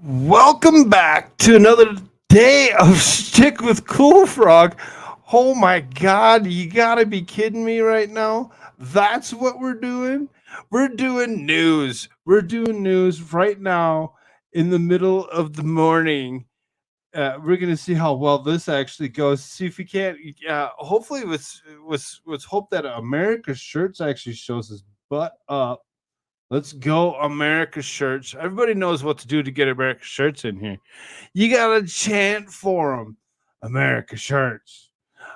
Welcome back to another day of Shtick with Koolfrogg. Oh my god, you gotta be kidding me right now. That's what we're doing. We're doing news. We're doing news right now in the middle of the morning. We're gonna see how well this actually goes. See if we can't. Hopefully, let's hope that America's shirts actually shows his butt up. Let's go, America shirts. Everybody knows what to do to get America shirts in here. You got to chant for them. America shirts.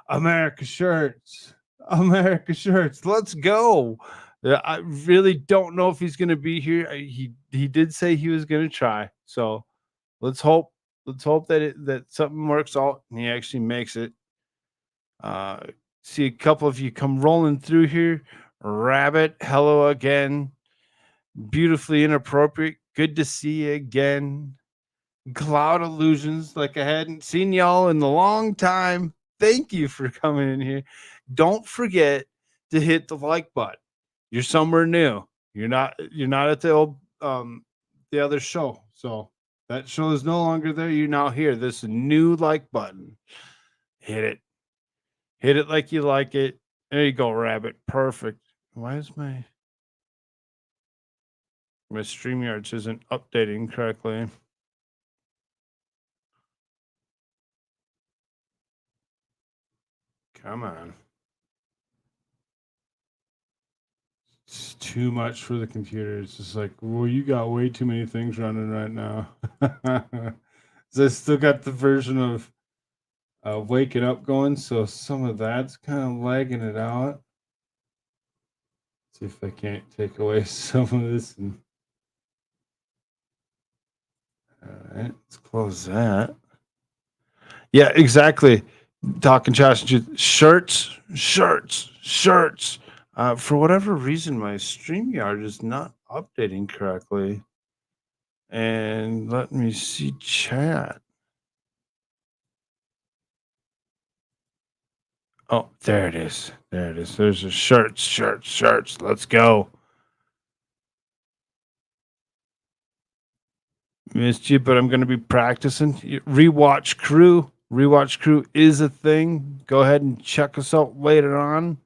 America shirts. America shirts. Let's go. I really don't know if he's going to be here. He did say he was going to try. So let's hope that something works out and he actually makes it. Uh, See a couple of you come rolling through here. Rabbit, hello again. Beautifully inappropriate. Good to see you again. Cloud illusions, like I hadn't seen y'all in a long time. Thank you for coming in here. Don't forget to hit the like button. You're somewhere new. You're not at the other show. So that show is no longer there. You're now here. This new like button. Hit it. Hit it like you like it. There you go, rabbit. Perfect. Why is my StreamYards isn't updating correctly? Come on. It's too much for the computer. It's just like, well, you got way too many things running right now. So I still got the version of waking up going, so some of that's kind of lagging it out. See if I can't take away some of this. All right, let's close that. Yeah, exactly. Talking trash. Shirts, shirts, shirts. For whatever reason, my StreamYard is not updating correctly. And let me see chat. Oh, there it is. There it is. There's a shirts, shirts, shirts. Let's go. Missed you, but I'm going to be practicing. Rewatch crew. Rewatch crew is a thing. Go ahead and check us out later on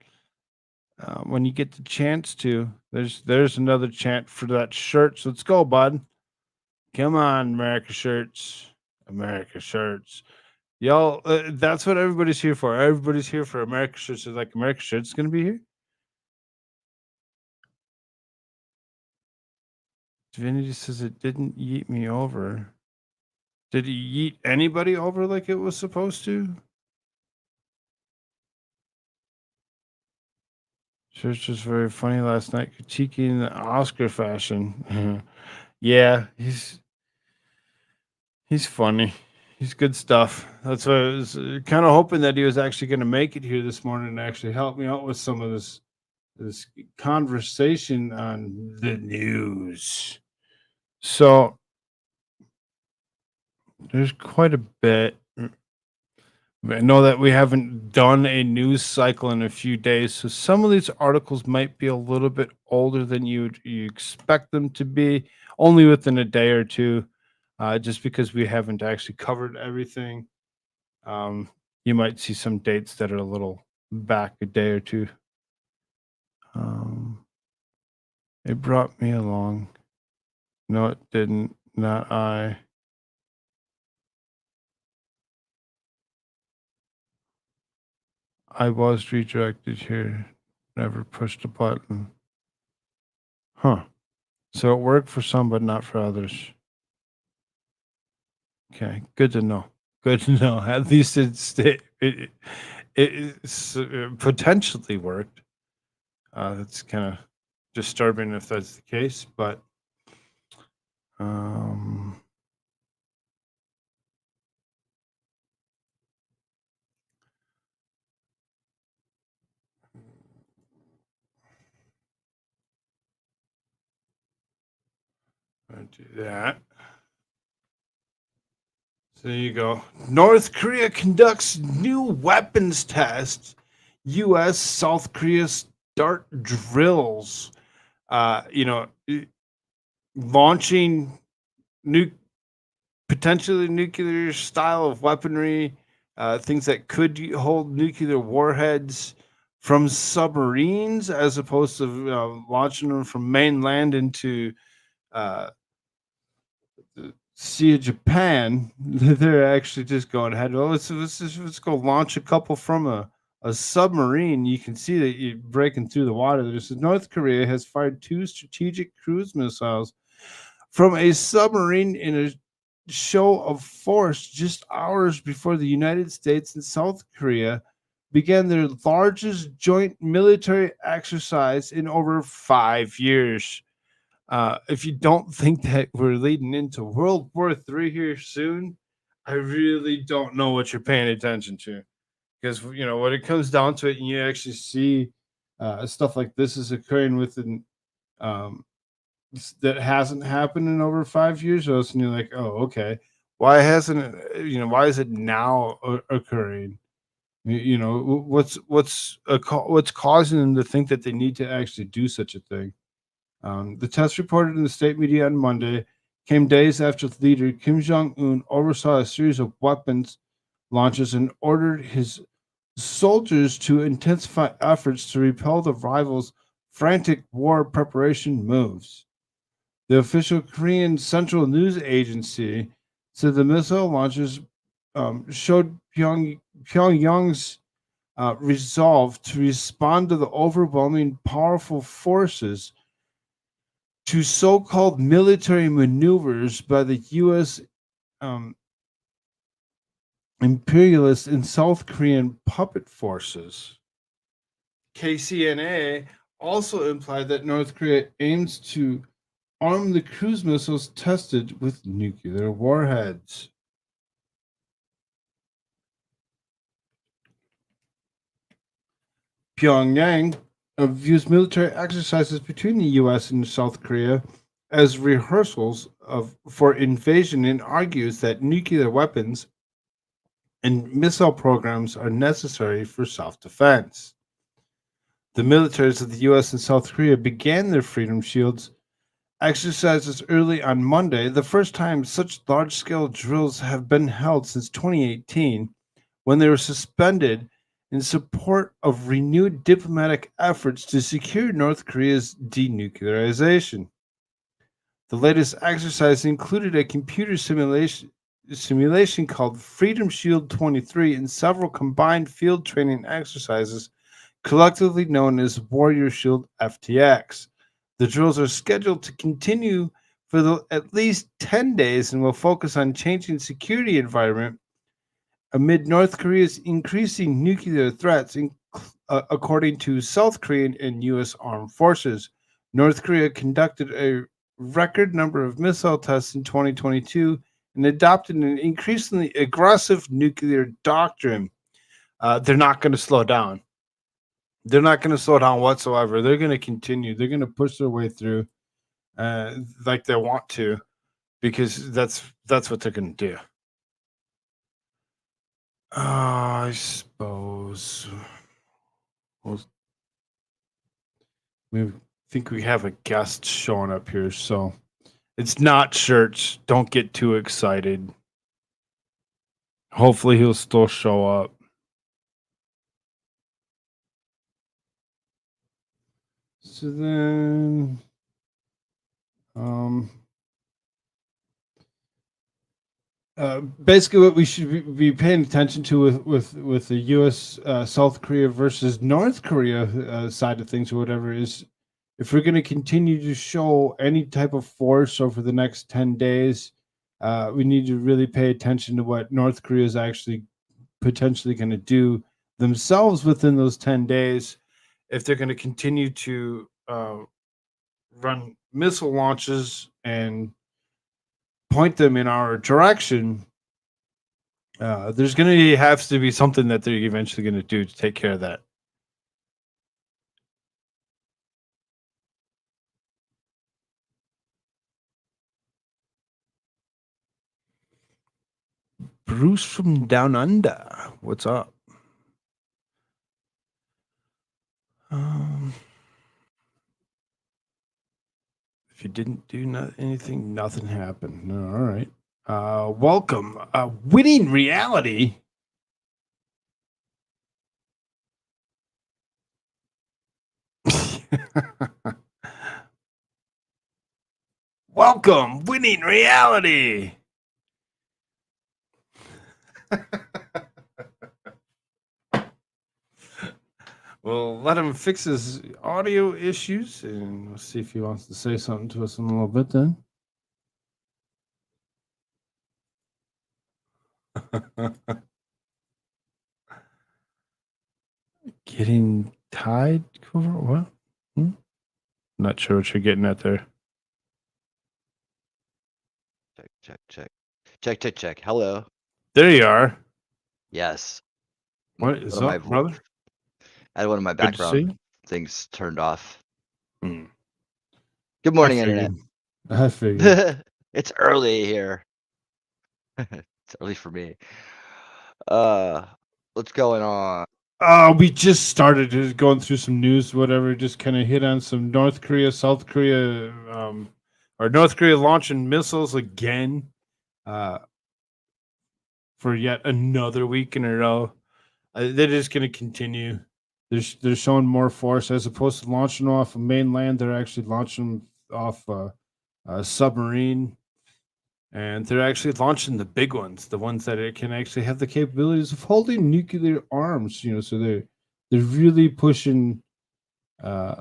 when you get the chance to. There's another chant for that shirts. Let's go, bud. Come on, America shirts. America shirts. Y'all, that's what everybody's here for. Everybody's here for America shirts. It's like America shirts going to be here. Divinity says it didn't yeet me over. Did he yeet anybody over like it was supposed to? Church was very funny last night, critiquing the Oscar fashion. Yeah, he's funny. He's good stuff. That's why I was kind of hoping that he was actually going to make it here this morning and actually help me out with some of this conversation on the news. So there's quite a bit. I know that we haven't done a news cycle in a few days, so some of these articles might be a little bit older than you expect them to be, only within a day or two, just because we haven't actually covered everything. Um, you might see some dates that are a little back a day or two. Um, it brought me along. No, it didn't. Not I. I was redirected here. Never pushed a button. Huh. So it worked for some, but not for others. Okay, good to know. Good to know. At least it's potentially worked. That's kind of disturbing if that's the case, but um, I'll do that. So there you go. North Korea conducts new weapons tests. U.S. South Korea start drills. Uh, you know, launching new potentially nuclear style of weaponry, things that could hold nuclear warheads from submarines as opposed to launching them from mainland into uh, the Sea of Japan. They're actually just going ahead. Well, let's go launch a couple from a submarine. You can see that you're breaking through the water. There's North Korea has fired two strategic cruise missiles from a submarine in a show of force just hours before the United States and South Korea began their largest joint military exercise in over 5 years. If you don't think that we're leading into World War III here soon, I really don't know what you're paying attention to. Because when it comes down to it, and you actually see stuff like this is occurring within um, that hasn't happened in over 5 years, or else and you're like, oh, okay, why hasn't it? Why is it now occurring? What's causing them to think that they need to actually do such a thing? The test reported in the state media on Monday came days after leader Kim Jong Un oversaw a series of weapons launches and ordered his soldiers to intensify efforts to repel the rivals' frantic war preparation moves. The official Korean Central News Agency said the missile launches showed Pyongyang's resolve to respond to the overwhelming powerful forces to so-called military maneuvers by the U.S. Um, imperialist and South Korean puppet forces. KCNA also implied that North Korea aims to arm the cruise missiles tested with nuclear warheads. Pyongyang views military exercises between the U.S. and South Korea as rehearsals for invasion and argues that nuclear weapons and missile programs are necessary for self defense. The militaries of the US and South Korea began their Freedom Shields exercises early on Monday, the first time such large scale drills have been held since 2018, when they were suspended in support of renewed diplomatic efforts to secure North Korea's denuclearization. The latest exercise included a computer simulation called Freedom Shield 23 and several combined field training exercises collectively known as Warrior Shield FTX. The drills are scheduled to continue for at least 10 days and will focus on changing security environment amid North Korea's increasing nuclear threats, according to South Korean and U.S. armed forces. North Korea conducted a record number of missile tests in 2022 and adopted an increasingly aggressive nuclear doctrine. They're not going to slow down. They're not going to slow down whatsoever. They're going to continue. They're going to push their way through like they want to, because that's what they're going to do. I suppose we'll, we think we have a guest showing up here, so it's not church. Don't get too excited. Hopefully, he'll still show up. So then, um, basically, what we should be paying attention to with the U.S. South Korea versus North Korea side of things, or whatever, is if we're going to continue to show any type of force over the next 10 days, we need to really pay attention to what North Korea is actually potentially going to do themselves within those 10 days. If they're going to continue to run missile launches and point them in our direction, there's going to have to be something that they're eventually going to do to take care of that. Bruce from Down Under, what's up? Um, if you didn't do anything, nothing happened. No, all right. Welcome. Winning reality. Welcome, winning reality. We'll let him fix his audio issues and we'll see if he wants to say something to us in a little bit then. Getting tied? What? Not sure what you're getting at there. Check, check, check. Check, check, check. Hello. There you are. Yes. What is One of up, my brother? I had one of my Good to see background you. things turned off. Hmm. Good I morning, internet. figured. I figured. It's early here. It's early for me. What's going on? We just started just going through some news, whatever. Just kind of hit on some North Korea, South Korea, or North Korea launching missiles again, uh, for yet another week in a row. They're just going to continue. They're showing more force as opposed to launching off of mainland. They're actually launching off a submarine, and they're actually launching the big ones, the ones that it can actually have the capabilities of holding nuclear arms. So they're really uh,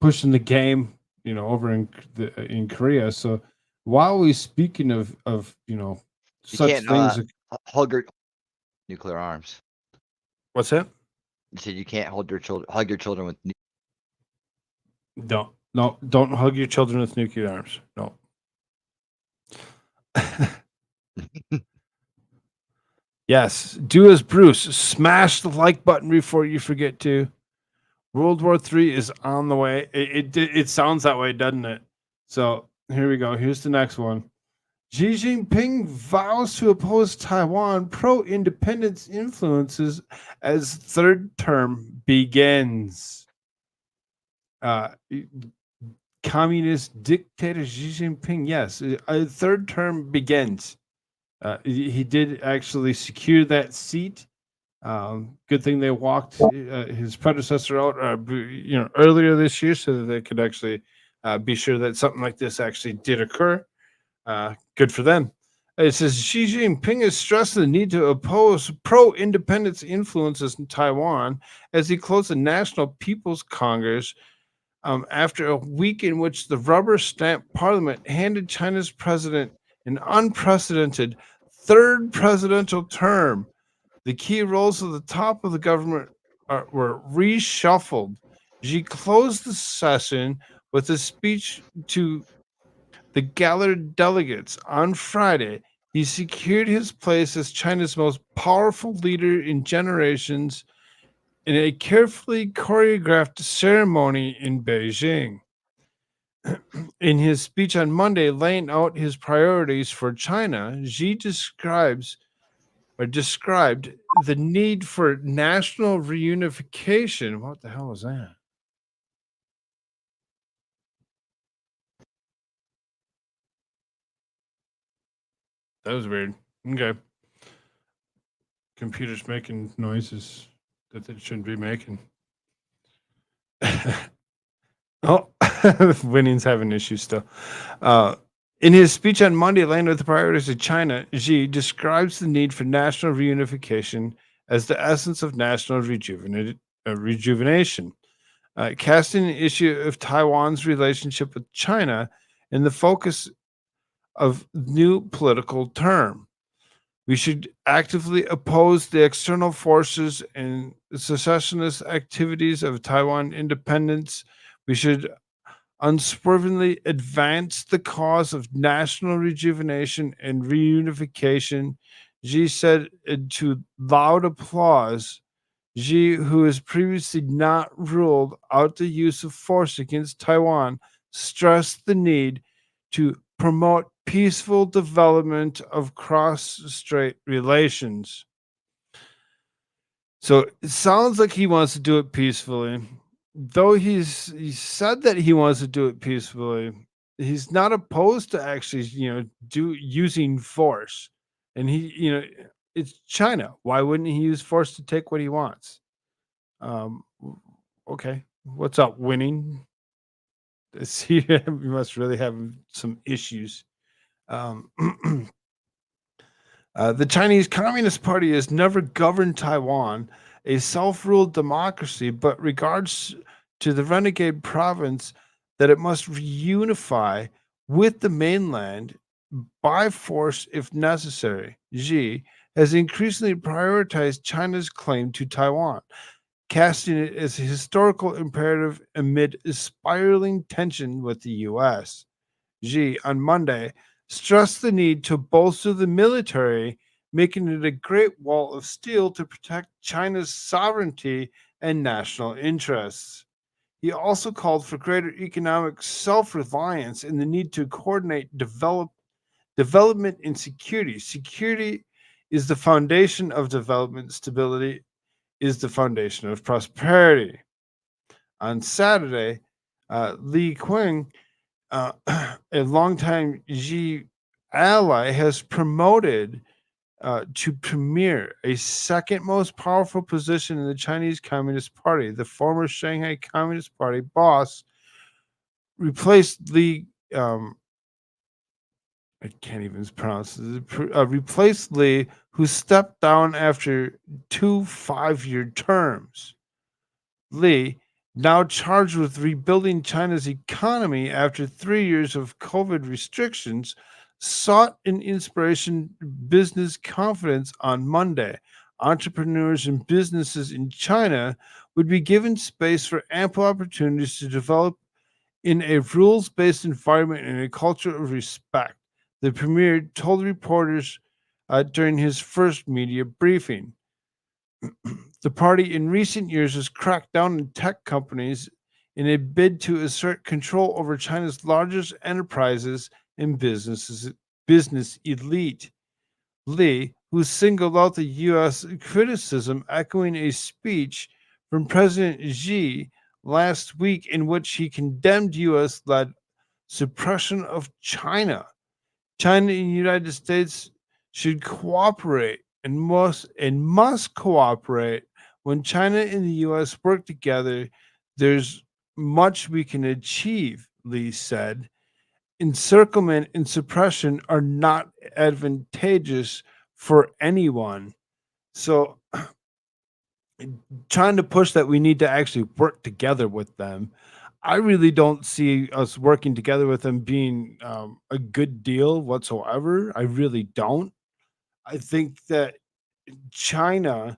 pushing the game. Over in Korea. So while we speaking of You such can't things, hug your nuclear arms. what's that? You said you can't hug your children with Don't no, don't hug your children with nuclear arms. No. Yes, do as Bruce. Smash the like button before you forget to. World War III is on the way. It sounds that way, doesn't it? So here we go. Here's the next one. Xi Jinping vows to oppose Taiwan pro-independence influences as third term begins. Uh, Communist dictator Xi Jinping, yes, a third term begins. He did actually secure that seat. Good thing they walked his predecessor out, earlier this year, so that they could actually be sure that something like this actually did occur. Good for them. It says Xi Jinping has stressed the need to oppose pro-independence influences in Taiwan as he closed the National People's Congress after a week in which the rubber stamp parliament handed China's president an unprecedented third presidential term. The key roles at the top of the government were reshuffled. Xi closed the session with a speech to the gathered delegates on Friday. He secured his place as China's most powerful leader in generations in a carefully choreographed ceremony in Beijing. In his speech on Monday, laying out his priorities for China, Xi described the need for national reunification. What the hell was that? That was weird. Okay. Computer's making noises that it shouldn't be making. Oh, Winning's having issues still. In his speech on Monday, laying out the priorities of China, Xi describes the need for national reunification as the essence of national rejuvenation, casting an issue of Taiwan's relationship with China in the focus of new political term. We should actively oppose the external forces and secessionist activities of Taiwan independence. We should unswervingly advance the cause of national rejuvenation and reunification. Xi said to loud applause. Xi, who has previously not ruled out the use of force against Taiwan, stressed the need to promote peaceful development of cross-strait relations. So it sounds like he wants to do it peacefully. Though he said that he wants to do it peacefully, he's not opposed to actually, do using force. And it's China. Why wouldn't he use force to take what he wants? Okay. What's up, winning? See, you must really have some issues. Um, the Chinese Communist Party has never governed Taiwan, a self ruled democracy, but regards to the renegade province that it must reunify with the mainland by force if necessary. Xi has increasingly prioritized China's claim to Taiwan, casting it as a historical imperative amid spiraling tension with the US. Xi on Monday stressed the need to bolster the military, making it a great wall of steel to protect China's sovereignty and national interests. He also called for greater economic self reliance and the need to coordinate development and security. Security is the foundation of development, stability is the foundation of prosperity. On Saturday, Li Qing, a longtime Xi ally, has promoted to premier, a second most powerful position in the Chinese Communist Party. The former Shanghai Communist Party boss replaced Li. I can't even pronounce it. Replaced Li, who stepped down after 2 5-year terms. Li, now charged with rebuilding China's economy after 3 years of COVID restrictions, sought an inspiration business confidence on Monday. Entrepreneurs and businesses in China would be given space for ample opportunities to develop in a rules based environment and a culture of respect, the premier told reporters during his first media briefing. The party in recent years has cracked down on tech companies in a bid to assert control over China's largest enterprises and business elite. Li, who singled out the U.S. criticism, echoing a speech from President Xi last week in which he condemned U.S. led suppression of China. China and the United States should cooperate and must cooperate. When China and the US work together, there's much we can achieve, Lee said. Encirclement and suppression are not advantageous for anyone. So trying to push that we need to actually work together with them. I really don't see us working together with them being a good deal whatsoever. I really don't. I think that China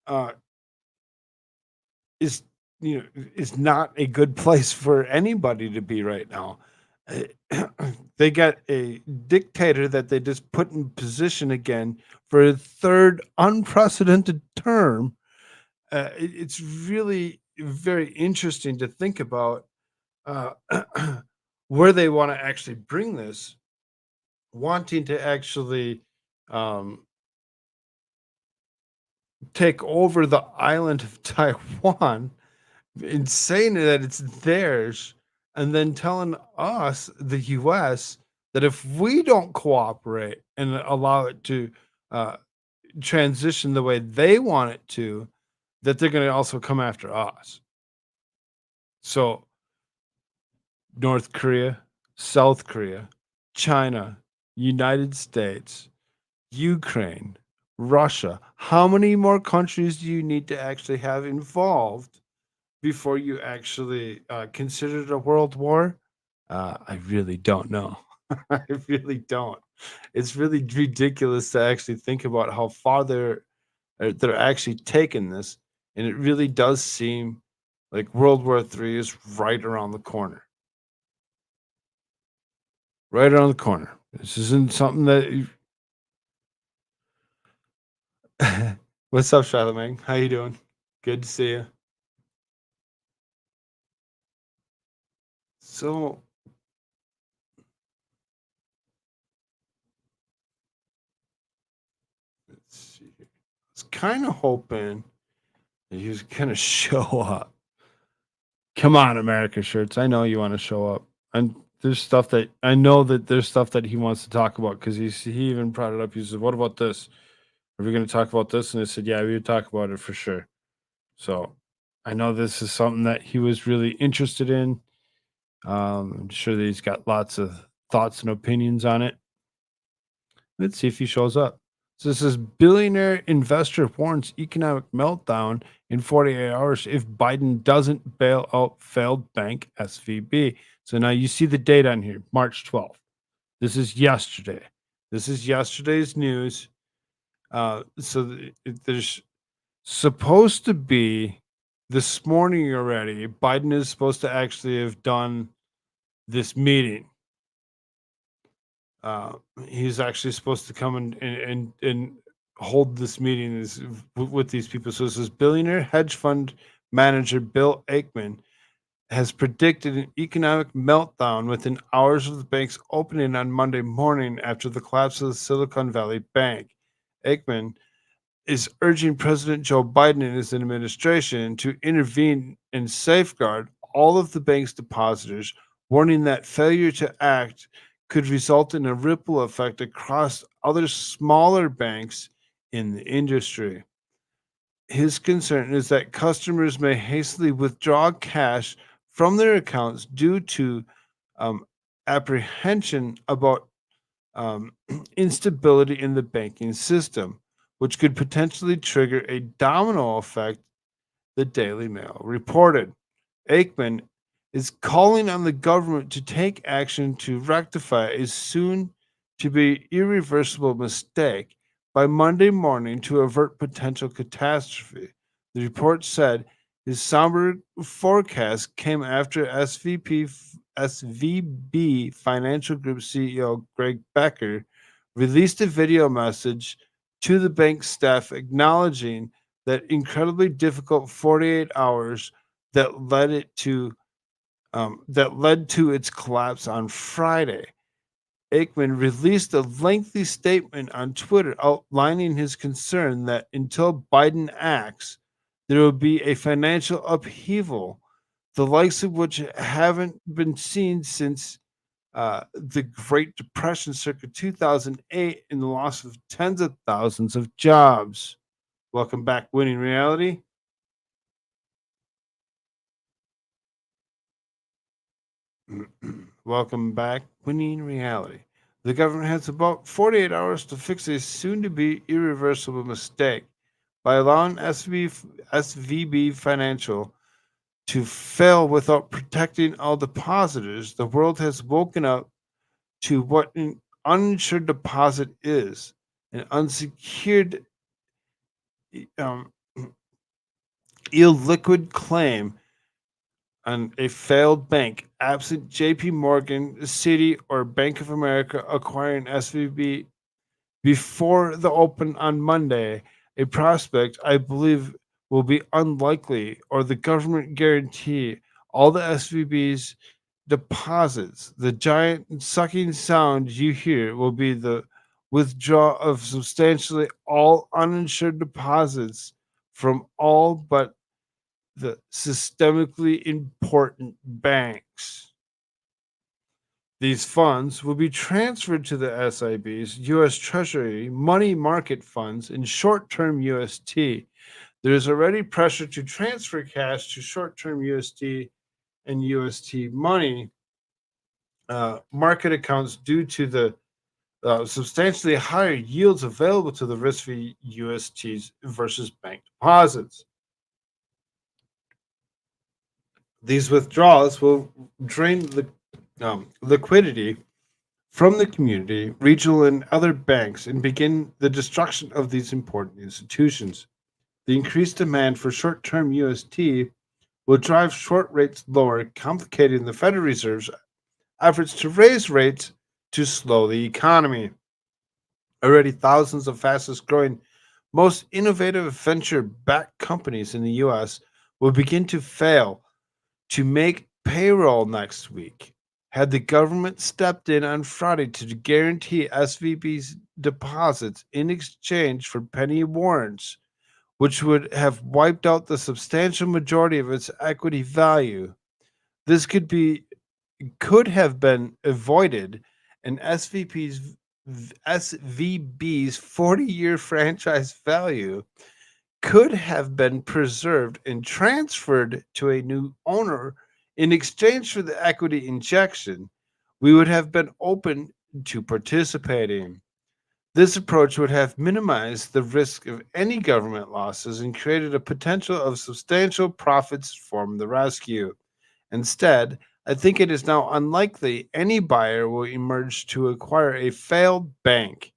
uh, is, is not a good place for anybody to be right now. They got a dictator that they just put in position again for a third unprecedented term. It's really very interesting to think about uh, where they want to actually bring this, wanting to actually um, take over the island of Taiwan and saying that it's theirs, and then telling us, the US, that if we don't cooperate and allow it to uh, transition the way they want it to, that they're going to also come after us. So North Korea, South Korea, China, United States, Ukraine, Russia. How many more countries do you need to actually have involved before you actually consider it a world war? I really don't know. I really don't. It's really ridiculous to actually think about how far they're actually taking this, and it really does seem like World War III is right around the corner. Right around the corner. This isn't something that. What's up, Charlemagne? How you doing? Good to see you. So let's see here. I was kind of hoping that he was gonna show up. Come on, America shirts. I know you want to show up. I'm there's stuff that I know that there's stuff that he wants to talk about because he even brought it up. He said, "What about this? Are we going to talk about this?" And I said, "Yeah, we would talk about it for sure." So I know this is something that he was really interested in. I'm sure that he's got lots of thoughts and opinions on it. Let's see if he shows up. So this is billionaire investor warns economic meltdown in 48 hours if Biden doesn't bail out failed bank SVB. So now you see the date on here, March 12th. This is yesterday. This is yesterday's news. There's supposed to be this morning already. Biden is supposed to actually have done this meeting. Uh, he's actually supposed to come and hold this meeting with these people. So this is billionaire hedge fund manager Bill Ackman has predicted an economic meltdown within hours of the bank's opening on Monday morning after the collapse of the Silicon Valley Bank. Ackman is urging President Joe Biden and his administration to intervene and safeguard all of the bank's depositors, warning that failure to act could result in a ripple effect across other smaller banks in the industry. His concern is that customers may hastily withdraw cash from their accounts due to um, apprehension about instability in the banking system, which could potentially trigger a domino effect, the Daily Mail reported. Aikman is calling on the government to take action to rectify a soon to be irreversible mistake by Monday morning to avert potential catastrophe. The report said his somber forecast came after SVB Financial Group CEO Greg Becker released a video message to the bank staff acknowledging that incredibly difficult 48 hours that led to its collapse on Friday. Aikman released a lengthy statement on Twitter outlining his concern that until Biden acts, there will be a financial upheaval, the likes of which haven't been seen since the Great Depression circa 2008 and the loss of tens of thousands of jobs. Welcome back, Winning Reality. Welcome back, Winning Reality. The government has about 48 hours to fix a soon to be irreversible mistake by allowing SVB Financial to fail without protecting all depositors. The world has woken up to what an uninsured deposit is an unsecured, um, illiquid claim on a failed bank, absent JP Morgan, Citi, or Bank of America acquiring SVB before the open on Monday, a prospect I believe will be unlikely, or the government guarantee all the SVB's deposits. The giant sucking sound you hear will be the withdrawal of substantially all uninsured deposits from all but the systemically important banks. These funds will be transferred to the SIB's U.S. Treasury money market funds in short term UST. There is already pressure to transfer cash to short term USD and UST money market accounts due to the substantially higher yields available to the risk free USTs versus bank deposits. These withdrawals will drain liquidity from the community, regional, and other banks and begin the destruction of these important institutions. The increased demand for short term UST will drive short rates lower, complicating the Federal Reserve's efforts to raise rates to slow the economy. Already, thousands of fastest growing, most innovative venture backed companies in the US will begin to fail to make payroll next week. Had the government stepped in on Friday to guarantee SVB's deposits in exchange for penny warrants, which would have wiped out the substantial majority of its equity value, this could be could have been avoided, and SVB's 40-year franchise value could have been preserved and transferred to a new owner in exchange for the equity injection, we would have been open to participating. This approach would have minimized the risk of any government losses and created a potential of substantial profits from the rescue. Instead, I think it is now unlikely any buyer will emerge to acquire a failed bank.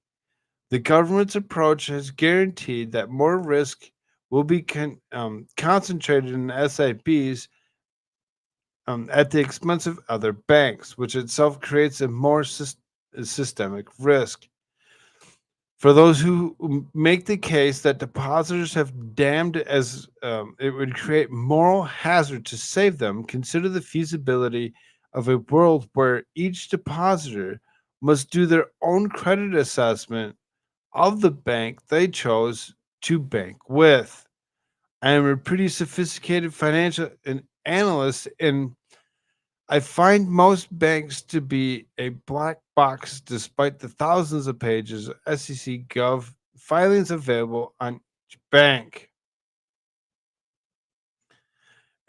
The government's approach has guaranteed that more risk will be concentrated in SIBs at the expense of other banks, which itself creates a more systemic risk. For those who make the case that depositors have damned as it would create moral hazard to save them, consider the feasibility of a world where each depositor must do their own credit assessment of the bank they chose to bank with. I am a pretty sophisticated financial analyst, and I find most banks to be a black box despite the thousands of pages of SEC Gov filings available on each bank.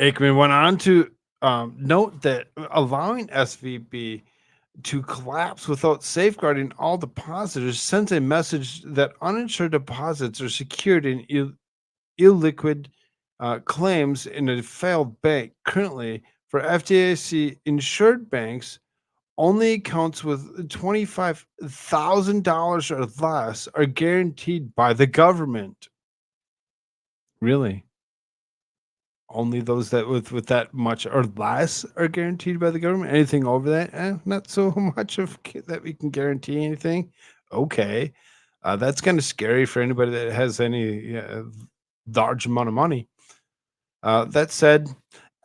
Aikman went on to note that allowing SVB to collapse without safeguarding all depositors sends a message that uninsured deposits are secured in illiquid claims in a failed bank. Currently, for FDIC insured banks, only accounts with $25,000 or less are guaranteed by the government. Really? Only those that with that much or less are guaranteed by the government. Anything over that, not so much of that we can guarantee anything. Okay, that's kind of scary for anybody that has any large amount of money. That said,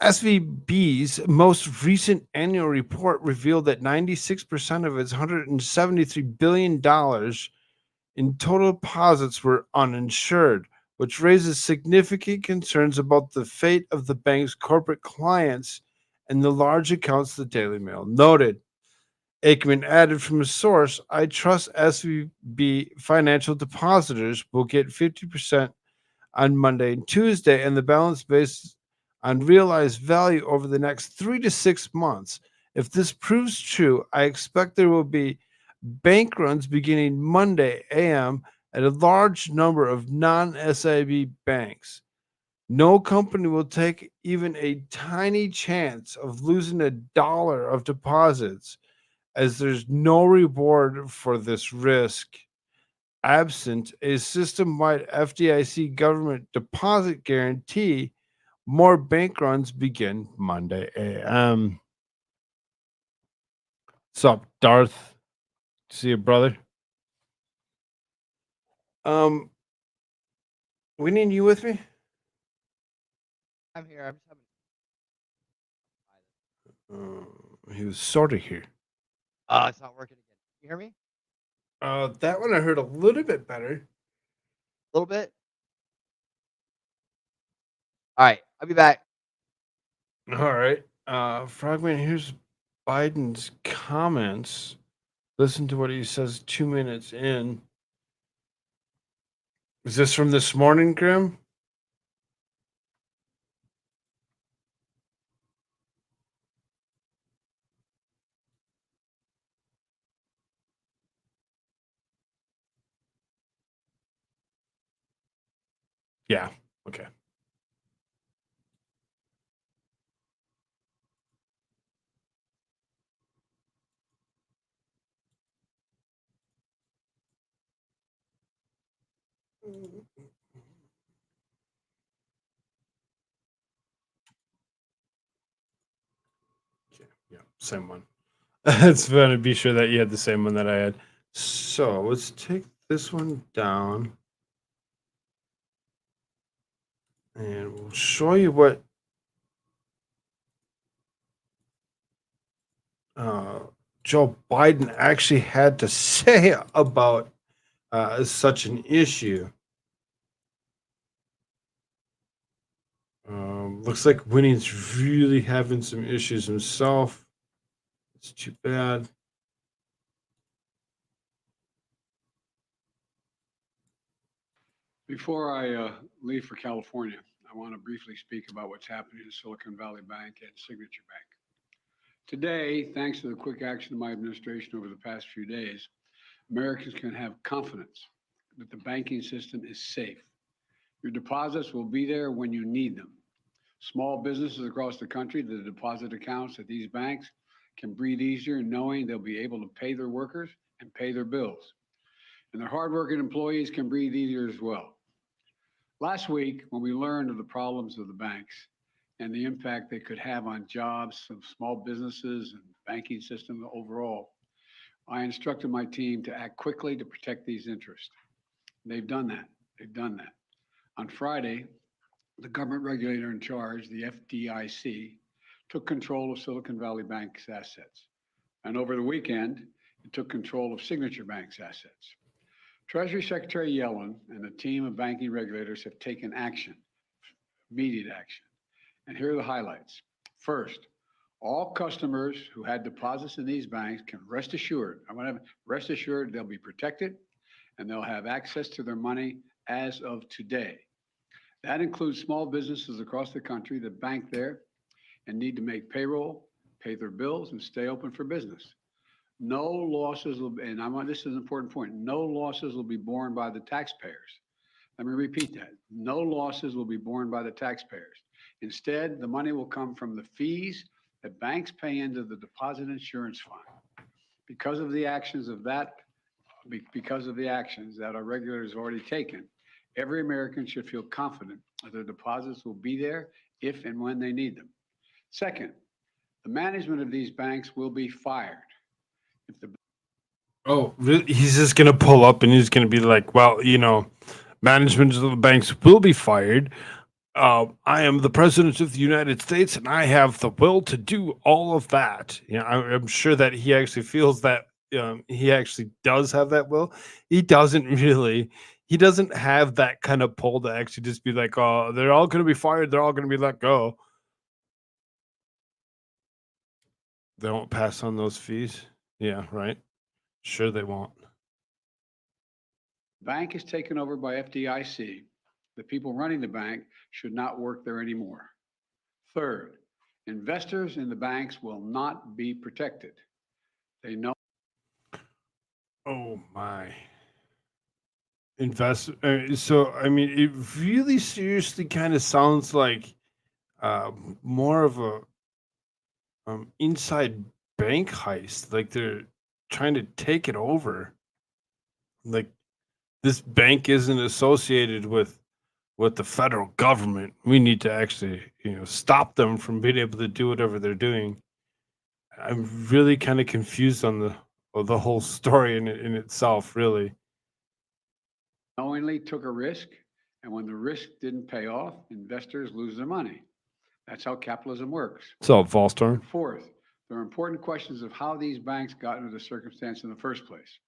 SVB's most recent annual report revealed that 96% of its $173 billion in total deposits were uninsured, which raises significant concerns about the fate of the bank's corporate clients and the large accounts the Daily Mail noted. Aikman added from a source, I trust SVB financial depositors will get 50% on Monday and Tuesday, and the balance based on realized value over the next 3 to 6 months. If this proves true, I expect there will be bank runs beginning Monday AM at a large number of non SIB banks. No company will take even a tiny chance of losing a dollar of deposits, as there's no reward for this risk. Absent a system wide FDIC government deposit guarantee, more bank runs begin Monday AM. Sup, Darth? See you, brother. Um, Winnie, you with me? I'm here. I'm just having. He was sort of here. It's not working again. You hear me? That one I heard a little bit better. A little bit. All right, I'll be back. All right. Frogman, here's Biden's comments. Listen to what he says 2 minutes in. Is this from this morning, Grim? Yeah. Okay. Okay. Yeah. Same one. It's fun to be sure that you had the same one that I had. So let's take this one down and we'll show you what uh, Joe Biden actually had to say about such an issue. Looks like Winnie's really having some issues himself. It's too bad. Before I leave for California, I want to briefly speak about what's happening in Silicon Valley Bank and Signature Bank. Today, thanks to the quick action of my administration over the past few days, Americans can have confidence that the banking system is safe. Your deposits will be there when you need them. Small businesses across the country, the deposit accounts at these banks can breathe easier knowing they'll be able to pay their workers and pay their bills. And their hardworking employees can breathe easier as well. Last week, when we learned of the problems of the banks and the impact they could have on jobs of small businesses and banking system overall, I instructed my team to act quickly to protect these interests. They've done that. They've done that. On Friday, the government regulator in charge, the FDIC, took control of Silicon Valley Bank's assets. And over the weekend, it took control of Signature Bank's assets. Treasury Secretary Yellen and a team of banking regulators have taken action, immediate action. And here are the highlights. First, all customers who had deposits in these banks can rest assured, rest assured they'll be protected and they'll have access to their money as of today. That includes small businesses across the country that bank there and need to make payroll, pay their bills, and stay open for business. No losses will, this is an important point, no losses will be borne by the taxpayers. Let me repeat that. No losses will be borne by the taxpayers. Instead, the money will come from the fees that banks pay into the deposit insurance fund. Because of the actions that our regulators have already taken, every American should feel confident that their deposits will be there if and when they need them. Second, the management of these banks will be fired. If the Oh, really? He's just gonna pull up and he's gonna be like, "Well, management of the banks will be fired. I am the president of the United States, and I have the will to do all of that." I'm sure that he actually feels that he actually does have that will. He doesn't really. He doesn't have that kind of pull to actually just be like, "Oh, they're all going to be fired. They're all going to be let go." They won't pass on those fees. Yeah, right. Sure, they won't. bank is taken over by FDIC, the people running the bank should not work there anymore. Third, investors in the banks will not be protected. They know Oh my. Invest. So I mean, it really seriously kind of sounds like uh, more of a inside bank heist. Like they're trying to take it over. Like this bank isn't associated with the federal government. We need to actually, stop them from being able to do whatever they're doing. I'm really kind of confused on the whole story in itself. Really, knowingly took a risk, and when the risk didn't pay off, investors lose their money. That's how capitalism works. it's all false storm. And fourth, there are important questions of how these banks got into the circumstance in the first place.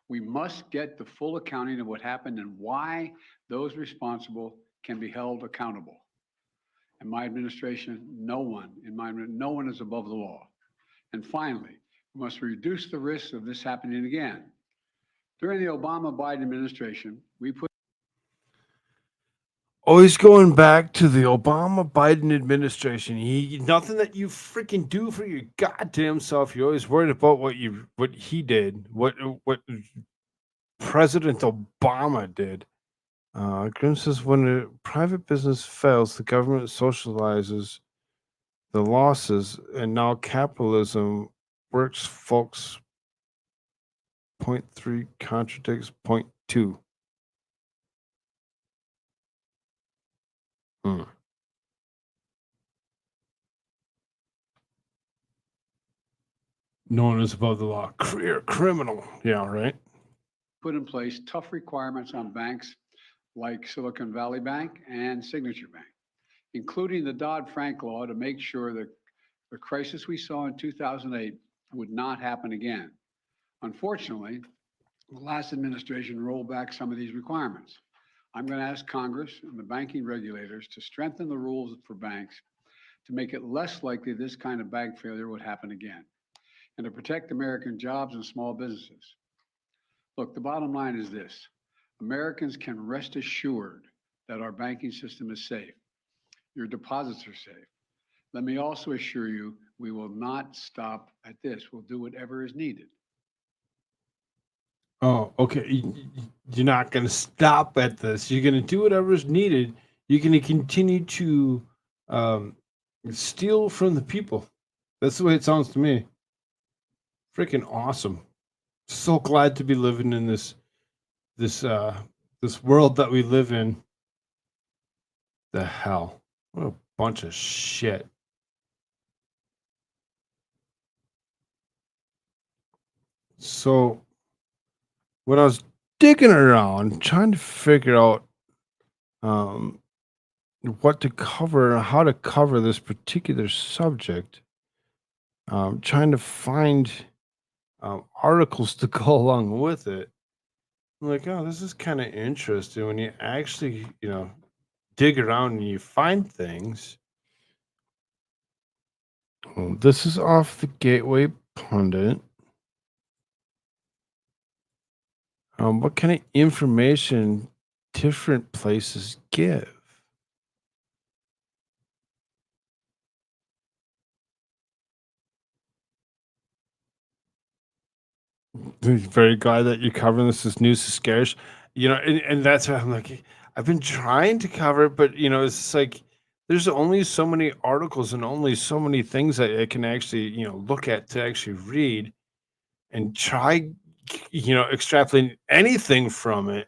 We must get the full accounting of what happened and why those responsible can be held accountable. In my administration, no one is above the law. And finally, we must reduce the risk of this happening again. During the Obama-Biden administration, we put Always going back to the Obama Biden administration. He nothing that you freaking do for your goddamn self. You're always worried about what he did, what President Obama did. Grim says when a private business fails, the government socializes the losses, and now capitalism works. Folks, point three contradicts point two. Hmm. No one is above the law. Career criminal. Yeah, right. put in place tough requirements on banks like Silicon Valley Bank and Signature Bank, including the Dodd-Frank law to make sure that the crisis we saw in 2008 would not happen again. Unfortunately, the last administration rolled back some of these requirements. I'm going to ask Congress and the banking regulators to strengthen the rules for banks to make it less likely this kind of bank failure would happen again. and to protect American jobs and small businesses. Look, the bottom line is this: Americans can rest assured that our banking system is safe. Your deposits are safe. Let me also assure you, we will not stop at this. We'll do whatever is needed. Oh, okay. You're not going to stop at this. You're going to do whatever's needed. You're going to continue to um, steal from the people. That's the way it sounds to me. Freaking awesome. So glad to be living in this this world that we live in. The hell. What a bunch of shit. So when I was digging around trying to figure out um what to cover and how to cover this particular subject, trying to find articles to go along with it. I'm like, oh, this is kind of interesting when you actually, dig around and you find things. This is off the Gateway Pundit. What kind of information different places give? Very glad that you're covering this. This news is scarce, and that's why I'm like, I've been trying to cover it, but it's just like there's only so many articles and only so many things that I can actually, look at to actually read and try, extrapolating anything from it.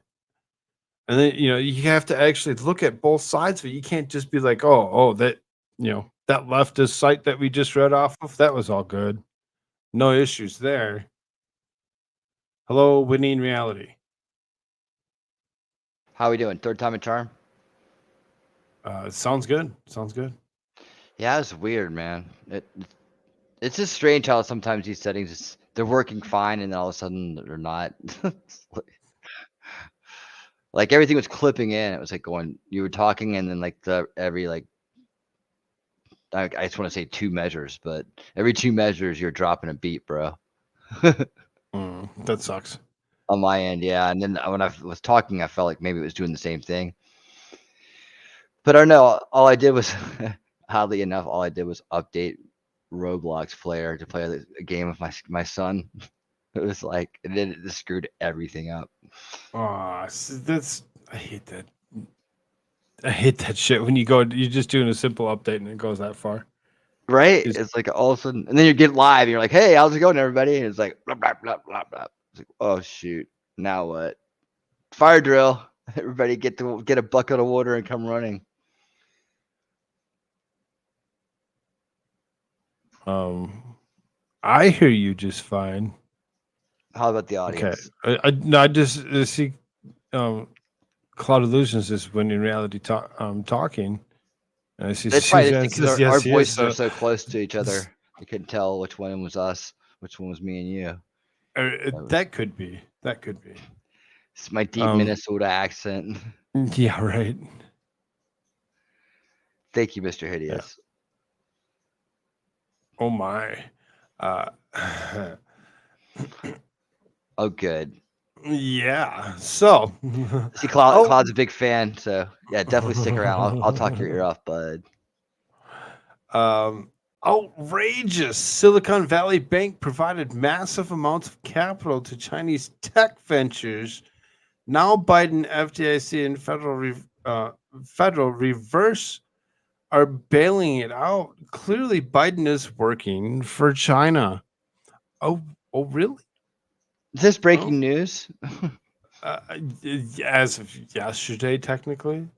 And then, you have to actually look at both sides of it. You can't just be like, that, that leftist site that we just read off of, that was all good. No issues there. Hello, winning reality. How we doing? Third time a charm? Sounds good. Sounds good. Yeah, it's weird, man. It's just strange how sometimes these settings they're working fine and then all of a sudden they're not. Like everything was clipping in. It was like going you were talking and then like every like I just want to say 2 measures, but every 2 measures you're dropping a beat, bro. That sucks. On my end, yeah. And then when I was talking, I felt like maybe it was doing the same thing. But I don't know. All I did was, oddly enough, all I did was update Roblox player to play a game with my son. It was like, and then it just screwed everything up. That's I hate that. I hate that shit when you're just doing a simple update and it goes that far. Right? It's like all of a sudden, and then you get live, and you're like, "Hey, how's it going, everybody?" And it's like, blah, blah, blah, blah, blah. It's like, oh shoot, now what? Fire drill! Everybody get a bucket of water and come running. I hear you just fine. How about the Okay, audience? I just see Cloud Illusions is when in reality talking. And I see That's probably just yes, because yes, our yes, voices so, are so close to each other. You couldn't tell which one was us, which one was me and you. that could be. That could be. It's my deep Minnesota accent. Yeah, right. Thank you, Mr. Hideous. Oh my. Oh, good. Yeah. So See, Cloud's a big fan, so yeah, definitely stick around. I'll talk your ear off, bud. Outrageous. Silicon Valley Bank provided massive amounts of capital to Chinese tech ventures. Now Biden, FDIC, and federal reverse are bailing it out. Clearly, Biden is working for China. Oh, really? Is this breaking news? As of yesterday, technically.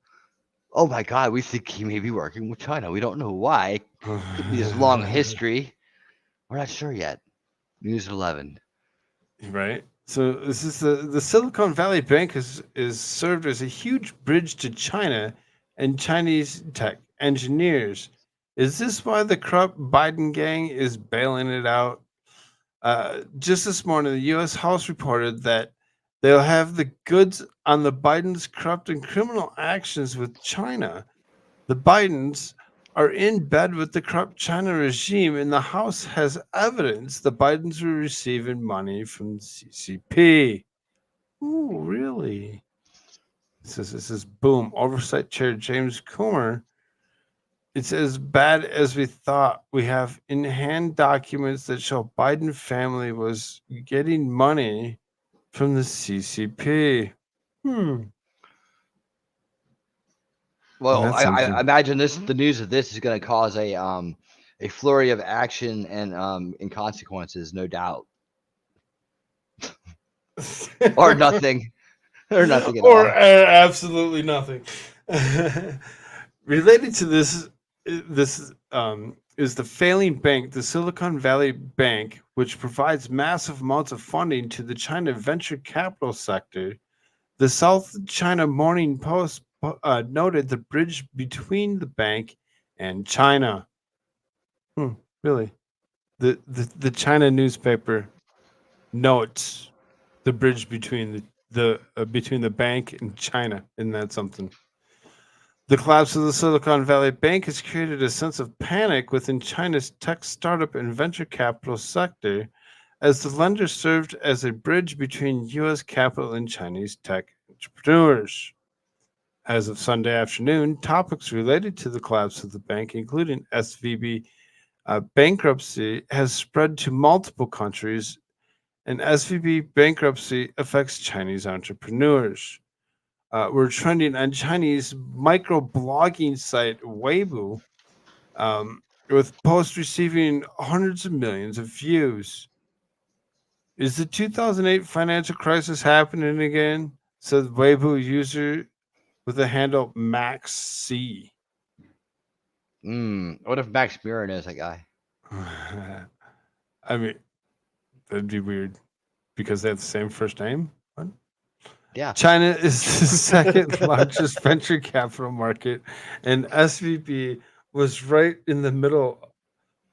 Oh my God, we think he may be working with China. We don't know why. Could be his long history. We're not sure yet. News 11. Right. So this is the Silicon Valley Bank is served as a huge bridge to China and Chinese tech engineers. Is this why the corrupt Biden gang is bailing it out? Just this morning, the U.S. House reported that they'll have the goods on the Biden's corrupt and criminal actions with China. The Bidens are in bed with the corrupt China regime, and the House has evidence the Bidens were receiving money from the CCP. Ooh, really? This is boom. Oversight Chair James Coomer. It's as bad as we thought. We have in hand documents that show Biden family was getting money from the CCP. And Well, that's I something. imagine the news of this is going to cause a flurry of action and consequences, no doubt, or nothing, or nothing at Or all. absolutely nothing. Related to this is the failing bank, the Silicon Valley Bank, which provides massive amounts of funding to the China venture capital sector. The South China Morning Post noted the bridge between the bank and China. Really, the China newspaper notes the bridge between between the bank and China. Isn't that something? The collapse of the Silicon Valley Bank has created a sense of panic within China's tech startup and venture capital sector, as the lender served as a bridge between U.S. capital and Chinese tech entrepreneurs. As of Sunday afternoon, topics related to the collapse of the bank, including SVB bankruptcy, has spread to multiple countries, and SVB bankruptcy affects Chinese entrepreneurs. We're trending on Chinese microblogging site Weibo, with posts receiving hundreds of millions of views. Is the 2008 financial crisis happening again? Said Weibo user with the handle Max C. What if Max Mirren is that guy? I mean, that'd be weird because they have the same first name. What? Yeah. China is the second largest venture capital market, and SVB was right in the middle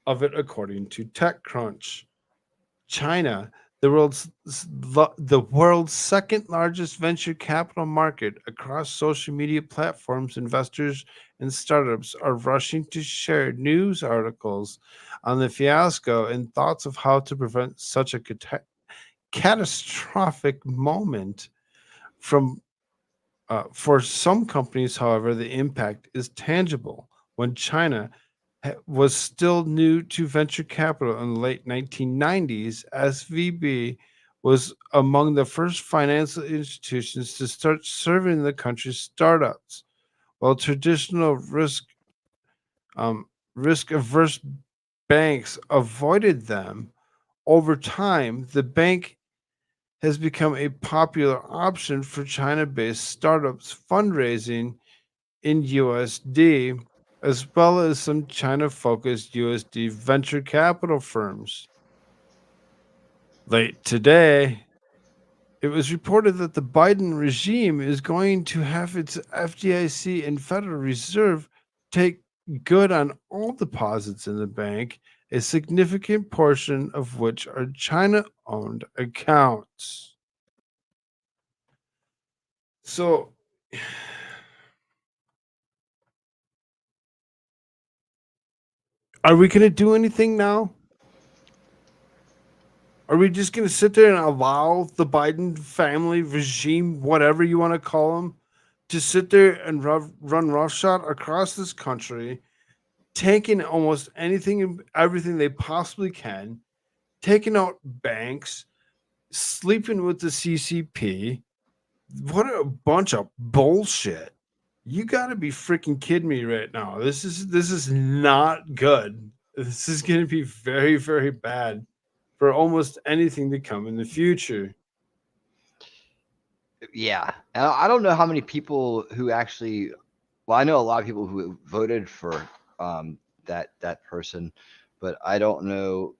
of it, according to TechCrunch. China, the world's second largest venture capital market across social media platforms, investors and startups are rushing to share news articles on the fiasco and thoughts of how to prevent such a catastrophic moment from for some companies. However, the impact is tangible. When China was still new to venture capital in the late 1990s, SVB was among the first financial institutions to start serving the country's startups. While traditional risk averse banks avoided them, over time, the bank has become a popular option for China based startups fundraising in USD, as well as some China focused USD venture capital firms. Late today, it was reported that the Biden regime is going to have its FDIC and Federal Reserve take good on all deposits in the bank, a significant portion of which are China owned accounts. So, are we going to do anything now? Are we just going to sit there and allow the Biden family regime, whatever you want to call them, to sit there and run roughshod across this country, taking almost anything and everything they possibly can, taking out banks, sleeping with the CCP? What a bunch of bullshit. You got to be freaking kidding me right now. This is not good. This is going to be very, very bad for almost anything to come in the future. Yeah. And I don't know how many people who actually. Well, I know a lot of people who voted for that person, but I don't know.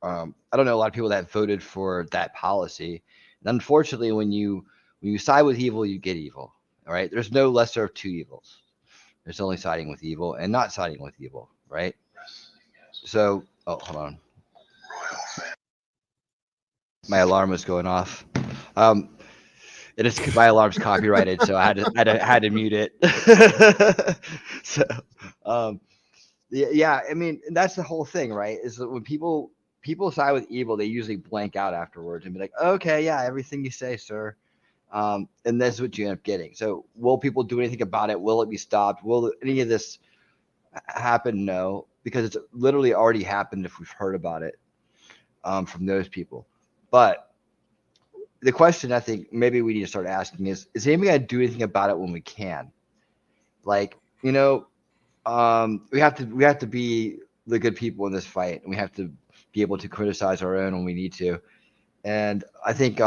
I don't know a lot of people that voted for that policy. And unfortunately, when you side with evil, you get evil. All right. There's no lesser of two evils. There's only siding with evil and not siding with evil. Right. So, oh, hold on. My alarm was going off. It is my alarm's copyrighted, so I had to mute it. So, Yeah, I mean, that's the whole thing, right? Is that when people side with evil, they usually blank out afterwards and be like, okay, yeah, everything you say, sir. And that's what you end up getting. So, will people do anything about it? Will it be stopped? Will any of this happen? No, because it's literally already happened if we've heard about it from those people. But the question I think maybe we need to start asking is anybody going to do anything about it when we can? Like, we have to be the good people in this fight, and we have to be able to criticize our own when we need to. And I think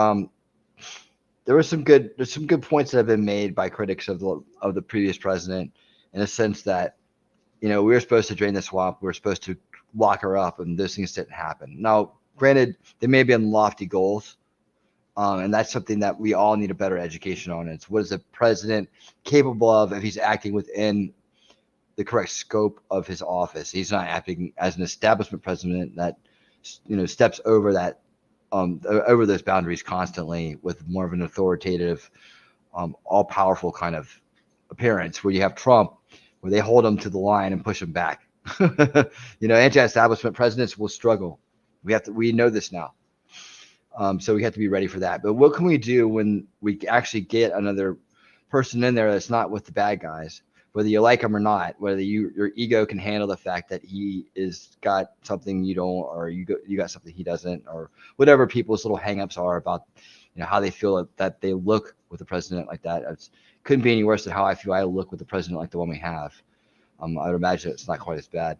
there's some good points that have been made by critics of the previous president, in a sense that we were supposed to drain the swamp, we were supposed to lock her up, and those things didn't happen. Now, granted, they may be on lofty goals, and that's something that we all need a better education on. It's what is the president capable of if he's acting within the correct scope of his office. He's not acting as an establishment president that steps over that over those boundaries constantly with more of an authoritative, all-powerful kind of appearance, where you have Trump, where they hold him to the line and push him back. Anti-establishment presidents will struggle. We know this now. So we have to be ready for that. But what can we do when we actually get another person in there that's not with the bad guys, whether you like him or not, whether your ego can handle the fact that he is got something you don't, or you got something he doesn't, or whatever people's little hangups are about, how they feel that they look with a president like that. It couldn't be any worse than how I feel I look with a president like the one we have. I would imagine it's not quite as bad.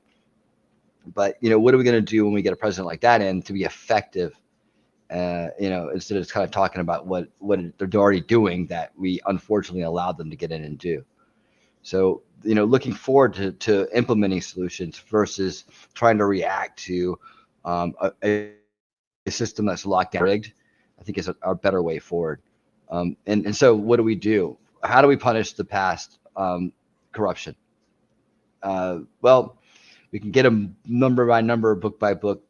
But what are we going to do when we get a president like that in to be effective? Instead of just kind of talking about what they're already doing that we unfortunately allowed them to get in and do. So, looking forward to implementing solutions versus trying to react to a system that's locked down, rigged, I think is a better way forward. And so what do we do? How do we punish the past corruption? Well, we can get them number by number, book by book,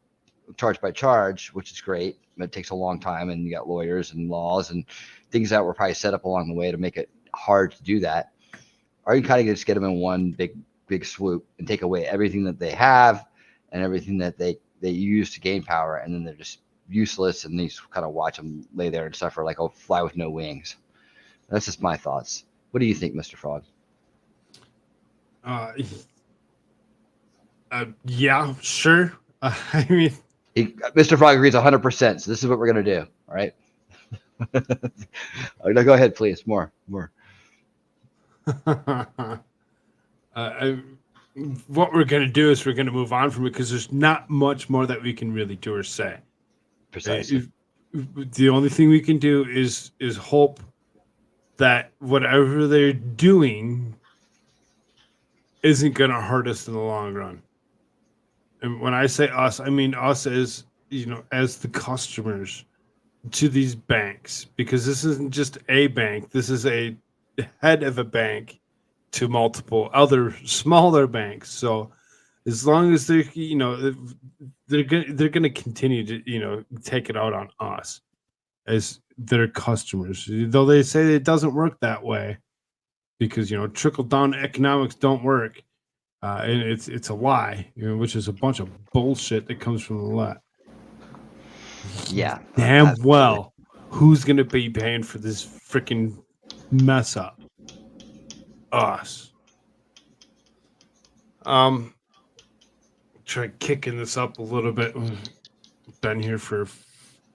charge by charge, which is great. It takes a long time, and you got lawyers and laws and things that were probably set up along the way to make it hard to do that. Or you kind of just get them in one big swoop and take away everything that they have and everything that they use to gain power, and then they're just useless, and you kind of watch them lay there and suffer like a fly with no wings. That's just my thoughts. What do you think, Mr. Frog? Yeah, sure. I mean, Mr. Frog agrees 100%. So this is what we're gonna do. All right. No, go ahead, please. More. What we're going to do is we're going to move on from it because there's not much more that we can really do or say. Precisely. The only thing we can do is hope that whatever they're doing isn't going to hurt us in the long run. And when I say us, I mean us as as the customers to these banks, because this isn't just a bank. This is a head of a bank to multiple other smaller banks. So as long as they're they're going to continue to take it out on us as their customers, though they say it doesn't work that way because trickle down economics don't work, and it's a lie, which is a bunch of bullshit that comes from the left. Yeah, damn absolutely. well who's going to be paying for this freaking mess up? Us. Try kicking this up a little bit. Been here for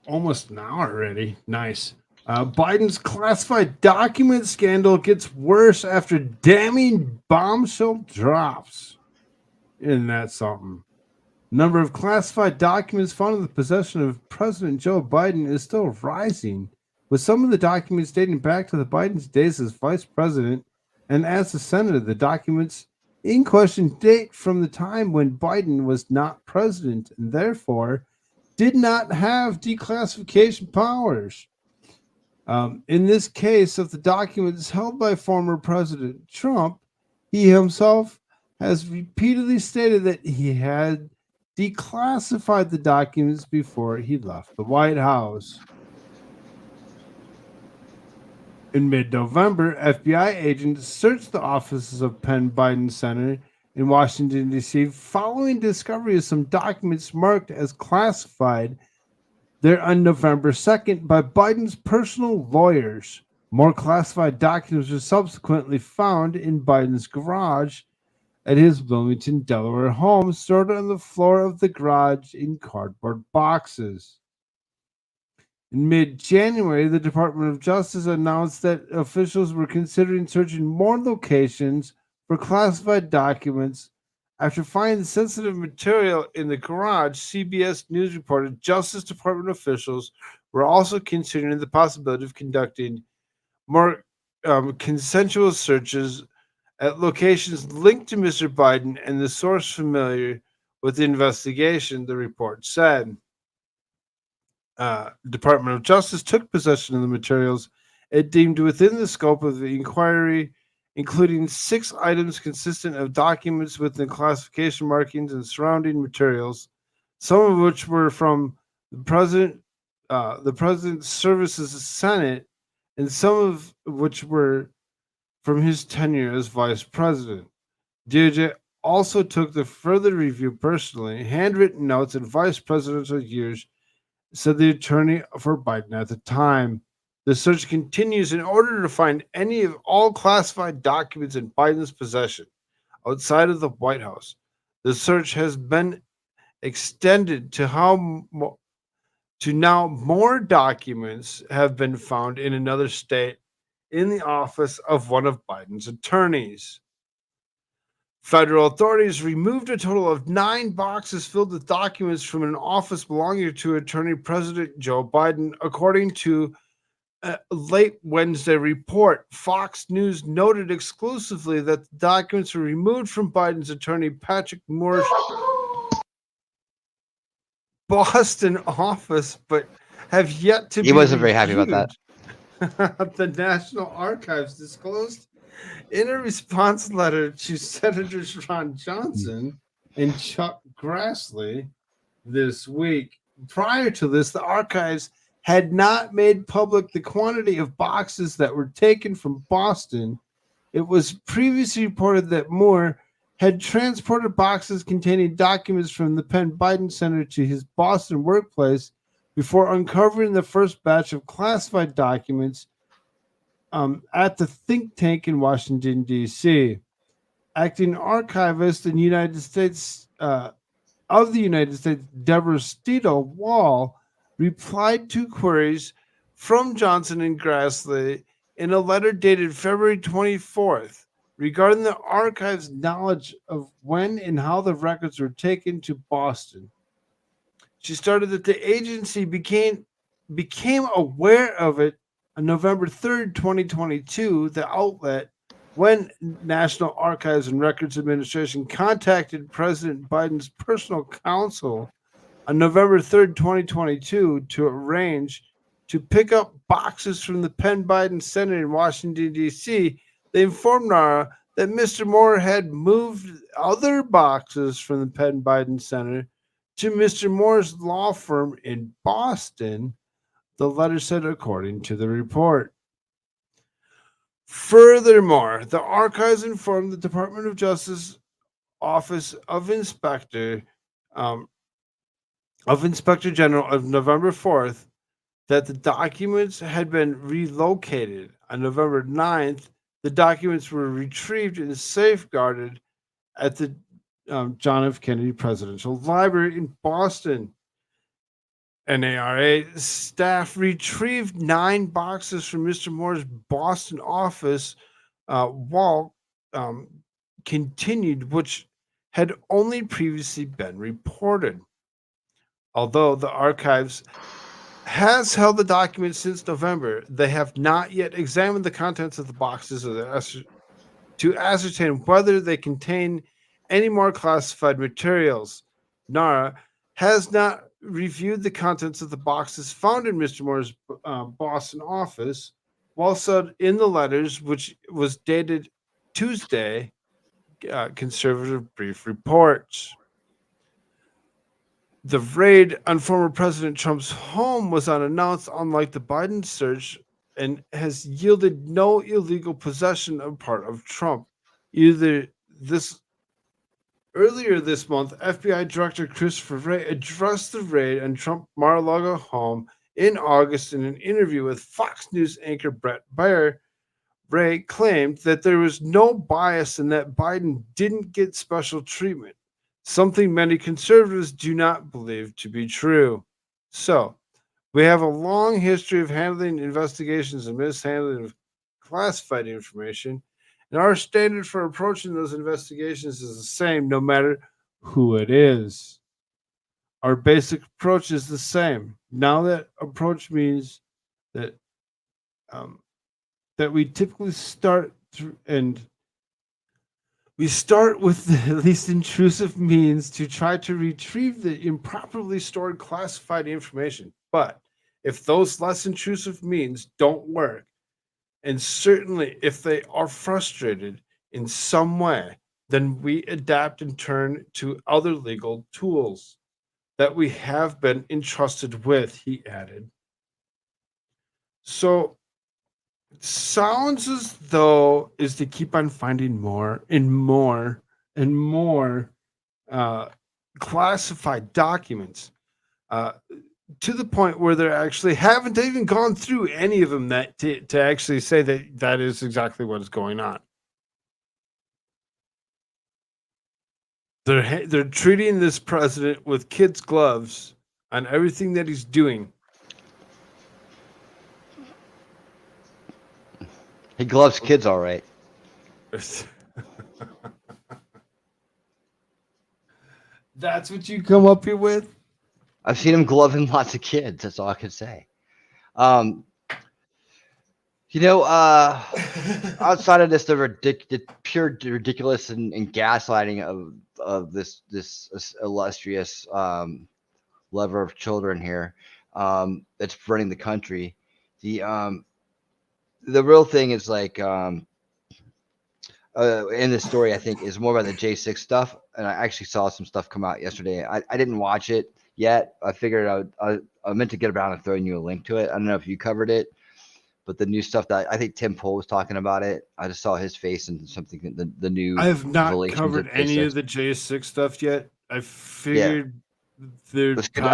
almost an hour already. Nice. Biden's classified document scandal gets worse after damning bombshell drops. Isn't that something? Number of classified documents found in the possession of President Joe Biden is still rising, with some of the documents dating back to the Biden's days as vice president, and as the senator, the documents in question date from the time when Biden was not president and therefore did not have declassification powers. In this case of the documents held by former President Trump, he himself has repeatedly stated that he had declassified the documents before he left the White House. In mid-November, FBI agents searched the offices of Penn Biden Center in Washington, D.C., following discovery of some documents marked as classified there on November 2nd by Biden's personal lawyers. More classified documents were subsequently found in Biden's garage at his Wilmington, Delaware home, stored on the floor of the garage in cardboard boxes. In mid January, the Department of Justice announced that officials were considering searching more locations for classified documents after finding sensitive material in the garage. CBS News reported Justice Department officials were also considering the possibility of conducting more consensual searches at locations linked to Mr. Biden and the source familiar with the investigation, the report said. Department of Justice took possession of the materials it deemed within the scope of the inquiry, including 6 items consistent of documents with the classification markings and surrounding materials, some of which were from the president's services Senate, and some of which were from his tenure as vice president. DOJ also took the further review personally. Handwritten notes and vice presidential years, said the attorney for Biden at the time. The search continues in order to find any of all classified documents in Biden's possession outside of the White House. The search has been extended to now more documents have been found in another state in the office of one of Biden's attorneys. Federal authorities removed a total of 9 boxes filled with documents from an office belonging to Attorney President Joe Biden, according to a late Wednesday report. Fox News noted exclusively that the documents were removed from Biden's attorney Patrick Moore's Boston office, but have yet to be He wasn't very happy about that. reviewed. The National Archives disclosed in a response letter to Senators Ron Johnson and Chuck Grassley this week. Prior to this, the archives had not made public the quantity of boxes that were taken from Boston. It was previously reported that Moore had transported boxes containing documents from the Penn Biden Center to his Boston workplace before uncovering the first batch of classified documents at the think tank in Washington, D.C. Acting archivist in the United States, Deborah Steedle Wall, replied to queries from Johnson and Grassley in a letter dated February 24th regarding the archive's knowledge of when and how the records were taken to Boston. She started that the agency became aware of it on November 3rd, 2022, the outlet, when National Archives and Records Administration contacted President Biden's personal counsel on November 3rd, 2022, to arrange to pick up boxes from the Penn Biden Center in Washington, D.C. They informed NARA that Mr. Moore had moved other boxes from the Penn Biden Center to Mr. Moore's law firm in Boston, the letter said, according to the report. Furthermore, the archives informed the Department of Justice Office of Inspector General of November 4th that the documents had been relocated. On November 9th, the documents were retrieved and safeguarded at the John F. Kennedy Presidential Library in Boston. NARA staff retrieved 9 boxes from Mr. Moore's Boston office. Wall continued, which had only previously been reported. Although the archives has held the documents since November, they have not yet examined the contents of the boxes to ascertain whether they contain any more classified materials. NARA has not reviewed the contents of the boxes found in Mr. Moore's Boston office, while said in the letters, which was dated Tuesday, conservative brief reports. The raid on former President Trump's home was unannounced, unlike the Biden search, and has yielded no illegal possession of part of Trump. Either this Earlier this month, FBI Director Christopher Wray addressed the raid on Trump Mar-a-Lago home in August in an interview with Fox News anchor Brett Baier. Wray claimed that there was no bias and that Biden didn't get special treatment, something many conservatives do not believe to be true. So, we have a long history of handling investigations and mishandling of classified information, and our standard for approaching those investigations is the same no matter who it is. Our basic approach is the same. Now that approach means that um, that we typically start and we start with the least intrusive means to try to retrieve the improperly stored classified information. But if those less intrusive means don't work, and certainly if they are frustrated in some way, then we adapt and turn to other legal tools that we have been entrusted with, he added. So it sounds as though is to keep on finding more and more and more uh, classified documents uh, to the point where they actually haven't even gone through any of them that to actually say that that is exactly what is going on. They're treating this president with kids' gloves on everything that he's doing. He gloves kids all right. That's what you come up here with? I've seen him gloving lots of kids. That's all I can say. Um, outside of this, the pure ridiculous and gaslighting of this illustrious lover of children here that's running the country. The real thing is like in this story, I think, is more about the J6 stuff. And I actually saw some stuff come out yesterday. I didn't watch it yet. I figured I meant to get around and throwing you a link to it. I don't know if you covered it, but the new stuff that I think Tim Pool was talking about it. I just saw his face and something, the new. I have not revelations covered any J6. of the J6 stuff yet. I figured I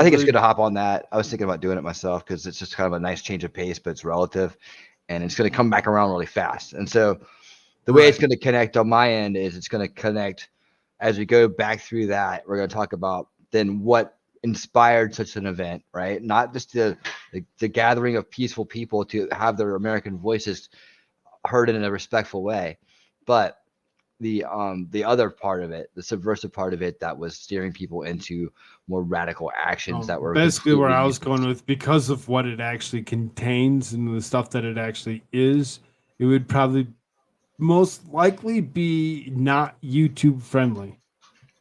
think it's good to hop on that. I was thinking about doing it myself because it's just kind of a nice change of pace, but it's relative and it's going to come back around really fast. And so the way it's going to connect on my end is it's going to connect as we go back through that. We're going to talk about then what inspired such an event, right? Not just the gathering of peaceful people to have their American voices heard in a respectful way, but the other part of it, the subversive part of it, that was steering people into more radical actions that were basically where I was useless. going with, because of what it actually contains and the stuff that it actually is, it would probably most likely be not YouTube friendly.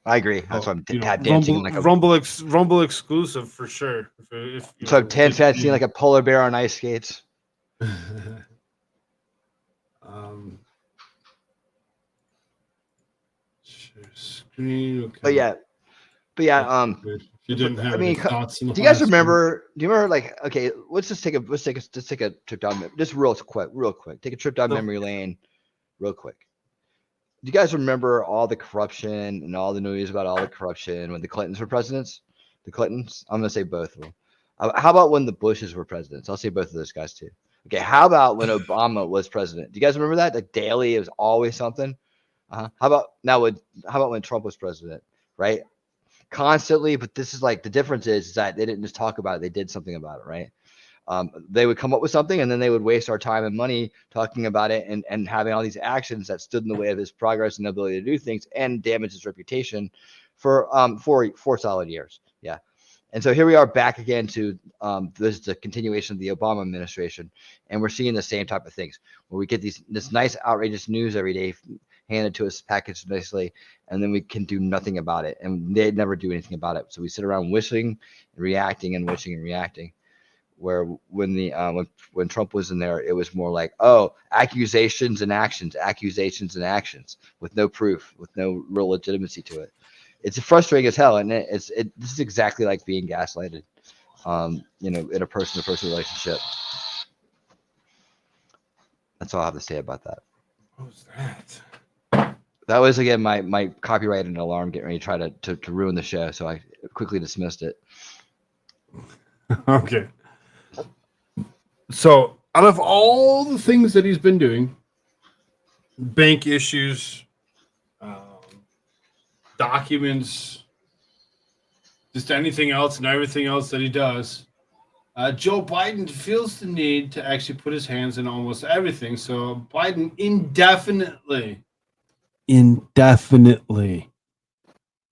I agree. That's why I'm tap dancing Rumble exclusive for sure. So Tan fancy like a polar bear on ice skates. Share screen. Okay. But yeah. If you didn't have any thoughts in the do you guys last remember? Do you remember? Like, okay, let's take a trip down. Just real quick. Take a trip down memory lane, real quick. Do you guys remember all the corruption and all the news about all the corruption when the Clintons were presidents? The Clintons? I'm going to say both of them. How about when the Bushes were presidents? I'll say both of those guys too. Okay, how about when Obama was president? Do you guys remember that? Like daily, it was always something. How about when Trump was president? Right? Constantly, but this is like the difference is that they didn't just talk about it, they did something about it, right? They would come up with something and then they would waste our time and money talking about it and having all these actions that stood in the way of his progress and ability to do things and damage his reputation for 4 solid years. Yeah. And so here we are back again to this is the continuation of the Obama administration, and we're seeing the same type of things where we get this nice outrageous news every day handed to us packaged nicely, and then we can do nothing about it, and they never do anything about it. So we sit around wishing and reacting and wishing and reacting. Where when Trump was in there, it was more like, oh, accusations and actions with no proof, with no real legitimacy to it. It's frustrating as hell, and this is exactly like being gaslighted, in a person-to-person relationship. That's all I have to say about that. What was that? That was again my copyright and alarm getting ready to try to ruin the show, so I quickly dismissed it. Okay. So, out of all the things that he's been doing, bank issues, documents, just anything else and everything else that he does, Joe Biden feels the need to actually put his hands in almost everything. So, Biden indefinitely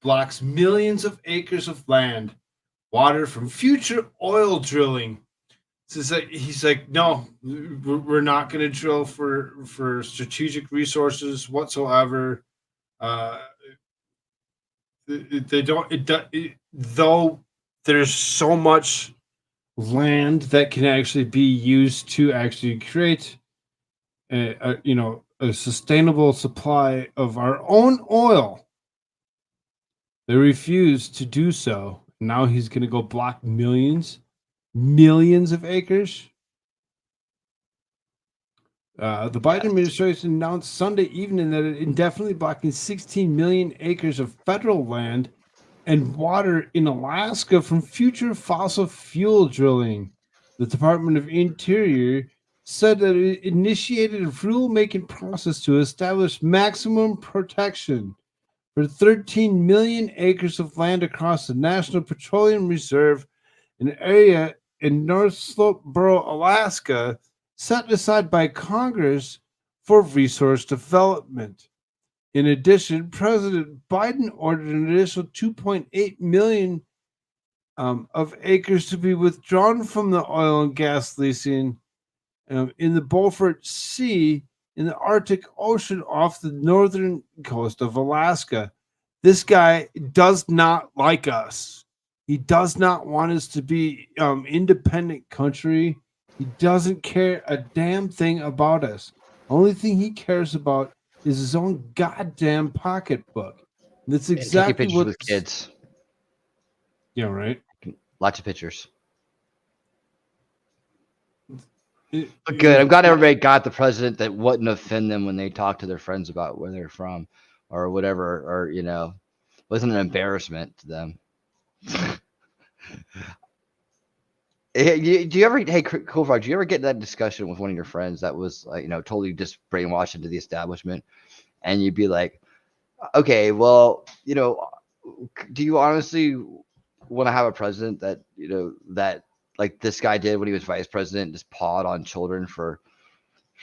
blocks millions of acres of land, water from future oil drilling. So he's like, no, we're not going to drill for strategic resources whatsoever. Uh, they don't. Though there's so much land that can actually be used to actually create a sustainable supply of our own oil. They refused to do so. Now he's going to go block millions of acres. The Biden administration announced Sunday evening that it indefinitely blocking 16 million acres of federal land and water in Alaska from future fossil fuel drilling. The Department of Interior said that it initiated a rulemaking process to establish maximum protection for 13 million acres of land across the National Petroleum Reserve, an area in North Slopeboro, Alaska, set aside by Congress for resource development. In addition, President Biden ordered an additional 2.8 million of acres to be withdrawn from the oil and gas leasing in the Beaufort Sea in the Arctic Ocean off the northern coast of Alaska. This guy does not like us. He does not want us to be independent country. He doesn't care a damn thing about us. Only thing he cares about is his own goddamn pocketbook. That's And taking exactly pictures what with kids. Yeah, right. Lots of pictures. It- Good. I'm glad everybody got the president that wouldn't offend them when they talk to their friends about where they're from or whatever, or wasn't an embarrassment to them. Do you ever, hey, Koolfrogg, do you ever get that discussion with one of your friends that was like, totally just brainwashed into the establishment? And you'd be like, okay, well, do you honestly want to have a president that like this guy did when he was vice president, just pawed on children for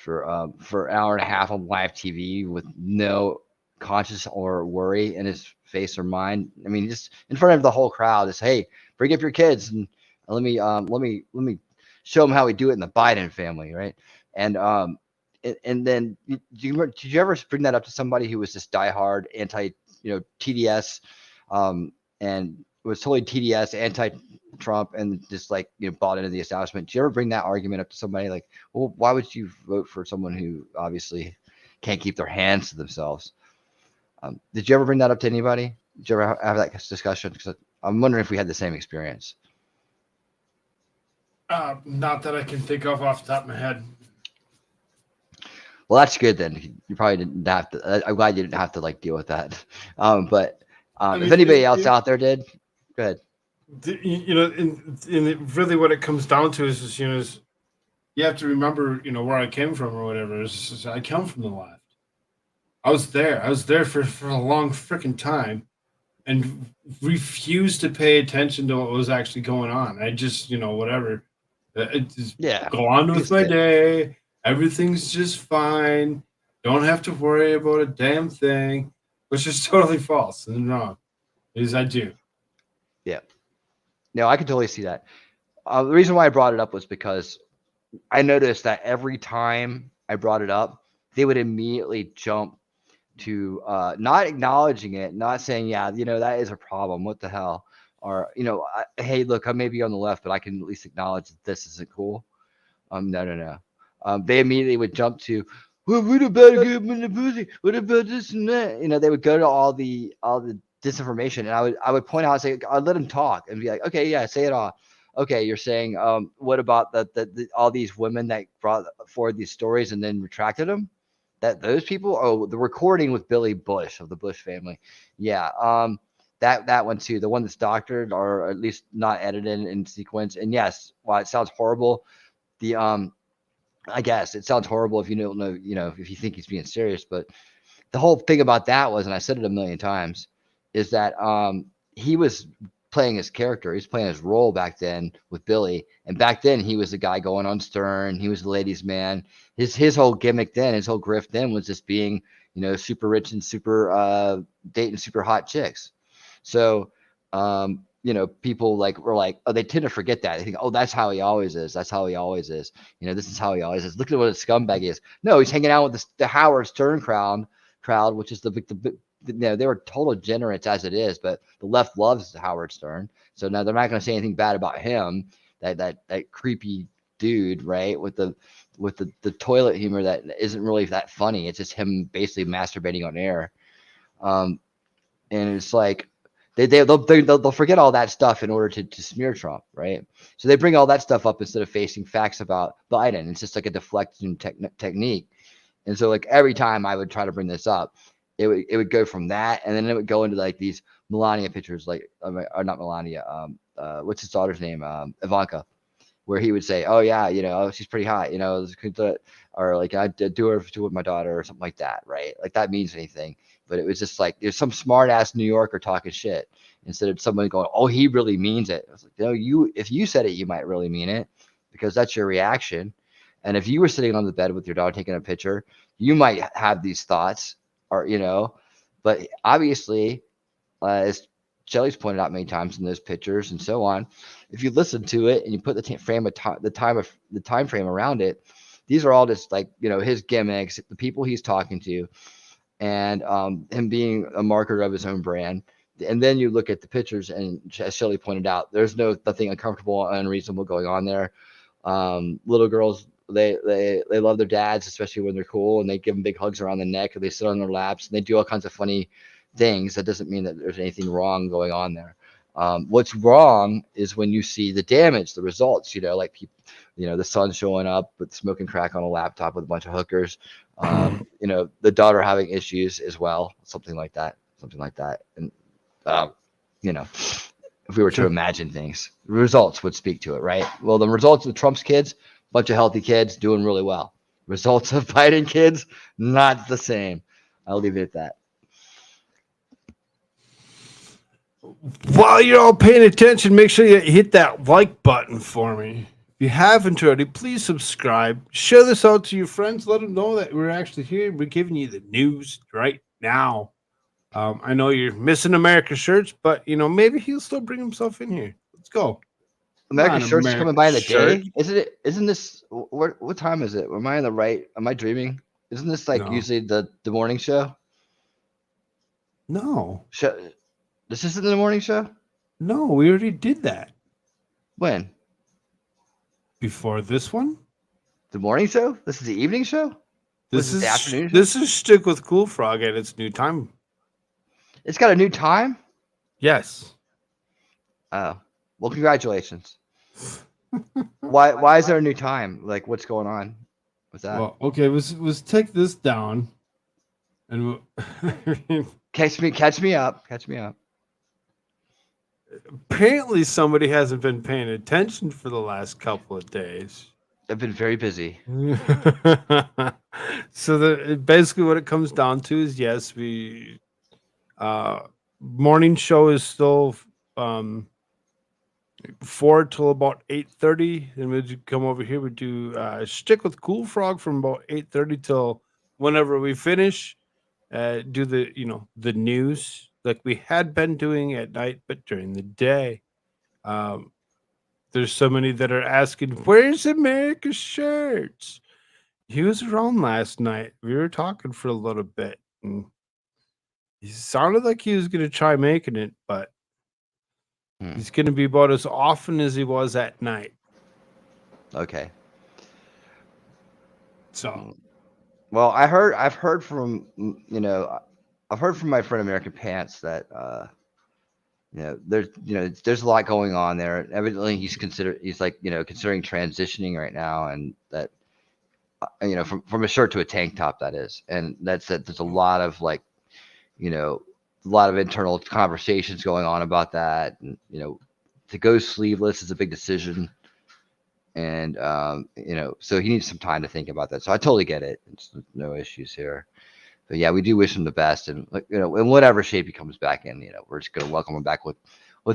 an hour and a half on live TV with no conscience or worry in his face or mind? I mean, just in front of the whole crowd, just, hey, bring up your kids and let me show them how we do it in the Biden family, right? And then did you ever bring that up to somebody who was just diehard anti TDS, and was totally TDS anti Trump and just like bought into the establishment? Did you ever bring that argument up to somebody like, well, why would you vote for someone who obviously can't keep their hands to themselves? Did you ever bring that up to anybody? Did you ever have that discussion? Because I'm wondering if we had the same experience. Not that I can think of off the top of my head. Well, that's good then. You probably didn't have to. I'm glad you didn't have to like deal with that. But if anybody else out there did, go ahead. Really what it comes down to is you have to remember, where I came from or whatever. I come from the left. I was there for a long freaking time and refused to pay attention to what was actually going on. I just, whatever. I just go on with my day. Everything's just fine. Don't have to worry about a damn thing, which is totally false and wrong. Is I do. Yeah. No, I can totally see that. The reason why I brought it up was because I noticed that every time I brought it up, they would immediately jump to not acknowledging it, not saying, yeah, that is a problem. What the hell? Or, hey, look, I may be on the left, but I can at least acknowledge that this isn't cool. No. They immediately would jump to, well, what about government and pussy? What about this and that? They would go to all the disinformation, and I would point out and say, I'd let them talk and be like, okay, yeah, say it all. Okay, you're saying, what about the all these women that brought forward these stories and then retracted them? That those people? Oh, the recording with Billy Bush of the Bush family. Yeah. That one too. The one that's doctored or at least not edited in sequence. And yes, while it sounds horrible, the I guess it sounds horrible if you don't know, if you think he's being serious, but the whole thing about that was, and I said it a million times, is that he was playing his character. He was playing his role back then with Billy. And back then he was the guy going on Stern. He was the ladies' man. His whole gimmick then, his whole grift then was just being, super rich and super dating super hot chicks. So people were like, oh, they tend to forget that. They think, oh, that's how he always is. That's how he always is. This is how he always is. Look at what a scumbag he is. No, he's hanging out with the Howard Stern crowd, which is they were total degenerates as it is, but the left loves Howard Stern. So now they're not going to say anything bad about him. That creepy dude, right? With the toilet humor that isn't really that funny. It's just him basically masturbating on air. And it's like they'll forget all that stuff in order to smear Trump, right? So they bring all that stuff up instead of facing facts about Biden. It's just like a deflecting technique. And so like every time I would try to bring this up, it would go from that, and then it would go into like these Melania pictures, like or not Melania, what's his daughter's name, Ivanka, where he would say, oh yeah, oh, she's pretty hot, or like I did do her with my daughter or something like that, right? Like that means anything. But it was just like there's some smart ass New Yorker talking shit instead of somebody going, oh, he really means it. I was like, no, if you said it, you might really mean it because that's your reaction. And if you were sitting on the bed with your dog taking a picture, you might have these thoughts, or but obviously, as Shelley's pointed out many times in those pictures and so on, if you listen to it and you put the time frame around it, these are all just like his gimmicks, the people he's talking to, and him being a marketer of his own brand. And then you look at the pictures, and as Shelley pointed out, there's nothing uncomfortable or unreasonable going on there. Little girls, they love their dads, especially when they're cool, and they give them big hugs around the neck, or they sit on their laps, and they do all kinds of funny things. That doesn't mean that there's anything wrong going on there. What's wrong is when you see the damage, the results, like people, the son showing up with smoking crack on a laptop with a bunch of hookers, the daughter having issues as well, something like that. And, if we were to imagine things, the results would speak to it, right? Well, the results of Trump's kids, bunch of healthy kids doing really well. Results of Biden kids, not the same. I'll leave it at that. While you're all paying attention, make sure you hit that like button for me. If you haven't already, please subscribe. Share this out to your friends. Let them know that we're actually here. We're giving you the news right now. I know you're missing America shirts, but maybe he'll still bring himself in here. Let's go. American shirts is coming by in the shirt. day. Isn't this what time is it? Am I on the right? Am I dreaming? Isn't this like usually the morning show? No. This isn't the morning show? No, we already did that. When? Before this one? The morning show? This is the evening show? This is the afternoon show? This is Shtick with Koolfrogg at its new time. It's got a new time? Yes. Oh. Well, congratulations. Why is there a new time? Like, what's going on with that? Well, okay, let's take this down, and catch me up. Apparently, somebody hasn't been paying attention for the last couple of days. I've been very busy. So basically, what it comes down to is yes, we morning show is still 4 till about 8:30. Then we'd come over here. We do Shtick with Koolfrogg from about 8:30 till whenever we finish. Do the news like we had been doing at night, but during the day. There's so many that are asking, "Where's America's shirts?" He was around last night. We were talking for a little bit, and he sounded like he was going to try making it, but he's going to be about as often as he was at night. Okay. So, well, I've heard from my friend American Pants that there's a lot going on there. Evidently, he's considering transitioning right now, and that from a shirt to a tank top, that is. And that's it. There's a lot of like, a lot of internal conversations going on about that. And, to go sleeveless is a big decision. And, so he needs some time to think about that. So I totally get it. It's no issues here. But yeah, we do wish him the best. And, in whatever shape he comes back in, we're just going to welcome him back with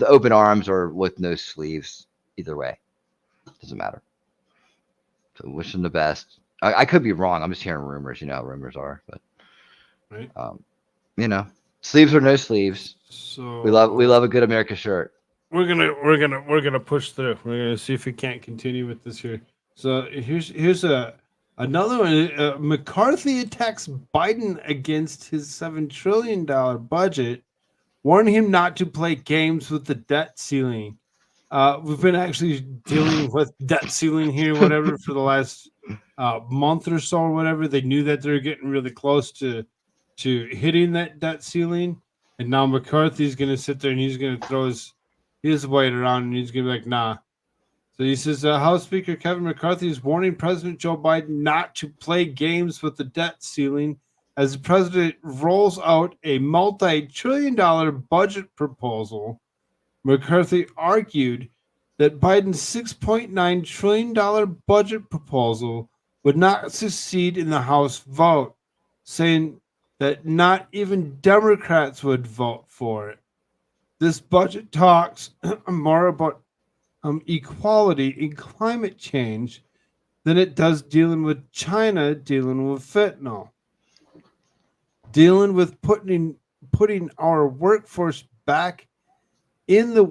open arms or with no sleeves. Either way, doesn't matter. So wish him the best. I could be wrong. I'm just hearing rumors. You know how rumors are. But, right. Sleeves or no sleeves. So we love a good America shirt. We're gonna push through. We're gonna see if we can't continue with this here. So here's another one. McCarthy attacks Biden against his $7 trillion budget, warning him not to play games with the debt ceiling. We've been actually dealing with debt ceiling here, whatever, for the last month or so, or whatever. They knew that they're getting really close to hitting that debt ceiling, and now McCarthy's going to sit there and he's going to throw his weight around, and he's going to be like, nah. So he says, House Speaker Kevin McCarthy is warning President Joe Biden not to play games with the debt ceiling as the president rolls out a multi-trillion-dollar budget proposal. McCarthy argued that Biden's $6.9 trillion budget proposal would not succeed in the House vote, saying that not even Democrats would vote for it. This budget talks more about equality in climate change than it does dealing with China, dealing with fentanyl, dealing with putting our workforce back in the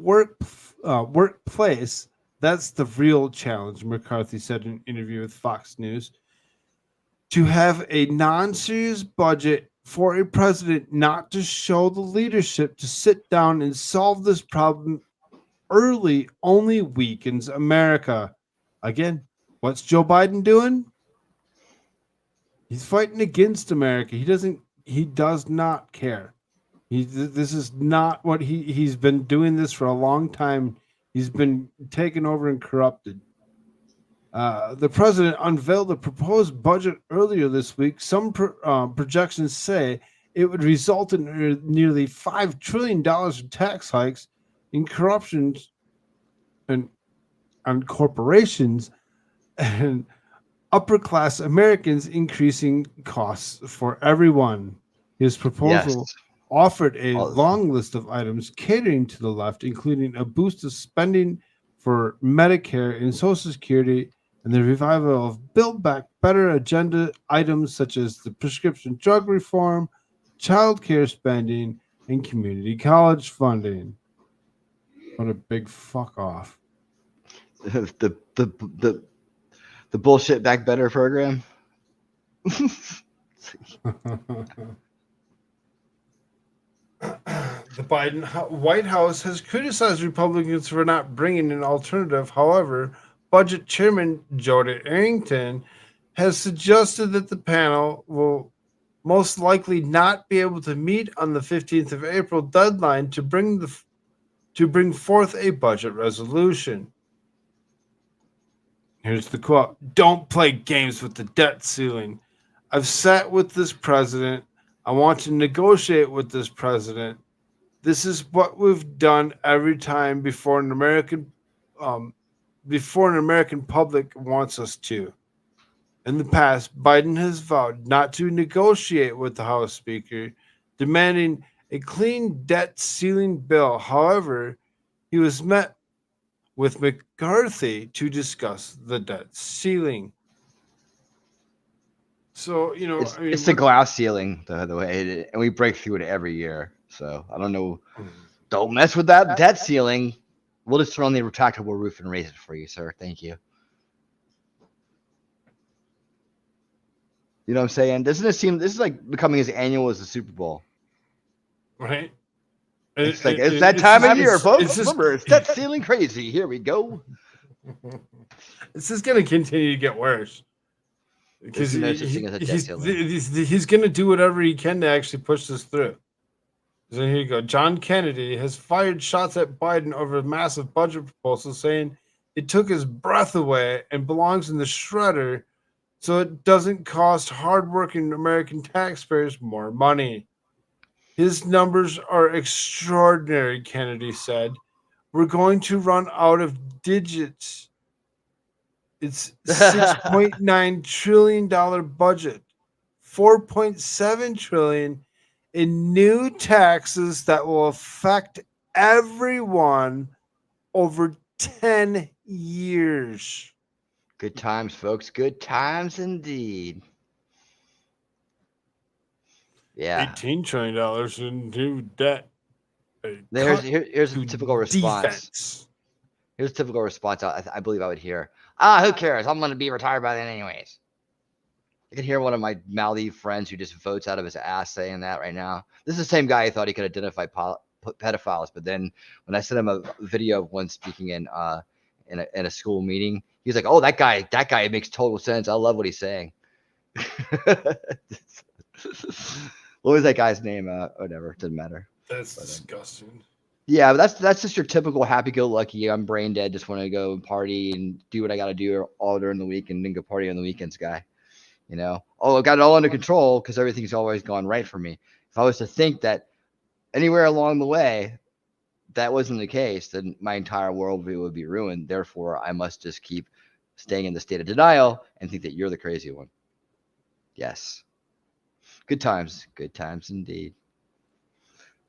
workplace. That's the real challenge, McCarthy said in an interview with Fox News. To have a non-serious budget for a president not to show the leadership to sit down and solve this problem early only weakens America. Again, what's Joe Biden doing? He's fighting against America. He does not care. This is not what he's been doing this for a long time. He's been taken over and corrupted. The president unveiled the proposed budget earlier this week. Some projections say it would result in nearly $5 trillion in tax hikes, in corruption and on corporations, and upper class Americans, increasing costs for everyone. His proposal offered a long list of items catering to the left, including a boost of spending for Medicare and Social Security, and the revival of Build Back Better agenda items such as the prescription drug reform, child care spending, and community college funding. What a big fuck off. The bullshit back better program. The Biden White House has criticized Republicans for not bringing an alternative. However, Budget Chairman Jody Arrington has suggested that the panel will most likely not be able to meet on the 15th of April deadline to bring forth a budget resolution. Here's the quote: "Don't play games with the debt ceiling. I've sat with this president. I want to negotiate with this president. This is what we've done every time before an American public wants us to. In the past, Biden has vowed not to negotiate with the House Speaker, demanding a clean debt ceiling bill. However, he was met with McCarthy to discuss the debt ceiling." So, it's the glass ceiling, the way, and we break through it every year. So I don't know. Don't mess with that debt ceiling. We'll just throw on the retractable roof and raise it for you, sir. Thank you. You know what I'm saying? Doesn't it seem this is like becoming as annual as the Super Bowl? Right. It's that time of year, folks. Remember, it's debt ceiling crazy. Here we go. This is going to continue to get worse. Because he's going to do whatever he can to actually push this through. So here you go. John Kennedy has fired shots at Biden over a massive budget proposal, saying it took his breath away and belongs in the shredder. so it doesn't cost hardworking American taxpayers more money. His numbers are extraordinary, Kennedy said. We're going to run out of digits. It's $6.9 trillion budget, 4.7 trillion in new taxes that will affect everyone over 10 years. Good times, folks. Good times indeed. Yeah. $18 trillion in new debt. Here's a To typical response. defense. Here's a typical response I believe I would hear. Who cares? I'm going to be retired by then anyways. I can hear one of my mouthy friends who just votes out of his ass saying that right now. This is the same guy who thought he could identify pedophiles, but then when I sent him a video of one speaking in a school meeting, he's like, "Oh, that guy makes total sense. I love what he's saying." What was that guy's name? Whatever, doesn't matter. That's disgusting. Yeah, but that's just your typical happy-go-lucky. I'm brain dead. Just want to go and party and do what I got to do all during the week and then go party on the weekends, guy. You know, oh, I got it all under control because everything's always gone right for me. If I was to think that anywhere along the way that wasn't the case, then my entire worldview would be ruined. Therefore, I must just keep staying in the state of denial and think that you're the crazy one. Yes. Good times indeed.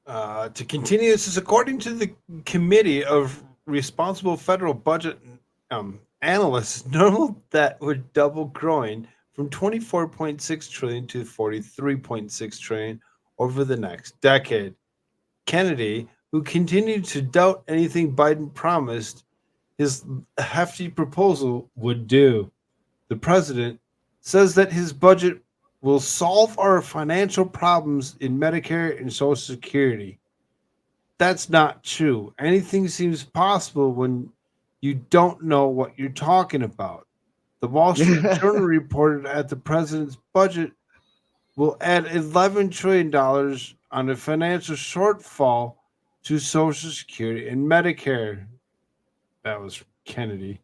To continue, this is according to the Committee of Responsible Federal Budget Analysts. Normal debt would double, growing from 24.6 trillion to 43.6 trillion over the next decade. Kennedy, who continued to doubt anything Biden promised his hefty proposal would do. The president says that his budget will solve our financial problems in Medicare and Social Security. That's not true. Anything seems possible when you don't know what you're talking about. The Wall Street Journal reported that the president's budget will add $11 trillion on a financial shortfall to Social Security and Medicare. That was Kennedy.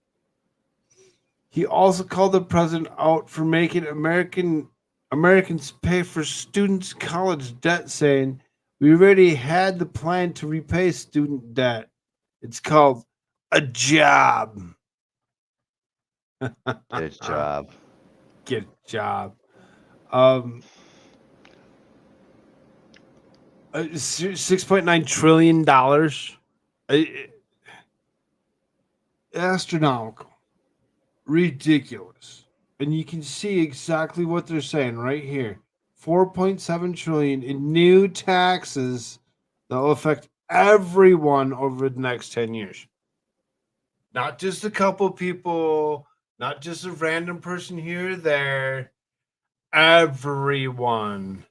He also called the president out for making Americans pay for students' college debt, saying, "We already had the plan to repay student debt. It's called a job." Good job. Get a job. $6.9 trillion. Astronomical. Ridiculous. And you can see exactly what they're saying right here. 4.7 trillion in new taxes that will affect everyone over the next 10 years. Not just a couple people, not just a random person here or there. Everyone.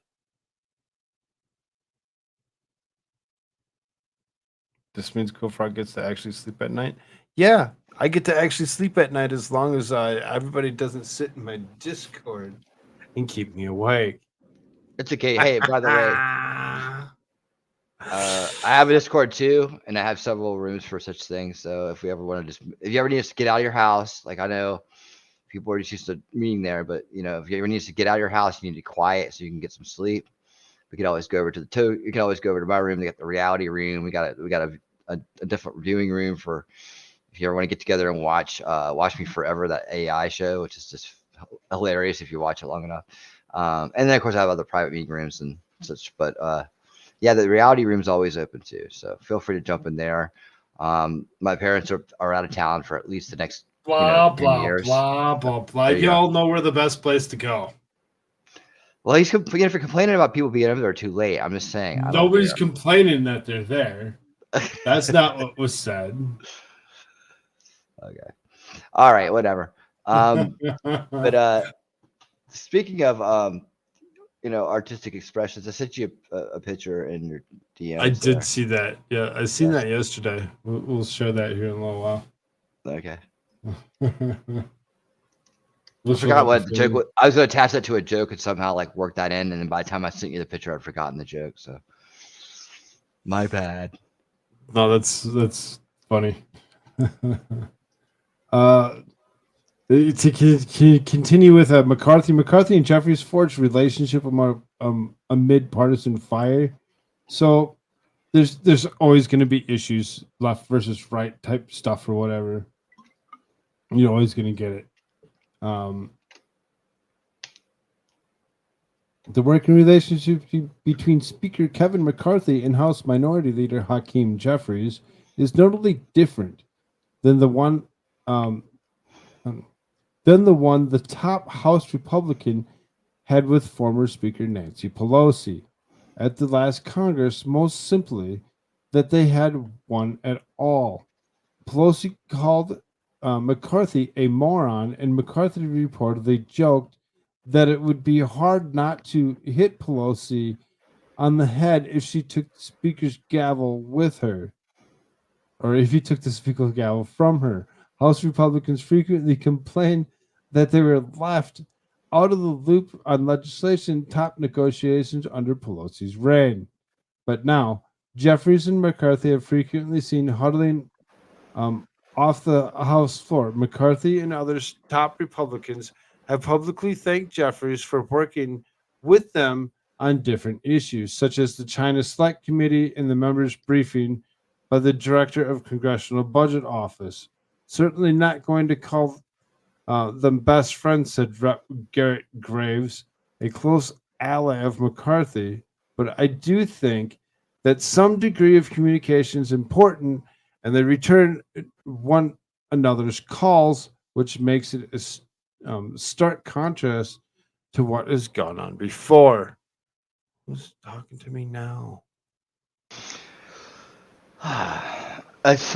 This means Koolfrogg gets to actually sleep at night. Yeah, I get to actually sleep at night as long as everybody doesn't sit in my Discord and keep me awake. It's okay. Hey, by the way, I have a Discord too, and I have several rooms for such things. So if you ever need us to get out of your house, like I know people are just used to meeting there, but you know, if you ever need us to get out of your house, you need to be quiet so you can get some sleep. We could always go over to you can always go over to my room. They got the reality room. We got a different viewing room for if you ever want to get together and watch Me Forever, that AI show, which is just hilarious if you watch it long enough. And then of course I have other private meeting rooms and such, but yeah, the reality room is always open too. So feel free to jump in there. My parents are out of town for at least the next blah 10 years. blah blah. You all know we're the best place to go. Well, if you're complaining about people being over there too late, I'm just saying. Nobody's complaining that they're there. That's not what was said. Okay. All right. Whatever. But speaking of artistic expressions, I sent you a picture in your DMs. I did see that. Yeah, I seen that yesterday. We'll show that here in a little while. Okay. I forgot what the joke was. I was going to attach that to a joke and somehow like work that in, and then by the time I sent you the picture, I'd forgotten the joke. So my bad. No, that's funny. Continue with McCarthy and Jeffries forged relationship amid partisan fire. So there's always going to be issues, left versus right type stuff or whatever. You're always going to get it. The working relationship between Speaker Kevin McCarthy and House Minority Leader Hakeem Jeffries is notably different than the one um, the top House Republican had with former Speaker Nancy Pelosi at the last Congress. Most simply, that they had one at all. Pelosi called McCarthy a moron, and McCarthy reportedly joked that it would be hard not to hit Pelosi on the head if she took the Speaker's gavel with her, or if he took the Speaker's gavel from her. House Republicans frequently complained that they were left out of the loop on legislation top negotiations under Pelosi's reign. But now, Jeffries and McCarthy have frequently seen huddling off the House floor. McCarthy and other top Republicans have publicly thanked Jeffries for working with them on different issues, such as the China Select Committee and the members' briefing by the Director of Congressional Budget Office. Certainly not going to call them best friends, said Rep. Garrett Graves, a close ally of McCarthy. But I do think that some degree of communication is important, and they return one another's calls, which makes it a stark contrast to what has gone on before. Who's talking to me now? That's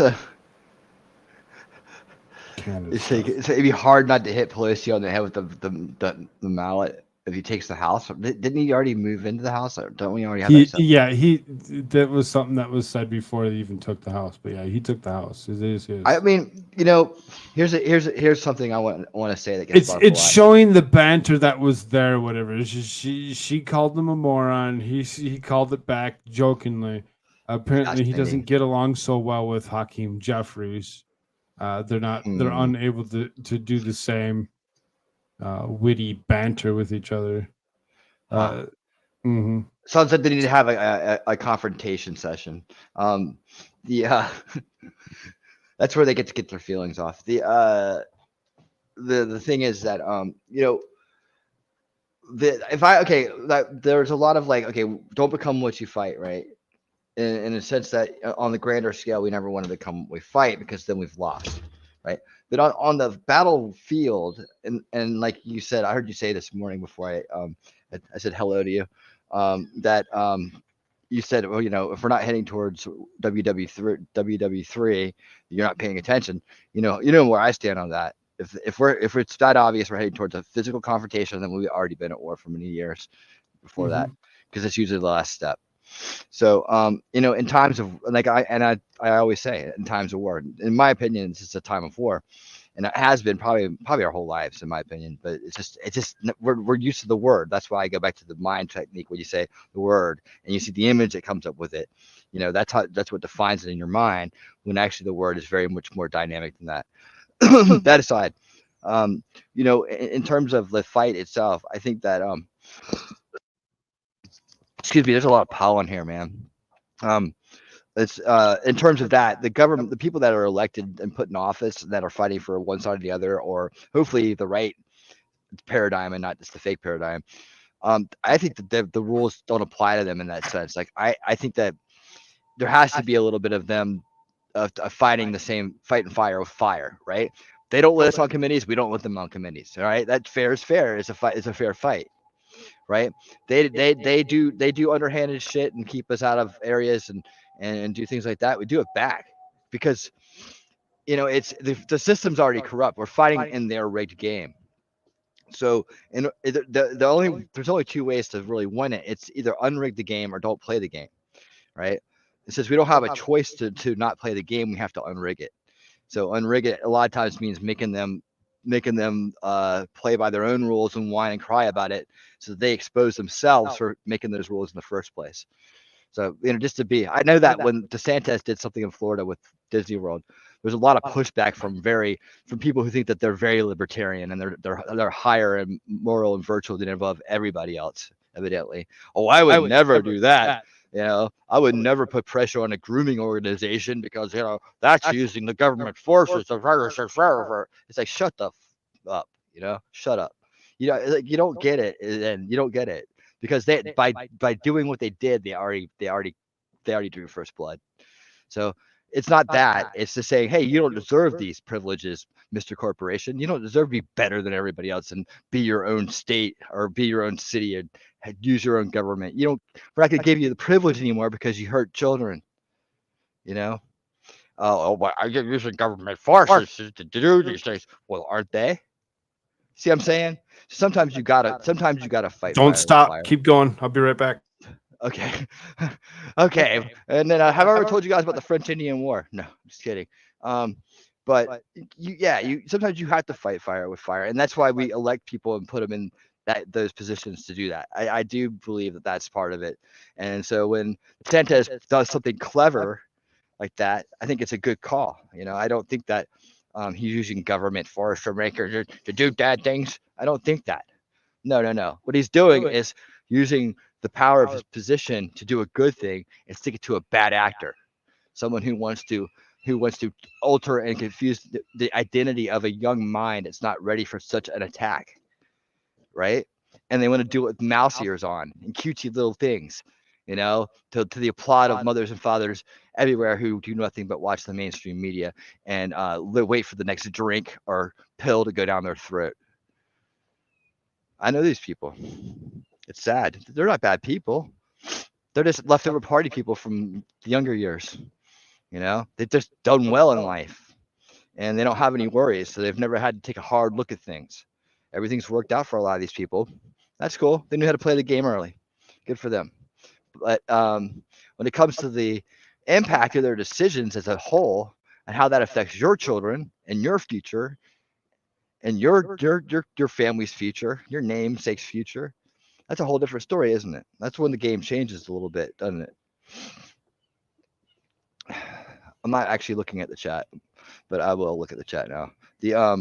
it'd be hard not to hit Pelosi on the head with the mallet if he takes the House. Didn't he already move into the House? Don't we already have that? That was something that was said before they even took the House. But yeah, he took the House. It is his. I mean, here's something I want to say that gets it's showing the banter that was there. Whatever. She called him a moron. He called it back jokingly. Apparently, he doesn't get along so well with Hakeem Jeffries. They're unable to do the same witty banter with each other. Sounds like they need to have a confrontation session. That's where they get their feelings off. The thing is that there's a lot of don't become what you fight, right? In a sense that on the grander scale, we never want to become what we fight, because then we've lost, right? But on the battlefield, and like you said, I heard you say this morning before I said hello to you, that you said, well, if we're not heading towards WW3, you're not paying attention. You know where I stand on that. If it's that obvious we're heading towards a physical confrontation, then we've already been at war for many years before that, because it's usually the last step. So, in times of I always say, in times of war, in my opinion, it's just a time of war, and it has been probably our whole lives, in my opinion. But it's just we're used to the word. That's why I go back to the mind technique, when you say the word and you see the image that comes up with it. That's what defines it in your mind, when actually the word is very much more dynamic than that. That aside, in terms of the fight itself, I think that excuse me, there's a lot of pollen here, man. It's in terms of that, the government, the people that are elected and put in office that are fighting for one side or the other, or hopefully the right paradigm and not just the fake paradigm. I think that the rules don't apply to them in that sense. Like I think that there has to be a little bit of them fighting the same fight and fire with fire, right? They don't let us on committees, we don't let them on committees. All right, that fair is fair. It's a fight. It's a fair fight. Right? They do underhanded shit and keep us out of areas and do things like that. We do it back, because it's the system's already corrupt. We're fighting in their rigged game. So there's only two ways to really win it. It's either unrig the game or don't play the game, right? It says we don't have a choice to not play the game. We have to unrig it. So unrig it a lot of times means making them play by their own rules and whine and cry about it, so they expose themselves for making those rules in the first place. So just to be, I know that when DeSantis did something in Florida with Disney World, there's a lot of pushback from people who think that they're very libertarian and they're higher and moral and virtual than above everybody else. Evidently, oh, I would never do that. I would never put pressure on a grooming organization because that's using the government forces. It's like shut the up. Shut up. Like you don't get it, and you don't get it because they by doing what they did, they already drew first blood. So it's not that. It's just saying, hey, you don't deserve these privileges, Mr. Corporation. You don't deserve to be better than everybody else and be your own state or be your own city and use your own government. We're not going to give you the privilege anymore because you hurt children. I get using government forces to do these things. Well, aren't they? See what I'm saying? Sometimes you gotta fight. Don't fire stop. with fire. Keep going. I'll be right back. Okay. Okay. And then have I ever told you guys about the French Indian War? No, I'm just kidding. But you sometimes you have to fight fire with fire, and that's why we elect people and put them in those positions to do that. I do believe that that's part of it. And so when DeSantis does something clever like that, I think it's a good call. I don't think that he's using government force for makers to do bad things. I don't think that. No. What he's doing is using the power of his position to do a good thing and stick it to a bad actor, someone who wants to alter and confuse the identity of a young mind that's not ready for such an attack, right? And they want to do it with mouse ears on and cutesy little things, to the applaud of mothers and fathers everywhere who do nothing but watch the mainstream media and wait for the next drink or pill to go down their throat. I know these people. It's sad. They're not bad people. They're just leftover party people from the younger years. They've just done well in life and they don't have any worries. So they've never had to take a hard look at things. Everything's worked out for a lot of these people. That's cool. They knew how to play the game early. Good for them. But when it comes to the impact of their decisions as a whole and how that affects your children and your future and your family's future, your namesake's future, that's a whole different story, isn't it? That's when the game changes a little bit, doesn't it? I'm not actually looking at the chat, but I will look at the chat now. Yeah,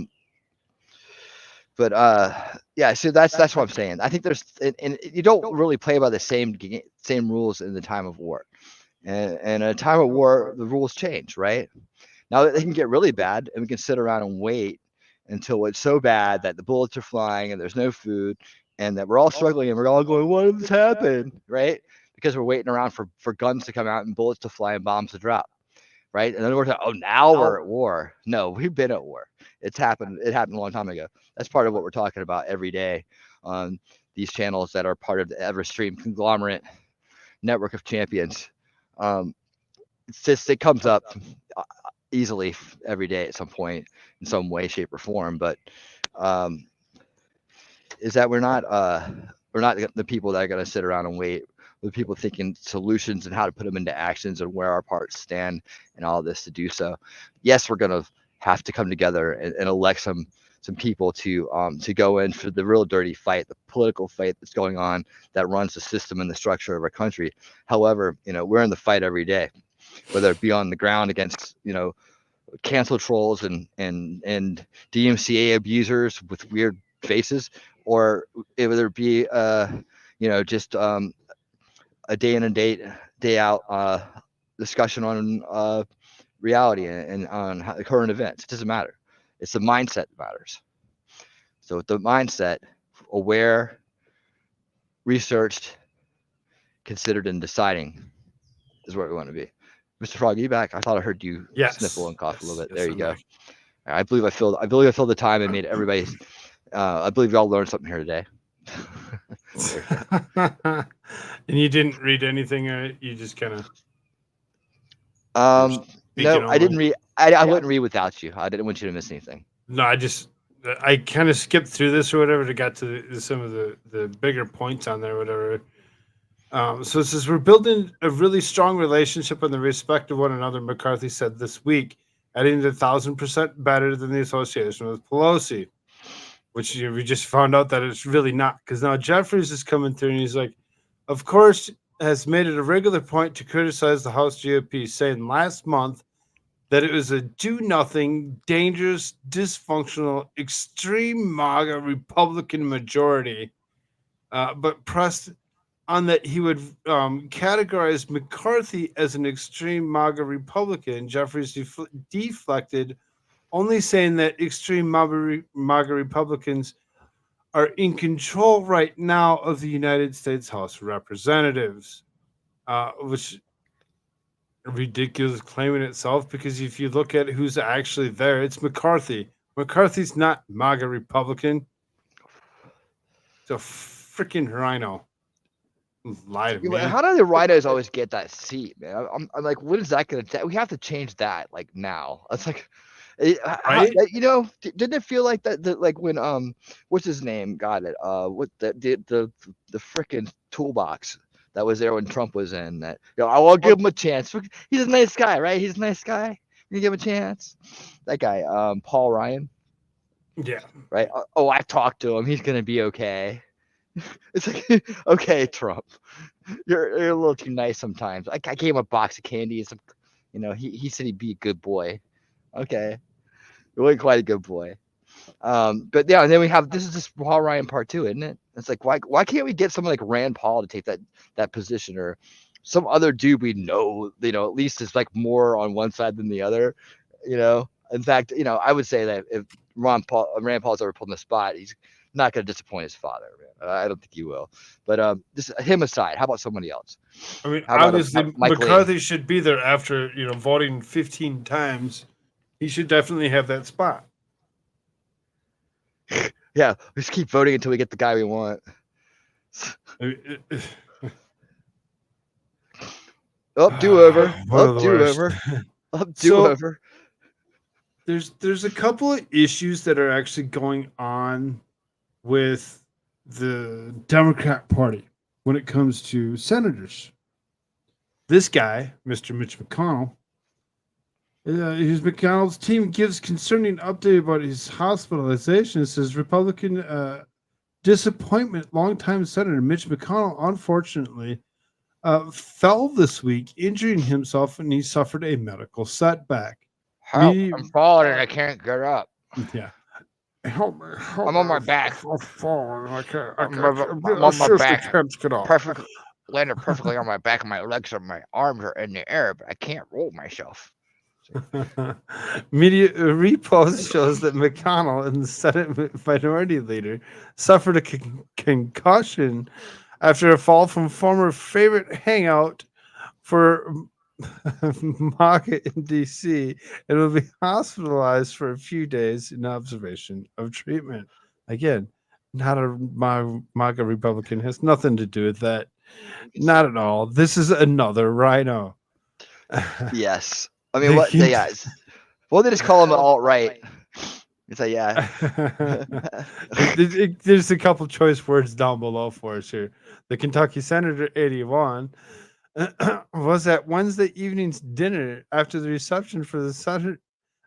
so that's what I'm saying. I think there's, and you don't really play by the same rules in the time of war. And in a time of war, the rules change, right? Now they can get really bad, and we can sit around and wait until it's so bad that the bullets are flying and there's no food, and that we're all struggling and we're all going, what has happened, right? Because we're waiting around for guns to come out and bullets to fly and bombs to drop, right? And then we're like, oh, now we're at war. No, we've been at war. It's happened. It happened a long time ago. That's part of what we're talking about every day on these channels that are part of the Everstream conglomerate network of champions. It's just, it comes up easily every day at some point in some way, shape, or form. But is that we're not the people that are going to sit around and wait. We're the people thinking solutions and how to put them into actions and where our parts stand and all this to do so. Yes, we're going to have to come together and elect some people to go in for the real dirty fight, the political fight that's going on that runs the system and the structure of our country. However, we're in the fight every day, whether it be on the ground against, cancel trolls and DMCA abusers with weird faces, or whether it be, just a day in and day out discussion on reality and on the current events. It doesn't matter. It's the mindset that matters. So with the mindset, aware, researched, considered, and deciding is where we want to be. Mr. Frog, are you back? I thought I heard you sniffle and cough a little bit. There you go. I believe I filled the time and made everybody. I believe y'all learned something here today. And you didn't read anything, or you just kind of. No, I didn't read. I wouldn't read without you. I didn't want you to miss anything. No, I kind of skipped through this or whatever to get to some of the bigger points on there, whatever. So it says we're building a really strong relationship and the respect of one another. McCarthy said this week, adding the 1,000% better than the association with Pelosi, which we just found out that it's really not, because now Jeffries is coming through and he's like, of course, has made it a regular point to criticize the House GOP, saying last month that it was a do-nothing, dangerous, dysfunctional, extreme MAGA Republican majority, but pressed on that he would categorize McCarthy as an extreme MAGA Republican. Jeffries deflected, only saying that extreme MAGA Republicans are in control right now of the United States House of Representatives, which ridiculous claim in itself, because if you look at who's actually there, it's McCarthy. McCarthy's not MAGA Republican. It's a freaking rhino. Lie to Yeah, but me. how do the rhinos always get that seat, man? I'm like, what is that going to? We have to change that like now. It's like, Right? didn't it feel like that? Like when what's his name got it? What the freaking toolbox that was there when Trump was in that? I will give him a chance. He's a nice guy, right? He's a nice guy. You give him a chance. That guy, Paul Ryan. Yeah. Right. Oh, I've talked to him. He's gonna be okay. It's like, okay, Trump, you're a little too nice sometimes. I gave him a box of candy. He said he'd be a good boy. Okay, you're really quite a good boy. But yeah, and then we have this is just Paul Ryan part 2, isn't it? It's like why can't we get someone like Rand Paul to take that position, or some other dude we know, at least is like more on one side than the other. In fact, I would say that if Rand Paul's ever pulled in the spot, he's not going to disappoint his father, man. I don't think he will. But just him aside, how about somebody else? I mean, How about obviously, Mike McCarthy should be there after voting 15 times. He should definitely have that spot. Yeah, we just keep voting until we get the guy we want. Do-over. Do-over. Do-over. There's a couple of issues that are actually going on with the Democrat Party when it comes to senators. This guy, Mr. Mitch McConnell, McConnell's team gives concerning update about his hospitalization. It says Republican disappointment. Longtime Senator Mitch McConnell, unfortunately, fell this week, injuring himself, and he suffered a medical setback. Help, I'm falling and I can't get up. Yeah. Help me. I'm on my back. I'm falling. I'm on my back. Can't get off. Perfect. Landed perfectly on my back, and my legs and my arms are in the air, but I can't roll myself. Media repost shows that McConnell and the Senate Minority Leader suffered a concussion after a fall from former favorite hangout for MAGA in DC, and will be hospitalized for a few days in observation of treatment. Again, not a MAGA Republican, has nothing to do with that. Not at all. This is another rhino. Yes. I mean, what? Yeah. Well, they just call him alt-right. It's like, yeah. There's a couple choice words down below for us here. The Kentucky Senator 81 was at Wednesday evening's dinner after the reception for the Senate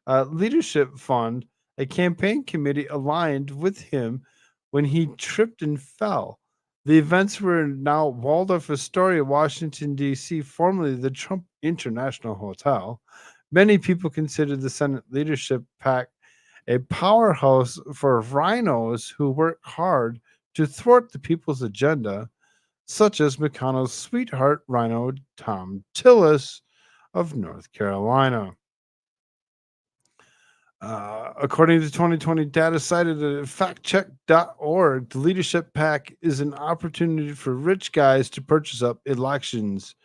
Leadership Fund. A campaign committee aligned with him when he tripped and fell. The events were now Waldorf Astoria, Washington, D.C., formerly the Trump International Hotel. Many people consider the Senate Leadership PAC a powerhouse for rhinos who work hard to thwart the people's agenda, such as McConnell's sweetheart rhino Tom Tillis of North Carolina. According to 2020 data cited at factcheck.org, the Leadership PAC is an opportunity for rich guys to purchase up elections.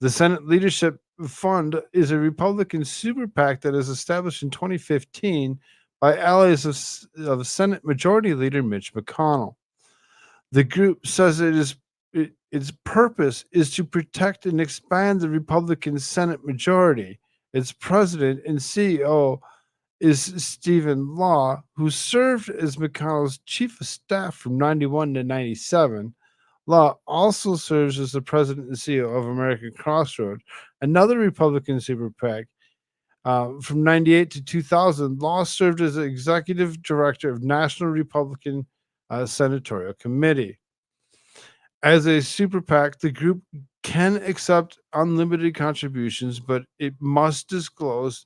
The Senate Leadership Fund is a Republican super PAC that was established in 2015 by allies of Senate Majority Leader Mitch McConnell. The group says its purpose is to protect and expand the Republican Senate majority. Its president and CEO is Stephen Law, who served as McConnell's chief of staff from 91 to 97. Law also serves as the president and CEO of American Crossroad, another Republican super PAC. From 98 to 2000, Law served as executive director of National Republican Senatorial Committee. As a super PAC, the group can accept unlimited contributions, but it must disclose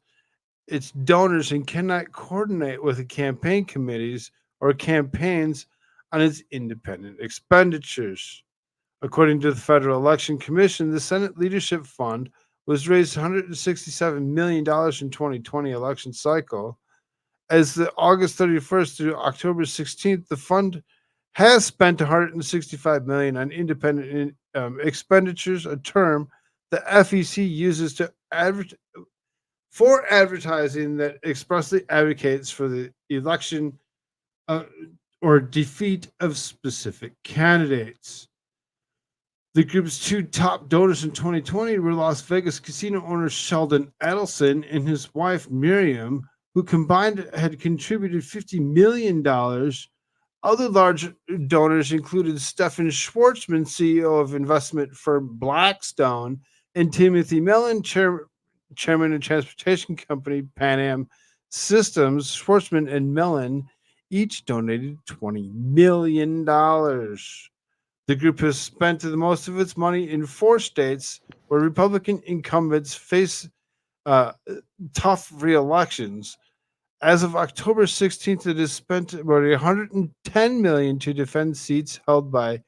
its donors and cannot coordinate with the campaign committees or campaigns on its independent expenditures. According to the Federal Election Commission, the Senate Leadership Fund was raised $167 million in 2020 election cycle. As the August 31st through October 16th, the fund has spent 165 million on independent expenditures, a term the FEC uses to for advertising that expressly advocates for the election uh, or defeat of specific candidates. The group's two top donors in 2020 were Las Vegas casino owner Sheldon Adelson and his wife Miriam, who combined had contributed $50 million. Other large donors included Stephen Schwartzman, CEO of investment firm Blackstone, and Timothy Mellon, chairman of transportation company Pan Am Systems. Schwartzman and Mellon each donated $20 million. The group has spent the most of its money in 4 states where Republican incumbents face uh, tough re-elections. As of October 16th, it has spent about $110 million to defend seats held by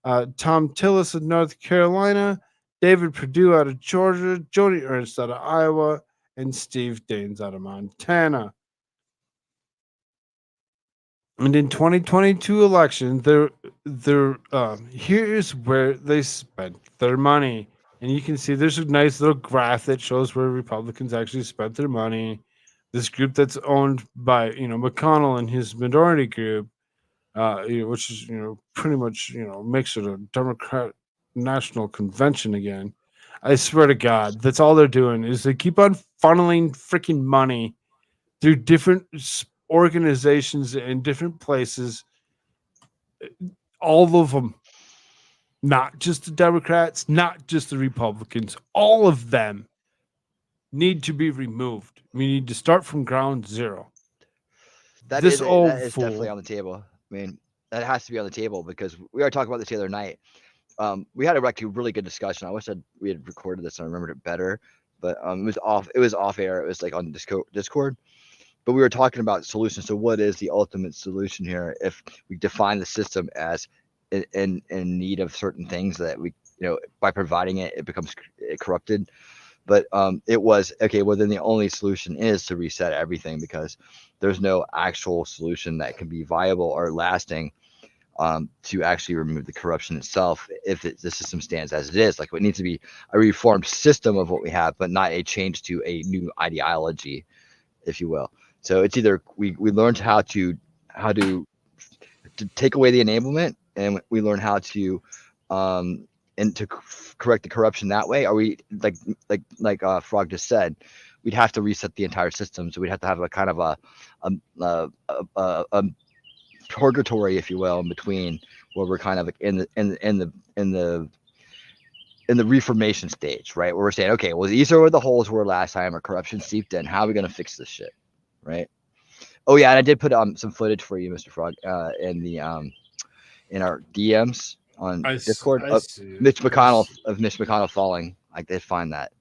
Tom Tillis of North Carolina, David Perdue out of Georgia, Joni Ernst out of Iowa, and Steve Daines out of Montana. And in 2022 election, here's where they spent their money. And you can see there's a nice little graph that shows where Republicans actually spent their money. This group that's owned by McConnell and his minority group, which is pretty much makes it a Democrat national convention again. I swear to God, that's all they're doing is they keep on funneling freaking money through different organizations in different places, all of them, not just the Democrats, not just the Republicans, all of them need to be removed. We need to start from ground zero. This old that is definitely fool. on the table. I mean, that has to be on the table because we were talking about this the other night. We had a really good discussion. I wish we had recorded this and I remembered it better, but it was off. It was off air. It was like on Discord. But we were talking about solutions. So, what is the ultimate solution here? If we define the system as in need of certain things that we, by providing it, it becomes corrupted. But it was okay. Well, then the only solution is to reset everything because there's no actual solution that can be viable or lasting to actually remove the corruption itself if the system stands as it is. Like it needs to be a reformed system of what we have, but not a change to a new ideology, if you will. So it's either we learned how to take away the enablement, and we learn how to and to correct the corruption that way. Or we like Frog just said, we'd have to reset the entire system. So we'd have to have a kind of a purgatory, if you will, in between where we're kind of in the reformation stage, right? Where we're saying, okay, well, these are where the holes were last time, or corruption seeped in. How are we going to fix this shit, right? Oh yeah, and I did put some footage for you, Mr. Frog, in our DMs on Discord of Mitch McConnell falling. I did find that.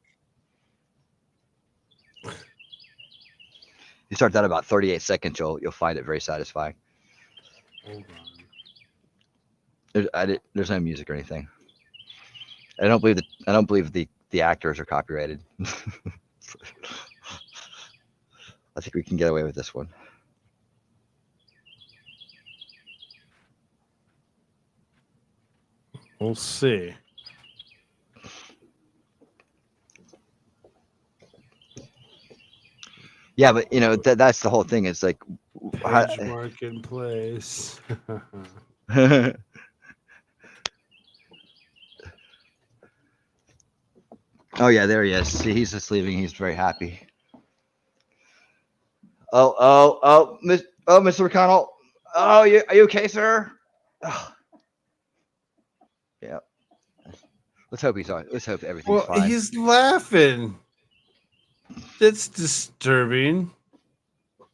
You start that about 38 seconds, you'll find it very satisfying. Hold on. There's no music or anything. I don't believe the actors are copyrighted. I think we can get away with this one. We'll see. Yeah, but that's the whole thing. It's like benchmark in place. Oh yeah, there he is. See, he's just leaving. He's very happy. Oh, Mr. McConnell. Oh, are you okay, sir? Oh. Yeah. Let's hope he's all right. Let's hope everything's fine. He's laughing. That's disturbing.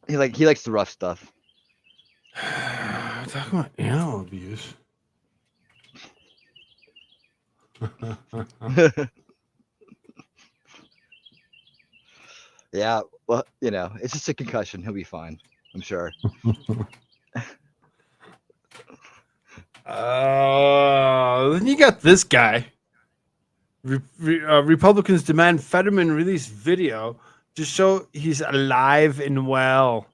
He likes the rough stuff. Talking about animal abuse. Yeah, well, it's just a concussion. He'll be fine, I'm sure. Then you got this guy. Republicans demand Fetterman release video to show he's alive and well.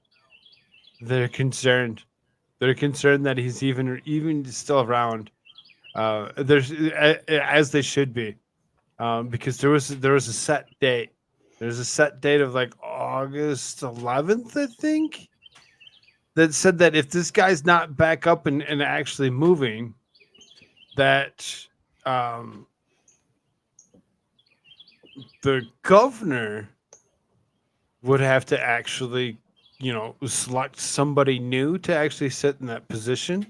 They're concerned. They're concerned that he's even still around. As they should be, because there was a set date. There's a set date of like August 11th, I think, that said that if this guy's not back up and actually moving, that the governor would have to actually, select somebody new to actually sit in that position.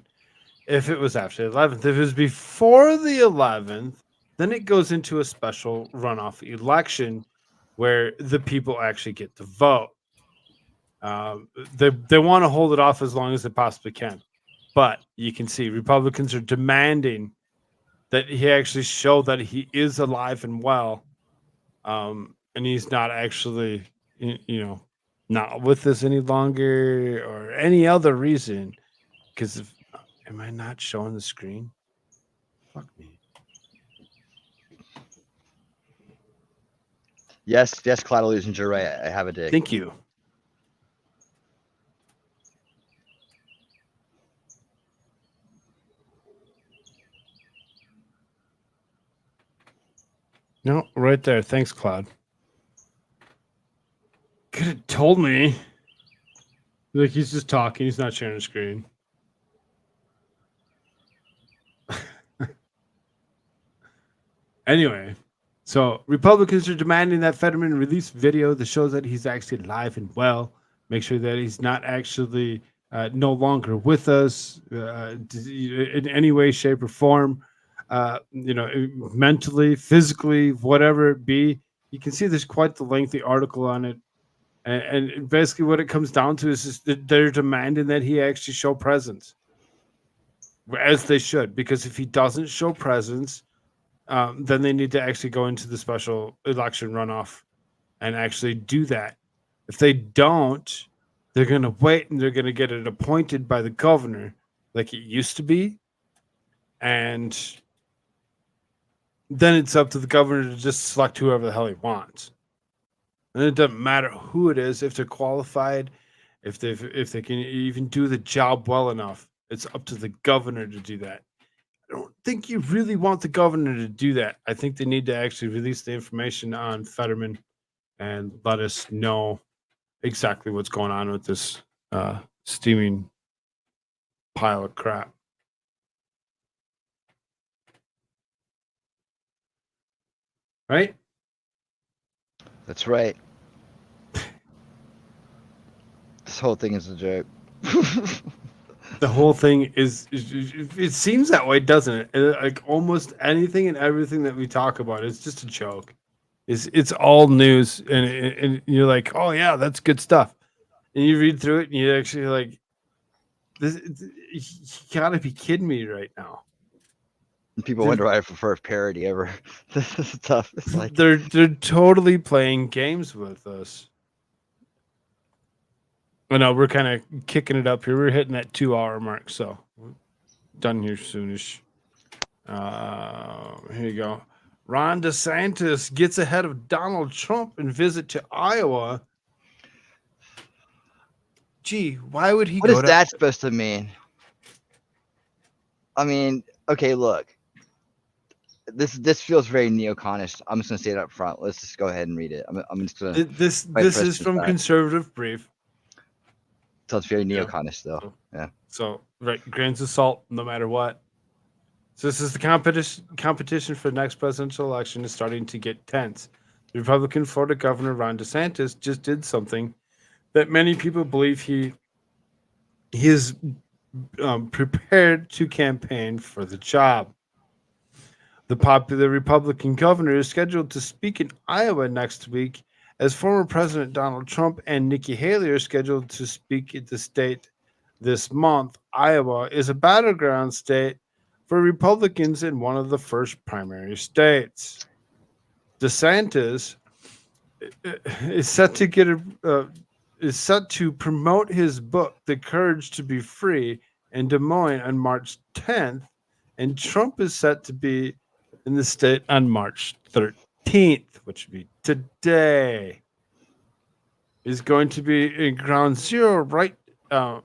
If it was after the 11th, if it was before the 11th, then it goes into a special runoff election where the people actually get to vote. They want to hold it off as long as they possibly can. But you can see Republicans are demanding that he actually show that he is alive and well. And he's not actually, not with us any longer or any other reason. Because if am I not showing the screen? Fuck me. Yes, Cloud Illusions, you're right. I have a dig. Thank you. No, right there. Thanks, Cloud. Could have told me. Like, he's just talking. He's not sharing the screen. Anyway, so Republicans are demanding that Fetterman release video that shows that he's actually alive and well. Make sure that he's not actually no longer with us in any way, shape, or form. Mentally, physically, whatever it be. You can see there's quite the lengthy article on it. And basically what it comes down to is that they're demanding that he actually show presence, as they should, because if he doesn't show presence, then they need to actually go into the special election runoff and actually do that. If they don't, they're going to wait and they're going to get it appointed by the governor like it used to be. And then it's up to the governor to just select whoever the hell he wants. And it doesn't matter who it is, if they're qualified, if they can even do the job well enough. It's up to the governor to do that. I don't think you really want the governor to do that. I think they need to actually release the information on Fetterman and let us know exactly what's going on with this steaming pile of crap. Right? That's right. This whole thing is a joke. The whole thing is it seems that way, doesn't it? Like almost anything and everything that we talk about is just a joke. It's all news, and you're like, oh yeah, that's good stuff. And you read through it, and you actually like, this. You gotta be kidding me right now. And people wonder why I prefer parody ever. This is tough. It's like they're totally playing games with us. I know we're kind of kicking it up here. We're hitting that 2-hour mark, so we're done here soonish. Here you go. Ron DeSantis gets ahead of Donald Trump in visit to Iowa. Gee, why would he what go is to that supposed to mean? I mean, okay, look. This feels very neoconish. I'm just gonna say it up front. Let's just go ahead and read it. I'm just gonna. This is from Conservative Brief. So it's very neoconish, though. Yeah. So right, grains of salt, no matter what. So this is the competition for the next presidential election is starting to get tense. The Republican Florida Governor Ron DeSantis just did something that many people believe he is prepared to campaign for the job. The popular Republican governor is scheduled to speak in Iowa next week, as former President Donald Trump and Nikki Haley are scheduled to speak at the state this month. Iowa is a battleground state for Republicans in one of the first primary states. DeSantis is set to get is set to promote his book, The Courage to Be Free, in Des Moines on March 10th, and Trump is set to be in the state on March 13th, which would be today. Is going to be in ground zero, uh,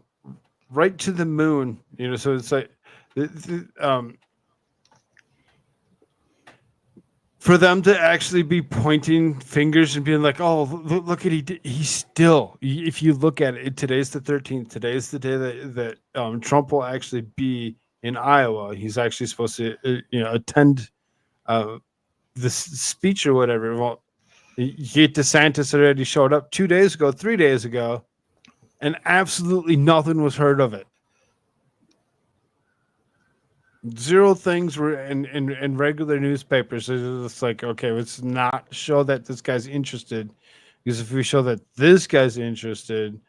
right to the moon. So it's like, for them to actually be pointing fingers and being like, "Oh, look at he's still." If you look at it, today's the 13th. Today's the day that Trump will actually be in Iowa. He's actually supposed to, attend uh, this speech or whatever. Well, yet DeSantis already showed up 2 days ago, 3 days ago, and absolutely nothing was heard of it. Zero things were in regular newspapers. It's like, okay, let's not show that this guy's interested, because if we show that this guy's interested,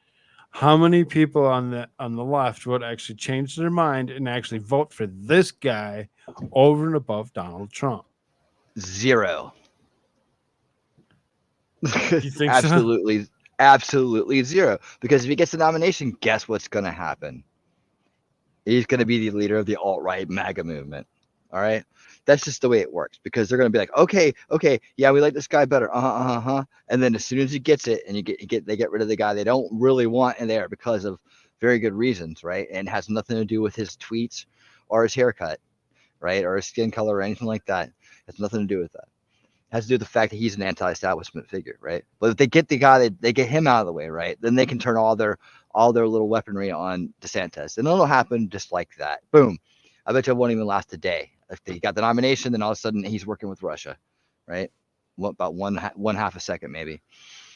how many people on the left would actually change their mind and actually vote for this guy over and above Donald Trump? Zero. You think so? Absolutely zero. Because if he gets the nomination, guess what's going to happen? He's going to be the leader of the alt-right MAGA movement. All right. That's just the way it works, because they're going to be like, okay, yeah, we like this guy better. And then as soon as he gets it, and they get rid of the guy they don't really want in there because of very good reasons, right? And it has nothing to do with his tweets or his haircut, right? Or his skin color or anything like that. It has nothing to do with that. It has to do with the fact that he's an anti-establishment figure, right? But if they get the guy, they get him out of the way, right? Then they can turn all their little weaponry on DeSantis, and it'll happen just like that. Boom. I bet you it won't even last a day. If they got the nomination, then all of a sudden he's working with Russia, right? What, about one half a second maybe.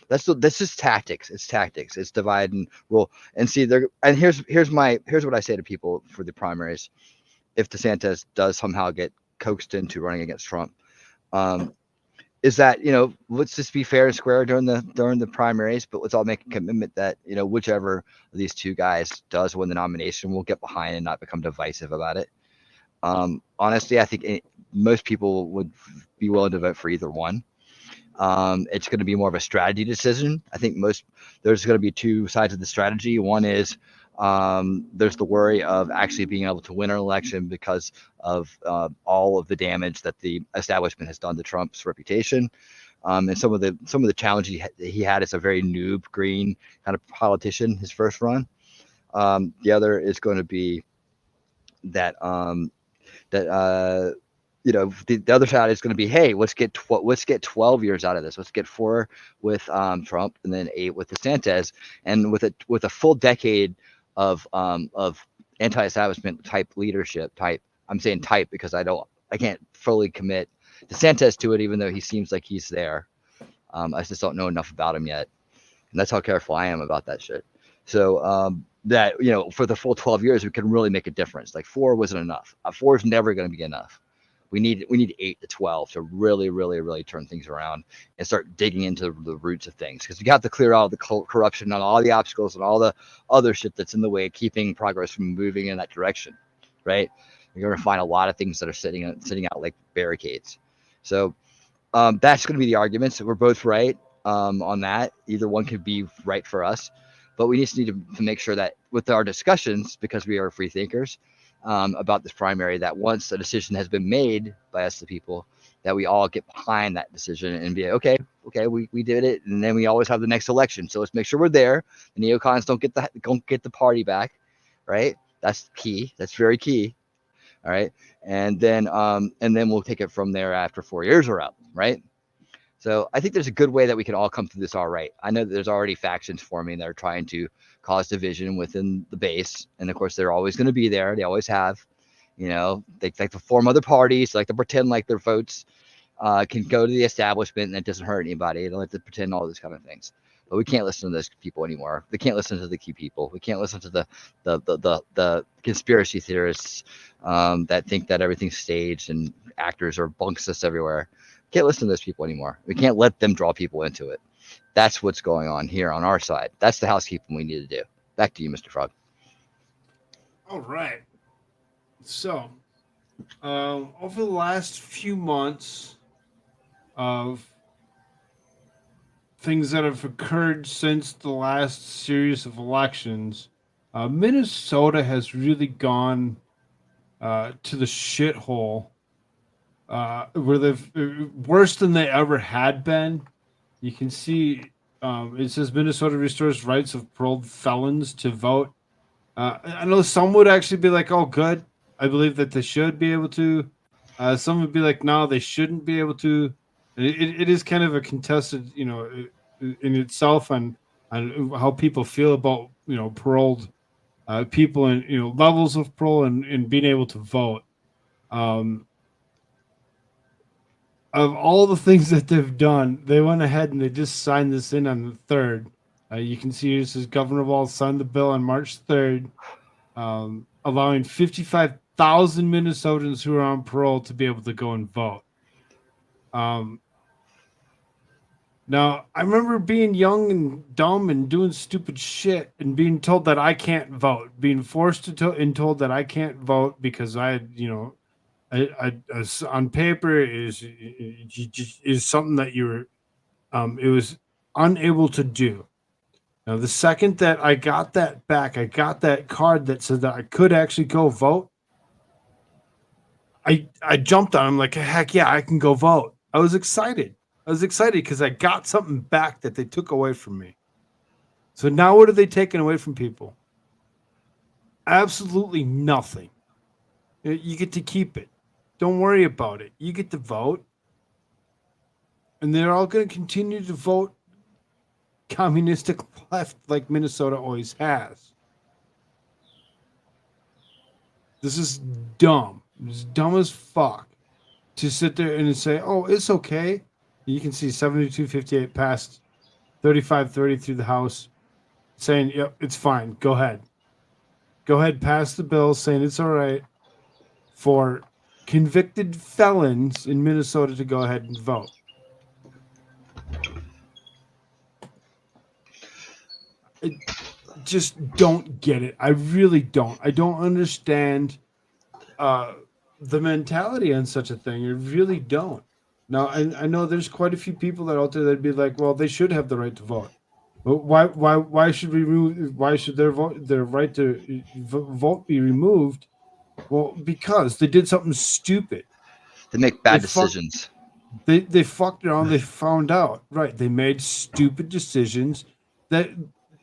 That's just tactics. It's tactics. It's divide and rule. And see, here's what I say to people for the primaries. If DeSantis does somehow get coaxed into running against Trump, is that, let's just be fair and square during the primaries, but let's all make a commitment that, whichever of these two guys does win the nomination, we'll get behind and not become divisive about it. Honestly, I think most people would be willing to vote for either one. It's going to be more of a strategy decision. I think there's going to be two sides of the strategy. One is there's the worry of actually being able to win an election because of all of the damage that the establishment has done to Trump's reputation. And some of the challenge he had as a very noob green kind of politician his first run. The other is going to be that the other side is going to be, hey, let's get 12 years out of this. Let's get 4 with Trump, and then 8 with DeSantis, and with a full decade of anti-establishment type leadership type. I'm saying type because I can't fully commit DeSantis to it, even though he seems like he's there. I just don't know enough about him yet, and that's how careful I am about that shit. So that, for the full 12 years, we can really make a difference. Like 4 wasn't enough. 4 is never going to be enough. We need 8 to 12 to really, really, really turn things around and start digging into the roots of things. Because you have to clear out the corruption and all the obstacles and all the other shit that's in the way, keeping progress from moving in that direction, right? You're going to find a lot of things that are sitting out like barricades. So that's going to be the arguments. We're both right on that. Either one could be right for us. But we just need to make sure that with our discussions, because we are free thinkers, about this primary, that once a decision has been made by us, the people, that we all get behind that decision and be okay, we did it, and then we always have the next election. So let's make sure we're there. The neocons don't get the party back, right? That's key. That's very key. All right, and then we'll take it from there after 4 years are up, right? So I think there's a good way that we can all come through this all right. I know that there's already factions forming that are trying to cause division within the base. And of course, they're always going to be there. They always have. They like to form other parties, like to pretend like their votes can go to the establishment and it doesn't hurt anybody. They like to pretend all these kind of things. But we can't listen to those people anymore. We can't listen to the key people. We can't listen to the conspiracy theorists that think that everything's staged and actors are bunks us everywhere. Can't listen to those people anymore. We can't let them draw people into it. That's what's going on here on our side. That's the housekeeping we need to do. Back to you, Mr. Frog. All right. So, over the last few months of things that have occurred since the last series of elections, Minnesota has really gone to the shithole where they've worse than they ever had been. You can see it says Minnesota restores rights of paroled felons to vote. I know some would actually be like, "Oh, good." I believe that they should be able to. Some would be like, "No, they shouldn't be able to." It is kind of a contested, in itself, and how people feel about paroled people and levels of parole and being able to vote. Um, of all the things that they've done, they went ahead and they just signed this in on the 3rd. You can see here it says Governor Walz signed the bill on March 3rd, allowing 55,000 Minnesotans who are on parole to be able to go and vote. Now, I remember being young and dumb and doing stupid shit and being told that I can't vote, being forced to and told that I can't vote because I had, on paper is something that you were it was unable to do. Now the second that I got that back, I got that card that said that I could actually go vote. I jumped on him like, heck yeah, I can go vote. I was excited because I got something back that they took away from me. So now what are they taking away from people? Absolutely nothing. You get to keep it. Don't worry about it. You get to vote. And they're all going to continue to vote communistic left like Minnesota always has. This is dumb. It's dumb as fuck to sit there and say, oh, it's okay. You can see 72-58 passed, 35-30 through the House, saying, yep, it's fine. Go ahead. Go ahead, pass the bill saying it's all right for convicted felons in Minnesota to go ahead and vote. I just don't get it. I really don't. I don't understand the mentality on such a thing. I really don't. Now, I know there's quite a few people that out there that'd be like, well, they should have the right to vote. But why should we remove? Why should their right to vote be removed? Well, because they did something stupid. They make bad decisions. They fucked around. They found out. Right. They made stupid decisions that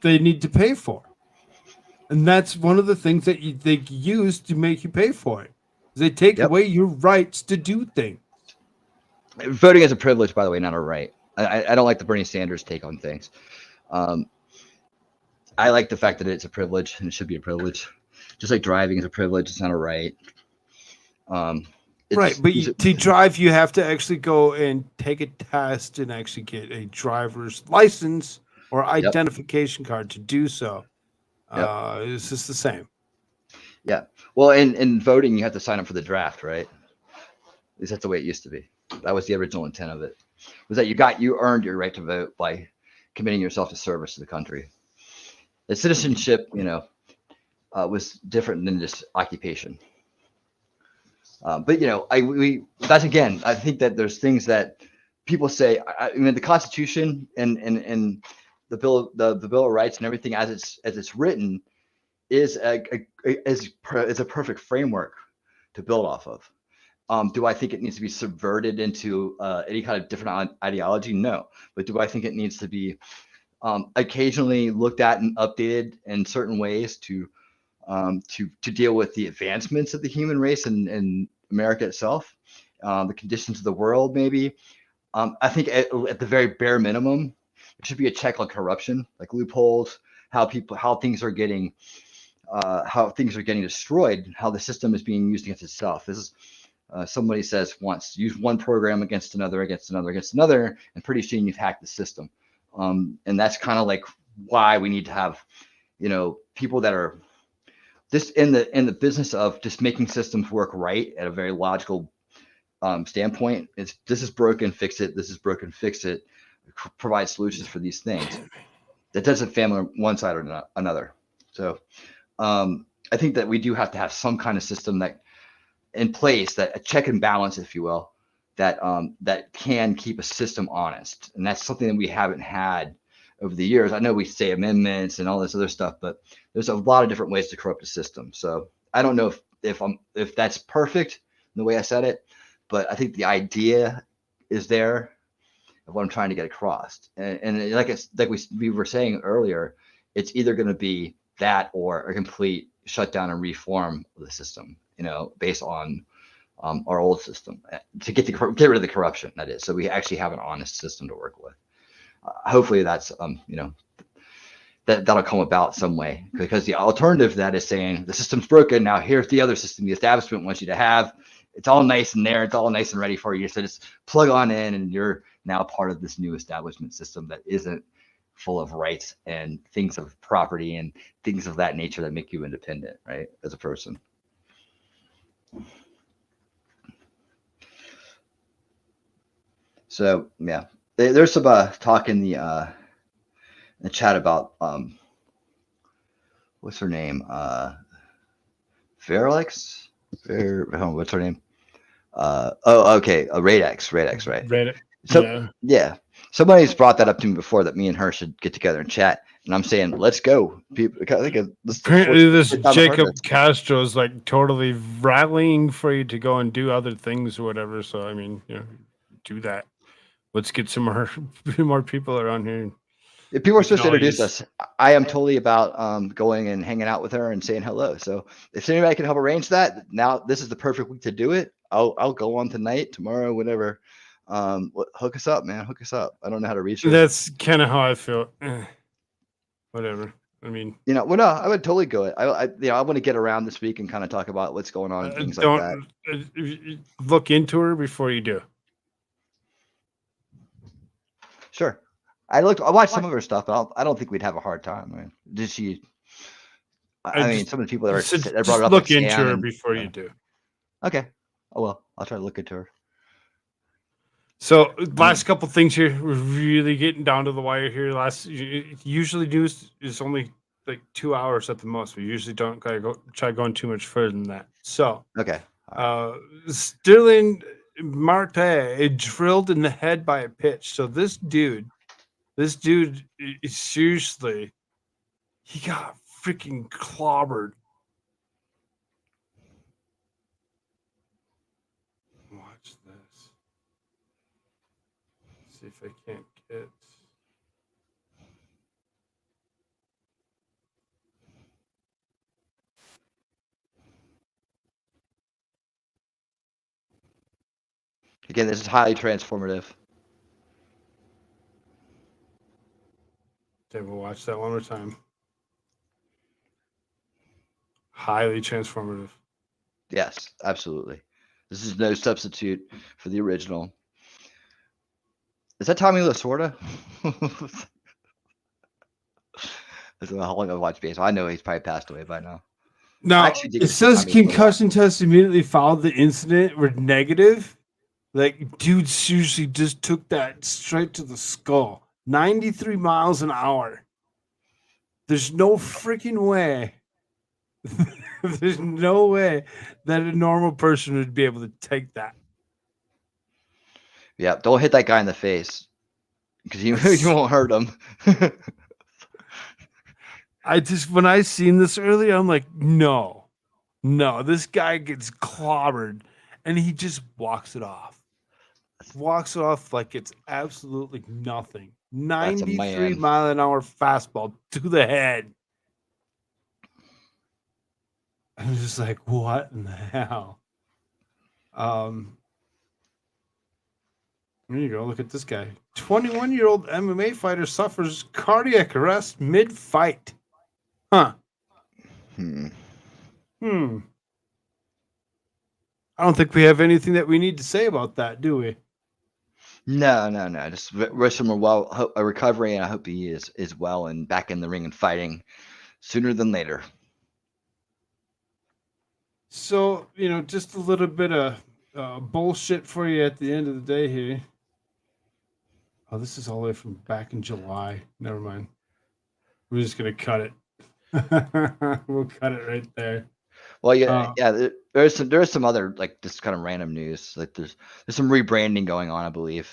they need to pay for. And that's one of the things that they use to make you pay for it. They take away your rights to do things. Voting is a privilege, by the way, not a right. I don't like the Bernie Sanders take on things. I like the fact that it's a privilege, and it should be a privilege. Just like driving is a privilege, it's not a right. Right, but to drive, you have to actually go and take a test and actually get a driver's license or identification card to do so. It's just the same. Yeah. Well, in voting, you have to sign up for the draft, right? At least that's the way it used to be. That was the original intent of it. Was that you earned your right to vote by committing yourself to service to the country. The citizenship, was different than just occupation. But that's again. I think that there's things that people say. I mean, the Constitution and the Bill of Rights and everything as it's written is a perfect framework to build off of. Do I think it needs to be subverted into any kind of different ideology? No. But do I think it needs to be occasionally looked at and updated in certain ways to deal with the advancements of the human race and America itself, the conditions of the world, maybe? I think at the very bare minimum, there should be a check on corruption, like loopholes, how things are getting destroyed, how the system is being used against itself. This is somebody says once, use one program against another, and pretty soon you've hacked the system. And that's kind of like why we need to have, people that are just in the business of just making systems work right at a very logical standpoint. This is broken, fix it. This is broken, fix it. Provide solutions for these things. That doesn't favor one side or another. So I think that we do have to have some kind of system that in place, that a check and balance, if you will, that can keep a system honest, and that's something that we haven't had over the years. I know we say amendments and all this other stuff, but there's a lot of different ways to corrupt a system. So I don't know if that's perfect in the way I said it, but I think the idea is there of what I'm trying to get across. And like we were saying earlier, it's either going to be that or a complete shutdown and reform of the system, based on our old system to get rid of the corruption, that is, so we actually have an honest system to work with. Hopefully that's that'll come about some way, because the alternative to that is saying the system's broken, now here's the other system the establishment wants you to have. It's all nice and there, it's all nice and ready for you, so just plug on in and you're now part of this new establishment system that isn't full of rights and things of property and things of that nature that make you independent, right, as a person. So yeah, there's some talk in the chat about what's her name? Veralex? What's her name? Okay, Radex, right? Reddit. So yeah, somebody's brought that up to me before, that me and her should get together and chat, and I'm saying let's go. People, Apparently, this Jacob Castro is like totally rallying for you to go and do other things or whatever. So I mean, do that. Let's get some more people around here. If people are supposed to introduce us, I am totally about going and hanging out with her and saying hello. So if anybody can help arrange that, now this is the perfect week to do it. I'll go on tonight, tomorrow, whatever. Hook us up, man. Hook us up. I don't know how to reach her. That's kind of how I feel. Whatever. I mean, well, no, I would totally go. I want to get around this week and kind of talk about what's going on and things like that. Look into her before you do. Sure. I watched some of her stuff, but I don't think we'd have a hard time. I mean, did she? I mean, some of the people that brought it up. Look into her before you do. Okay. Oh well, I'll try to look into her. So last couple things here, we're really getting down to the wire here. Usually news is only like 2 hours at the most. We usually don't try going too much further than that. So okay. Sterling Marte drilled in the head by a pitch. So this dude is seriously, he got freaking clobbered. Watch this. See if I can't get. Again, this is highly transformative. Okay, we'll watch that one more time. Highly transformative. Yes, absolutely. This is no substitute for the original. Is that Tommy Lasorda? I don't know how long I've watched baseball. I know he's probably passed away by now. Now, it says concussion test immediately followed the incident were negative. Like, dude seriously just took that straight to the skull. 93 miles an hour. There's no freaking way. There's no way that a normal person would be able to take that. Yeah, don't hit that guy in the face, because you won't hurt him. When I seen this earlier, I'm like, no, this guy gets clobbered, and he just walks it off. Walks it off like it's absolutely nothing. 93-mile-an-hour fastball to the head. I'm just like, what in the hell? There you go. Look at this guy. 21-year-old MMA fighter suffers cardiac arrest mid-fight. Huh. I don't think we have anything that we need to say about that, do we? No. Just wish him a recovery, and I hope he is well and back in the ring and fighting sooner than later. So, just a little bit of bullshit for you at the end of the day here. Oh, this is all the way from back in July. Never mind. We're just going to cut it. We'll cut it right there. Well, there's there's some other like just kind of random news. Like there's some rebranding going on, I believe.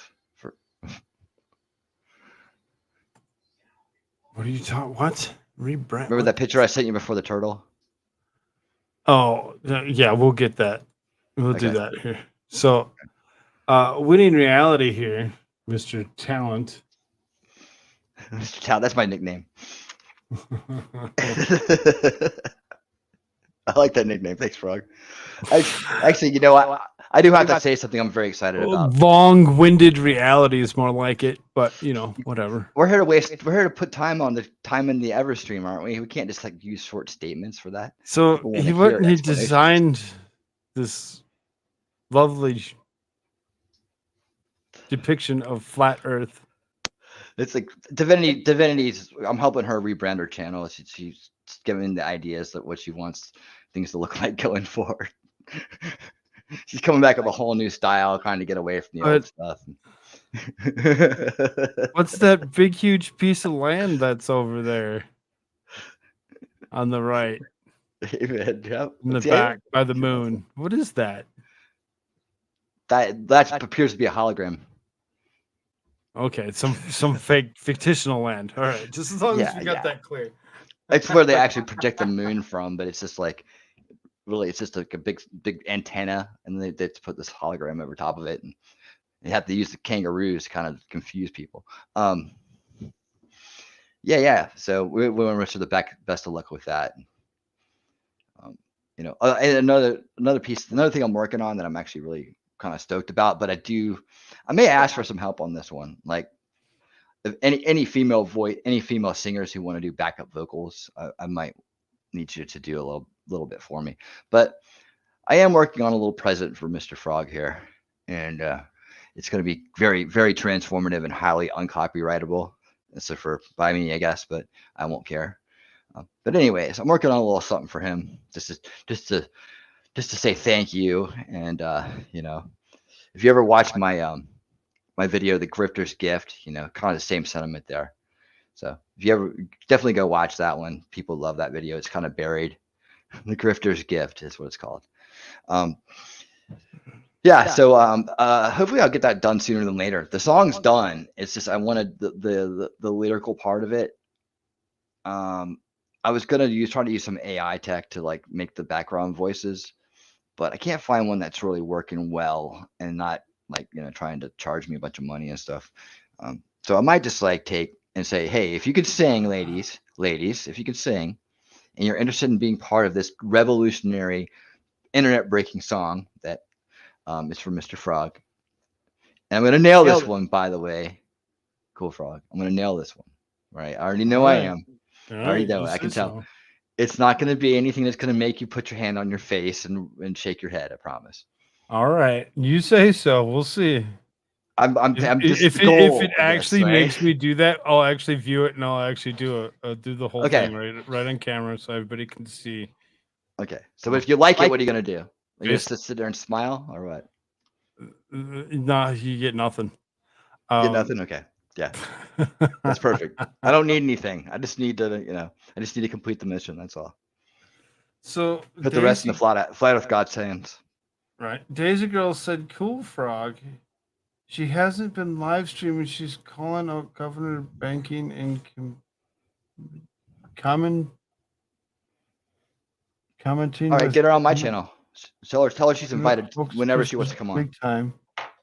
What are you talking? What? Rebrand? Remember that picture I sent you before the turtle? Oh, yeah, we'll get that. We'll do Okay. that here. So, winning reality here, Mr. Talent. Mr. Tal, that's my nickname. I like that nickname. Thanks, Frog. Actually, you know, I do have to say something I'm very excited about. Long-winded reality is more like it, but whatever. We're here to put time in the Everstream, aren't we? We can't just like use short statements for that. So People wanna he hear went and he explanations. designed this lovely depiction of flat Earth. It's like Divinity's. I'm helping her rebrand her channel. She's giving the ideas that what she wants things to look like going forward. She's coming back with a whole new style, trying to get away from the old stuff. What's that big, huge piece of land that's over there on the right? David, yep. In the back by the moon. What is that? That appears to be a hologram. Okay, some fake fictional land. All right, just as long as you got that clear. It's where they actually project the moon from, but it's just like really, it's just like a big antenna, and they put this hologram over top of it, and they have to use the kangaroos to kind of confuse people. Yeah. So we want to wish her the best of luck with that. And another thing I'm working on that I'm actually really kind of stoked about, but I may ask for some help on this one. Like if any female singers who want to do backup vocals, I might need you to do a little bit for me. But I am working on a little present for Mr. Frog here, and it's going to be very, very transformative and highly uncopyrightable. So by me, I guess, but I won't care. But anyways, I'm working on a little something for him, just to say thank you. And if you ever watched my my video, The Grifter's Gift, kind of the same sentiment there. So if you ever, definitely go watch that one. People love that video. It's kind of buried. The Grifter's Gift is what it's called. So hopefully I'll get that done sooner than later. The song's done. It's just I wanted the lyrical part of it. I was gonna try to use some AI tech to like make the background voices, but I can't find one that's really working well and not like trying to charge me a bunch of money and stuff. So I might just like take and say, hey, if you could sing, ladies, if you could sing, and you're interested in being part of this revolutionary internet-breaking song that is from Mr. Frog, and I'm gonna nail this one, by the way, Koolfrog. I'm gonna nail this one, right? I already know I am. I already know. I can tell. So. It's not going to be anything that's going to make you put your hand on your face and shake your head. I promise. All right, you say so. We'll see. I'm just if it actually makes me do that, I'll actually view it and I'll actually do the whole thing right on camera so everybody can see. Okay. So if you like it, what are you going to do? Are you just to sit there and smile or what? Nah, you get nothing. Get nothing. Okay. Yeah, that's perfect. I don't need anything. I just need to, I just need to complete the mission. That's all. So put the rest in the flat of God's hands. Right. Daisy Girl said, "Koolfrogg, she hasn't been live streaming. She's calling out Governor Banking and commenting. All right, get her on my channel. Tell her she's invited whenever she wants to come on. Big time.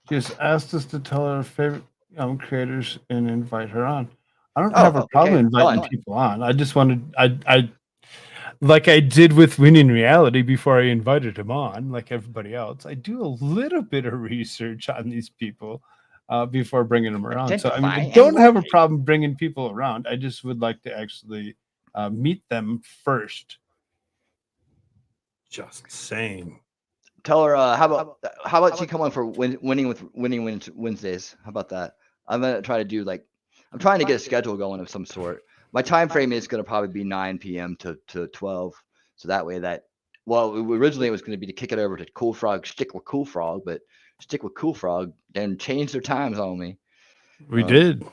She has asked us to tell her favorite creators and invite her on. I don't have a problem inviting people on. I just wanted I like I did with Winning Reality before I invited him on, like everybody else. I do a little bit of research on these people before bringing them around. So I don't have a problem bringing people around. I just would like to actually meet them first. Just saying. Tell her how about she come on for winning Wednesdays? How about that? I'm gonna try to do I'm trying to get a schedule going of some sort. My time frame is gonna probably be 9 p.m. to 12, so that way originally it was gonna be to kick it over to Koolfrogg, Shtick with Koolfrogg, but Shtick with Koolfrogg then changed their times on me. We did,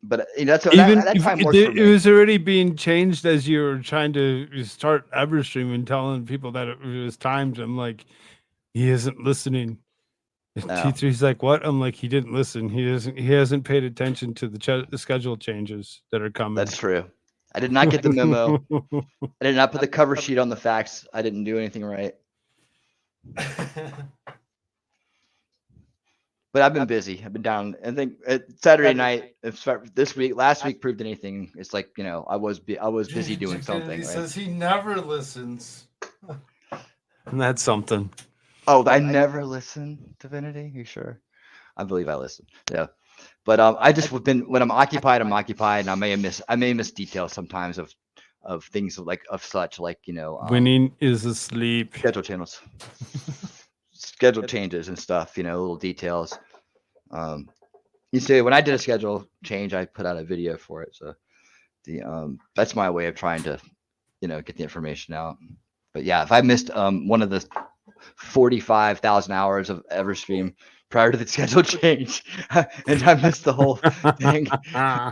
But that's Even that if time works for it me. was already being changed as you were trying to start Everstream and telling people that it was timed. I'm like, he isn't listening. And No. T3's like, what? I'm like, he didn't listen. He hasn't paid attention to the schedule changes that are coming. That's true. I did not get the memo. I did not put the cover sheet on the facts. I didn't do anything right. But I've been busy. I've been down. I think Saturday night, this week, last week proved anything. It's like, you know, I was busy doing something. He Right? says he never listens. And that's something. Oh, I never listen, Divinity. You sure? I believe I listen. Yeah. But I just been when I'm occupied, and I may miss details sometimes of things like such like, you know, Winning is asleep. schedule channels, schedule changes and stuff, you know, little details. You see, when I did a schedule change, I put out a video for it. So that's my way of trying to, you know, get the information out. But yeah, if I missed one of the 45,000 hours of Everstream prior to the schedule change, and I missed the whole thing, I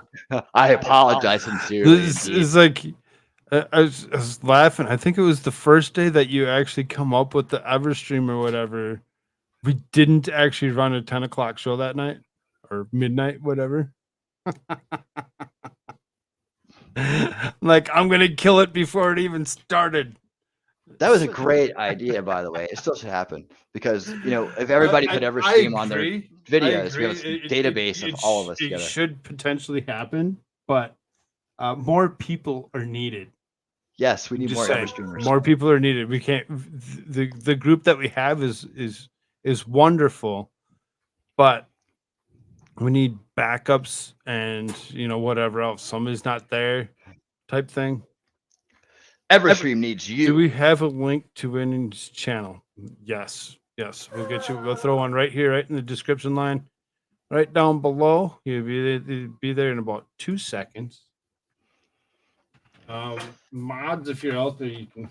apologize sincerely. It's like I was laughing. I think it was the first day that you actually come up with the Everstream or whatever. We didn't actually run a 10 o'clock show that night or midnight, whatever. Like, I'm going to kill it before it even started. That was a great idea, by the way. It still should happen because, you know, if everybody could ever stream on their videos, we have a database of all of us together. It should potentially happen, but more people are needed. Yes, we need more Everstreamers. More people are needed. We can't. The group that we have is wonderful, but we need backups and, you know, whatever else. Somebody's not there, type thing. Everstream needs you. Do we have a link to Winning's channel? Yes. We'll get you. We'll throw one right here, right in the description line, right down below. You'll be there in about 2 seconds. Mods, if you're out there, you can.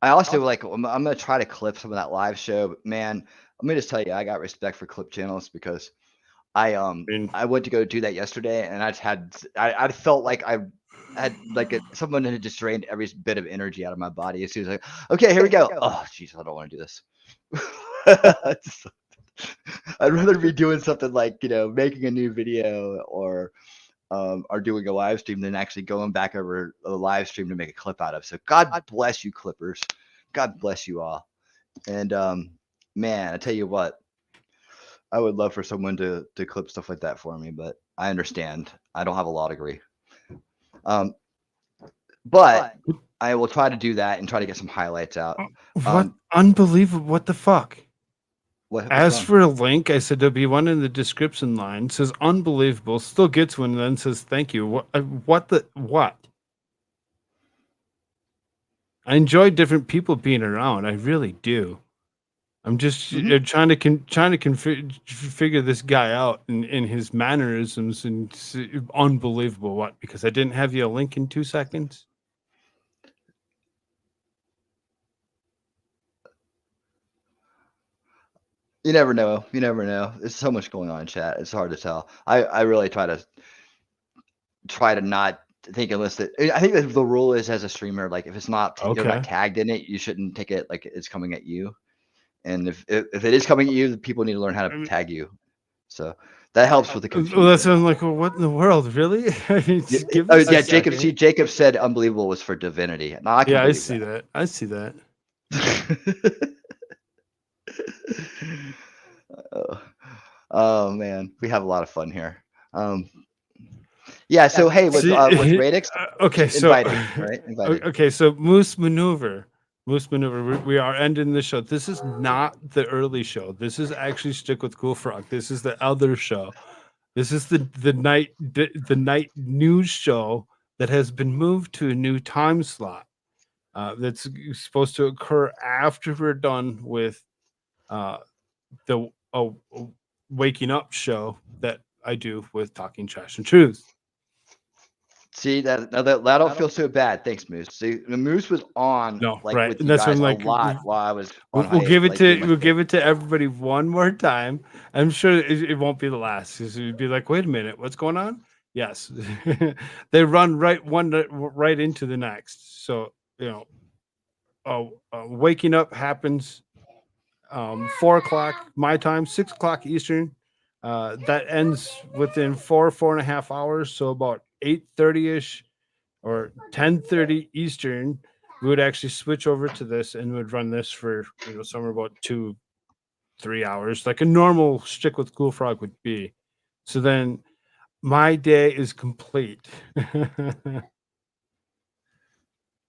I also like. I'm gonna try to clip some of that live show, but man, let me just tell you, I got respect for clip channels because I went to go do that yesterday, and I felt like I had like someone had just drained every bit of energy out of my body. As soon as like, okay, here we go. Oh, jeez, I don't want to do this. I'd rather be doing something like, you know, making a new video or doing a live stream than actually going back over a live stream to make a clip out of. So God bless you, clippers. God bless you all. And man, I tell you what, I would love for someone to clip stuff like that for me, but I understand. I don't have a law degree. But I will try to do that and try to get some highlights out. What unbelievable! What the fuck? As for a link, I said there'll be one in the description line. It says unbelievable, still gets one, and then says thank you. What? I enjoy different people being around. I really do. I'm just trying to figure this guy out in his mannerisms, and unbelievable. What? Because I didn't have you a link in 2 seconds. You never know. You never know. There's so much going on in chat. It's hard to tell. I really try to not think unless that. I think that the rule is, as a streamer, like if it's not you're not tagged in it, you shouldn't take it like it's coming at you. And if it is coming at you, the people need to learn how to tag you. So that helps with the confusion. Well, that's I'm like, well, what in the world, really? I mean, yeah, Jacob said unbelievable was for divinity. No, I see that. I see that. Oh man, we have a lot of fun here. Yeah. So hey, with Radix, okay, so right? Invited. Okay, so Moose Maneuver. We are ending the show. This is not the early show. This is actually Shtick with Koolfrogg. This is the other show. This is the night news show that has been moved to a new time slot. That's supposed to occur after we're done with the waking up show that I do with Talking Trash and Truth. See that don't feel so bad. Thanks, Moose. See, the Moose was on No, like right. with And you that's guys when a like lot while I was on we'll give it like, to doing my thing. everybody one more time. I'm sure it won't be the last. 'Cause it'd be like, wait a minute, what's going on? Yes, they run right into the next. So waking up happens 4 o'clock my time, 6 o'clock Eastern. That ends within 4.5 hours. So about 8:30 ish or 10:30 Eastern, we would actually switch over to this and would run this for somewhere about 2-3 hours, like a normal Shtick with Koolfrogg would be. So then my day is complete.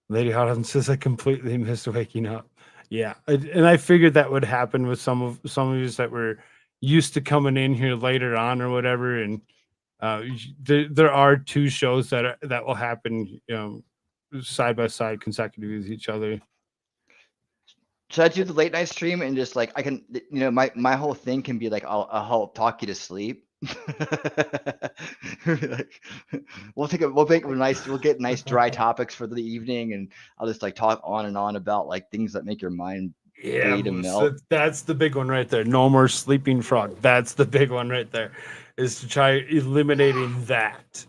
Lady Hotton says I completely missed waking up. Yeah, and I figured that would happen with some of you that were used to coming in here later on or whatever. And there are two shows that will happen, side by side, consecutively with each other. Should I do the late night stream and just like I can, my whole thing can be like I'll help talk you to sleep. Like, we'll get nice dry topics for the evening, and I'll just like talk on and on about like things that make your mind Yeah, bleed and melt. that's the big one right there. No more sleeping frog. That's the big one right there, is to try eliminating that.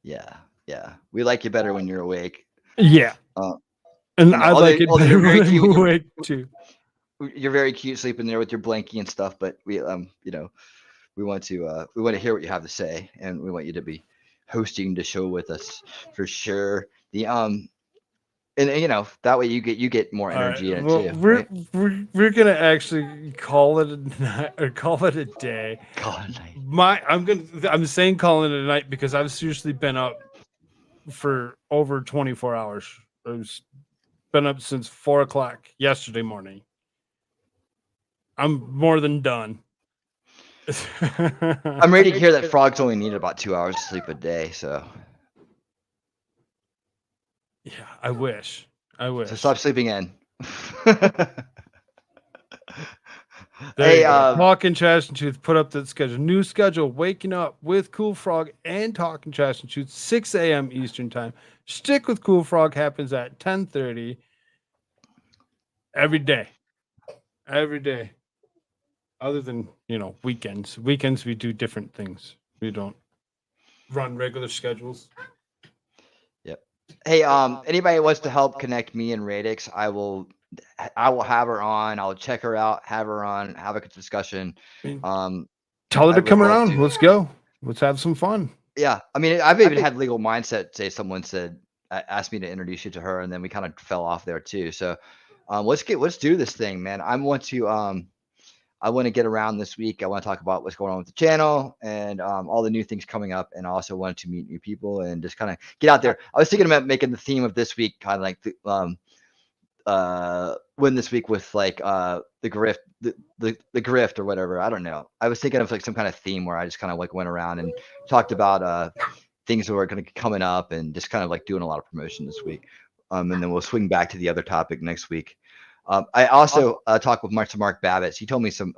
Yeah, we like you better when you're awake. Yeah, and I like it better when I'm awake too. You're very cute sleeping there with your blankie and stuff, but we we want to hear what you have to say, and we want you to be hosting the show with us for sure. The and that way you get more energy in it too. We're gonna actually call it a night or call it a day. Call it a night. I'm saying calling it a night because I've seriously been up for over 24 hours. I've been up since 4 o'clock yesterday morning. I'm more than done. I'm ready to hear that frogs only need about 2 hours of sleep a day. So yeah, I wish. So stop sleeping in. Hey, Talking Trash and Truth put up that schedule. New schedule: waking up with Koolfrogg and Talking Trash and Truth, 6 a.m. Eastern time. Shtick with Koolfrogg happens at 10:30 every day. Every day. Other than weekends. Weekends we do different things. We don't run regular schedules. Yep. Hey, anybody wants to help connect me and Radix, I will have her on. I'll check her out, have her on, have a discussion. Tell her to come around. Let's go. Let's have some fun. Yeah, I mean, I've even had Legal Mindset say someone asked me to introduce you to her, and then we kind of fell off there too. So let's do this thing, man. I want to get around this week. I want to talk about what's going on with the channel and all the new things coming up. And I also wanted to meet new people and just kind of get out there. I was thinking about making the theme of this week kind of like win this week with like the grift, the grift or whatever. I don't know. I was thinking of like some kind of theme where I just kind of like went around and talked about things that were going to be coming up and just kind of like doing a lot of promotion this week. And then we'll swing back to the other topic next week. I also talked with Mark Babbitts. He told me some,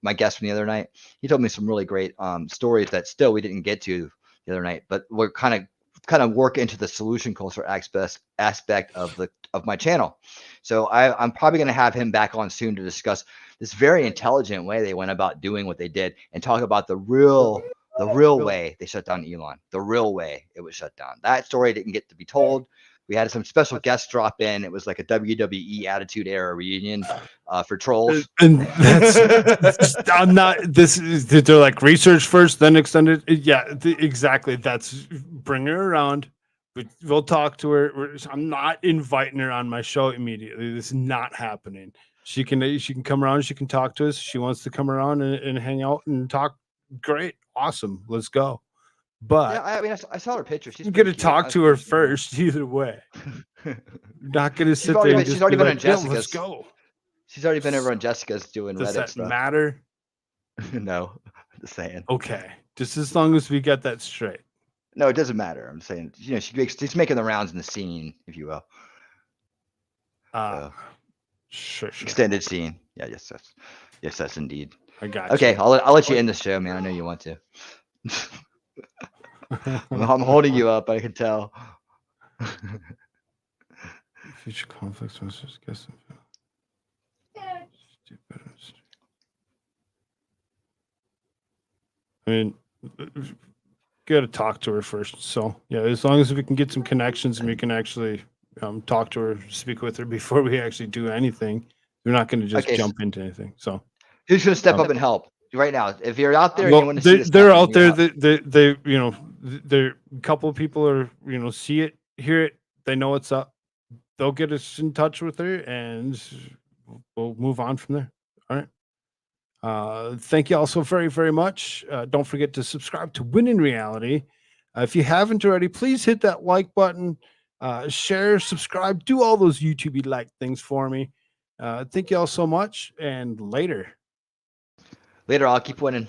my guest from the other night, he told me some really great stories that still we didn't get to the other night, but we're kind of work into the solution culture aspect of my channel. So I'm probably going to have him back on soon to discuss this very intelligent way they went about doing what they did and talk about the real way they shut down Elon, the real way it was shut down. That story didn't get to be told. We had some special guests drop in. It was like a WWE Attitude Era reunion for trolls. And that's I'm not. They're like research first, then extended. Yeah, exactly. That's bring her around. We'll talk to her. I'm not inviting her on my show immediately. This is not happening. She can come around. She can talk to us. She wants to come around and hang out and talk. Great, awesome. Let's go. But yeah, I mean, I saw her picture. She's going to talk to her first, either way. Not going to sit there. And she's already been on Jessica's. Yeah, let's go. She's already been over on Jessica's doing Reddit stuff. Does that matter? No, I'm just saying. Okay, just as long as we get that straight. No, it doesn't matter. I'm saying, she's making the rounds in the scene, if you will. Sure. Extended scene. Yeah, yes, that's indeed. I got you. Okay, you. I'll let you end the show, man. I know you want to. I'm holding you up. I can tell. Future conflicts, messages, guess. I mean, got to talk to her first. So yeah, as long as we can get some connections and we can actually talk to her, speak with her before we actually do anything, we're not going to just Okay, so jump into anything. So who's going to step Um, up and help right now? If you're out there and you well, want to see this they're happen, out you're there. They you know, there a couple of people are see it, hear it, they know what's up. They'll get us in touch with her, and we'll move on from there. All right. Thank you all so very, very much. Don't forget to subscribe to Win in Reality. If you haven't already, please hit that like button, share, subscribe, do all those YouTube like things for me. Thank you all so much, and later. Later, I'll keep winning.